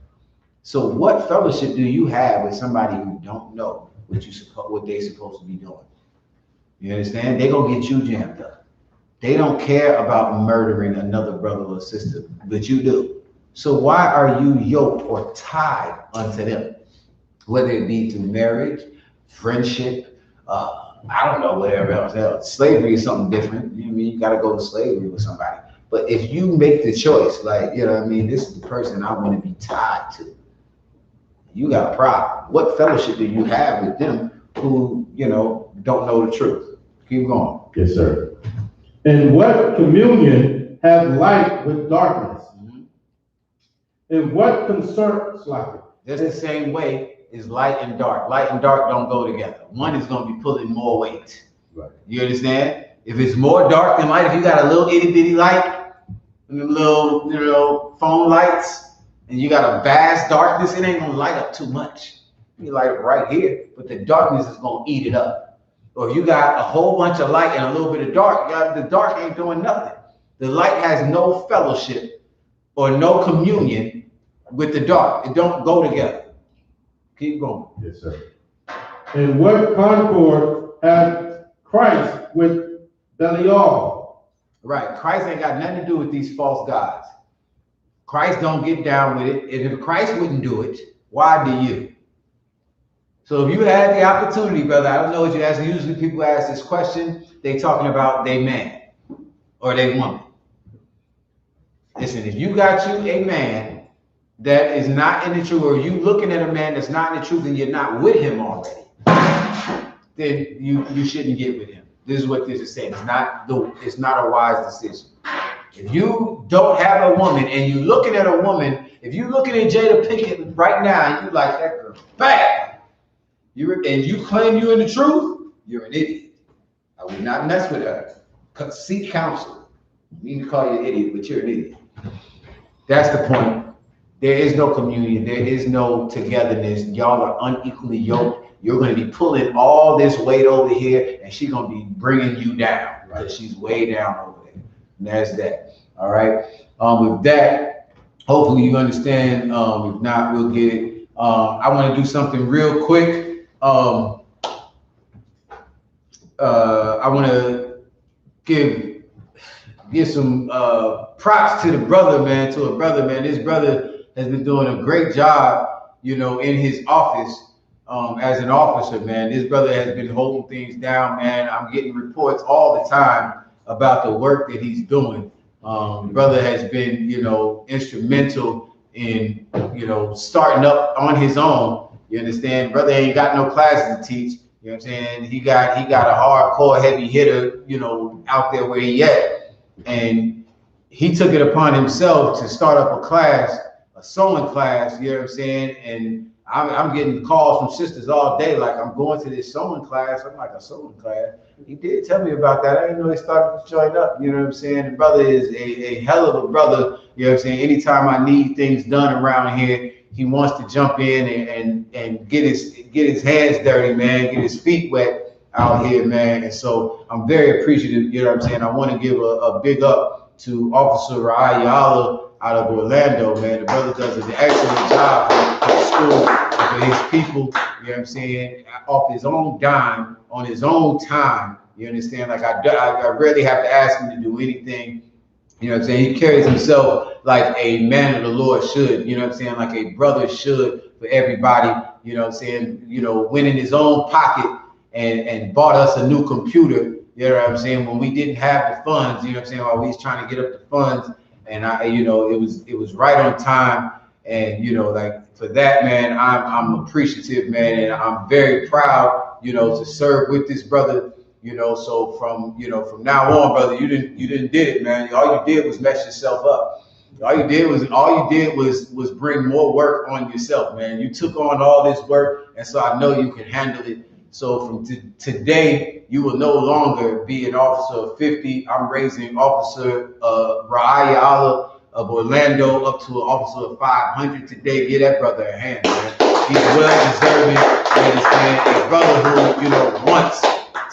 So what fellowship do you have with somebody who don't know what they're supposed to be doing? You understand? They're gonna get you jammed up. They don't care about murdering another brother or sister, but you do. So why are you yoked or tied unto them? Whether it be through marriage, friendship, I don't know, whatever else. Slavery is something different. You know what I mean? You gotta go to slavery with somebody. But if you make the choice, like, you know what I mean, this is the person I want to be tied to, you got a problem. What fellowship do you have with them who, you know, don't know the truth? Keep going. Yes, sir. And what communion have light with darkness? Mm-hmm. And what concerns like it? That's the same way as light and dark. Light and dark don't go together. One is going to be pulling more weight. Right. You understand? If it's more dark than light, if you got a little itty bitty light, and the little, you know, phone lights, and you got a vast darkness, it ain't gonna light up too much. You light it right here, but the darkness is gonna eat it up. Or you got a whole bunch of light and a little bit of dark, the dark ain't doing nothing. The light has no fellowship or no communion with the dark. It don't go together. Keep going. Yes, sir. And what concord had Christ with Belial? Right, Christ ain't got nothing to do with these false gods. Christ don't get down with it. And if Christ wouldn't do it, why do you? So if you had the opportunity, brother, I don't know what you ask. Usually people ask this question, they talking about they man or they woman. Listen, if you got you a man that is not in the truth, or you looking at a man that's not in the truth and you're not with him already, then you shouldn't get with him. This is what this is saying. It's not a wise decision. If you don't have a woman and you're looking at a woman, if you're looking at Jada Pinkett right now and you like that girl bad, and you claim you're in the truth, you're an idiot. I would not mess with her. Seek counsel. I mean to call you an idiot, but you're an idiot. That's the point. There is no communion. There is no togetherness. Y'all are unequally yoked. You're going to be pulling all this weight over here, and she's going to be bringing you down because she's way down over there. And that's that. All right. With that, hopefully you understand. If not, we'll get it. I want to do something real quick. I want to give some props to the brother, man. To a brother, man. This brother has been doing a great job, you know, in his office as an officer, man. This brother has been holding things down, man. I'm getting reports all the time about the work that he's doing. Brother has been, you know, instrumental in, you know, starting up on his own. You understand? Brother ain't got no classes to teach. You know what I'm saying? He got a hardcore heavy hitter, you know, out there where he at. And he took it upon himself to start up a class, a sewing class, you know what I'm saying? And I'm getting calls from sisters all day, like, I'm going to this sewing class. I'm like, a sewing class? He did tell me about that. I didn't know he started to join up, you know what I'm saying? The brother is a hell of a brother, you know what I'm saying? Anytime I need things done around here, he wants to jump in and get his hands dirty, man, get his feet wet out here, man. And so I'm very appreciative, you know what I'm saying? I want to give a big up to Officer I.S.U.P.K out of Orlando, man. The brother does an excellent job for the school and for his people, you know what I'm saying, off his own dime, on his own time, you understand? Like, I rarely have to ask him to do anything, you know what I'm saying? He carries himself like a man of the Lord should, you know what I'm saying? Like a brother should for everybody, you know what I'm saying? You know, went in his own pocket and bought us a new computer, you know what I'm saying? When we didn't have the funds, you know what I'm saying? While we was trying to get up the funds. And you know, it was right on time. And, you know, like, for that, man, I'm appreciative, man. And I'm very proud, you know, to serve with this brother, you know. So from now on, brother, you didn't did it, man. All you did was mess yourself up. All you did was bring more work on yourself, man. You took on all this work. And so I know you can handle it. So from today, you will no longer be an officer of 50. I'm raising Officer Ra'aya of Orlando up to an officer of 500 today. Give that brother a hand, man. He's well deserving. You understand? A brother who, you know, wants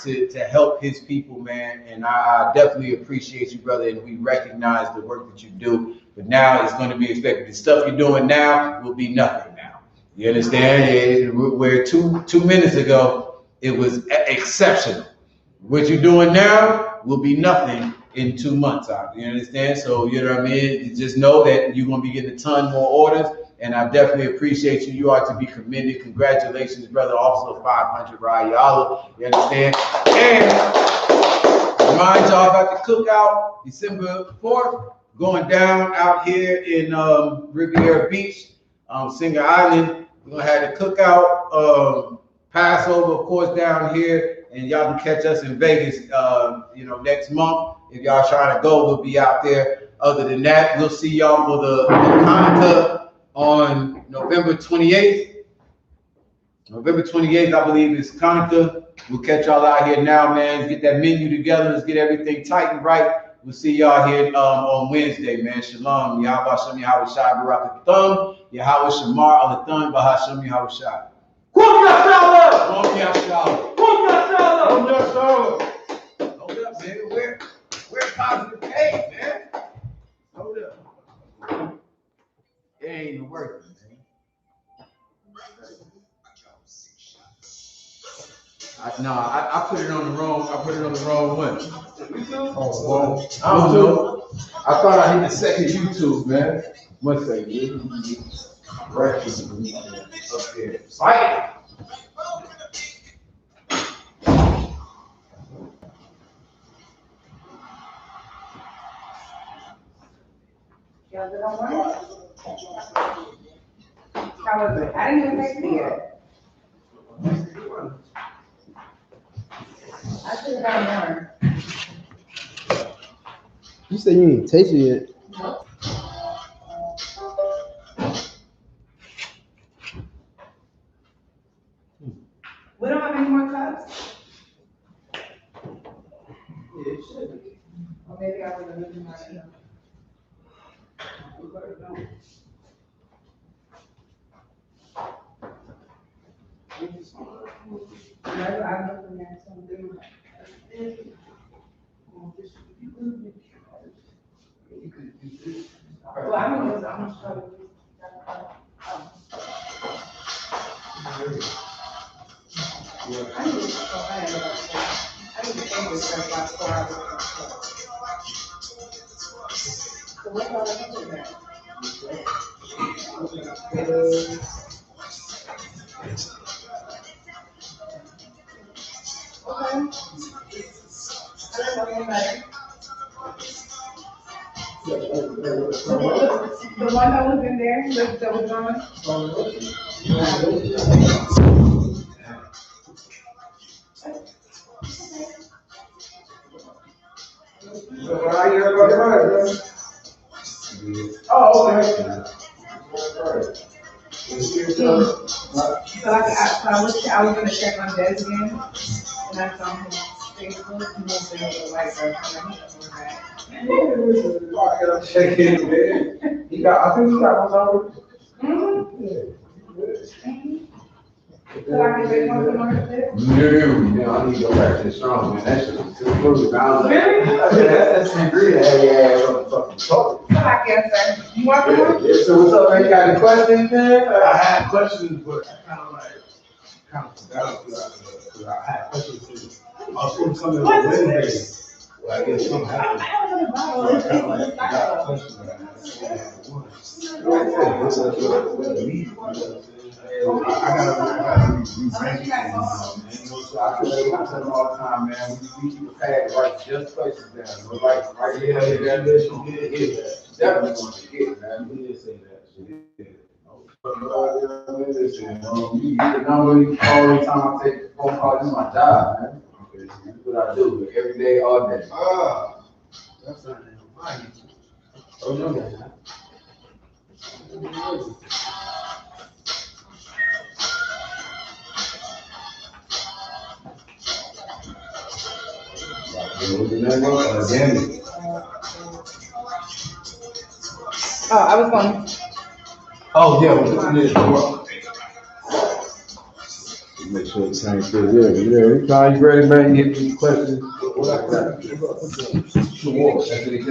to help his people, man. And I definitely appreciate you, brother. And we recognize the work that you do. But now it's going to be expected. The stuff you're doing now will be nothing now. You understand? Where two minutes ago, it was exceptional. What you're doing now will be nothing in 2 months out. You understand? So, you know what I mean? Just know that you're going to be getting a ton more orders. And I definitely appreciate you. You are to be commended. Congratulations, brother, Officer of 500, Ra'aya. You understand? And remind y'all about the cookout, December 4th, going down out here in Riviera Beach, Singer Island. We're going to have the cookout. Passover, of course, down here, and y'all can catch us in Vegas, you know, next month. If y'all trying to go, we'll be out there. Other than that, we'll see y'all for the Hanukkah on November 28th. November 28th, I believe, is Hanukkah. We'll catch y'all out here now, man. Get that menu together. Let's get everything tight and right. We'll see y'all here on Wednesday, man. Shalom. Yahweh Hashem Yahweh Shai Barak Thumb. Yahweh Shamar Al Thumb Bahashem Yahweh Shai. Hold up, man. We're positive page, man. Hold up. It ain't even working, man. I put it on the wrong. I put it on the wrong one. Oh, well, I don't know. I thought I hit the second YouTube, man. One second. Right up there. Fight. Y'all good on one? How was it? I didn't even taste it yet. I should have done more. You said you didn't taste it yet. No. We don't have any more cups? Yeah, it should be. Or maybe I would have moved my enough. I'm looking at something. Well, I'm gonna show you. I need to go back. English for about 4 hours. So what are you doing there? Okay. I don't know anybody. The one that was in there, that was on. Oh, okay. So I was gonna check on Des again, and I saw him Facebook, and he said the white girl, Check in, man. He got, I think he got one over. So I can make one tomorrow. No, I need to go back to the strong, man. That shit was too close. Really? That's an ingredient. Yeah, fucking talk. So I guess, sir, you want some more? Yeah, so what's up, man? You got any questions, man? I had questions, but I kind of forgot because I had questions. I was supposed to come in on Wednesday. Well, I guess something happened. So I kind of got questions that I had. I gotta re-rank it. So I feel like I tell them all the time, man. We keep the pad right just places down. We're right here. Definitely want to get, man. You did say that. You get the number, you call every time I take the phone call. This is my job, man. Okay, this is what I do every day, all day. That's not right. Oh, no, man. Oh, I was going. Oh, yeah, well, Make sure the tank still there. Anytime you ready, man, you hit these questions. What I got? That's what it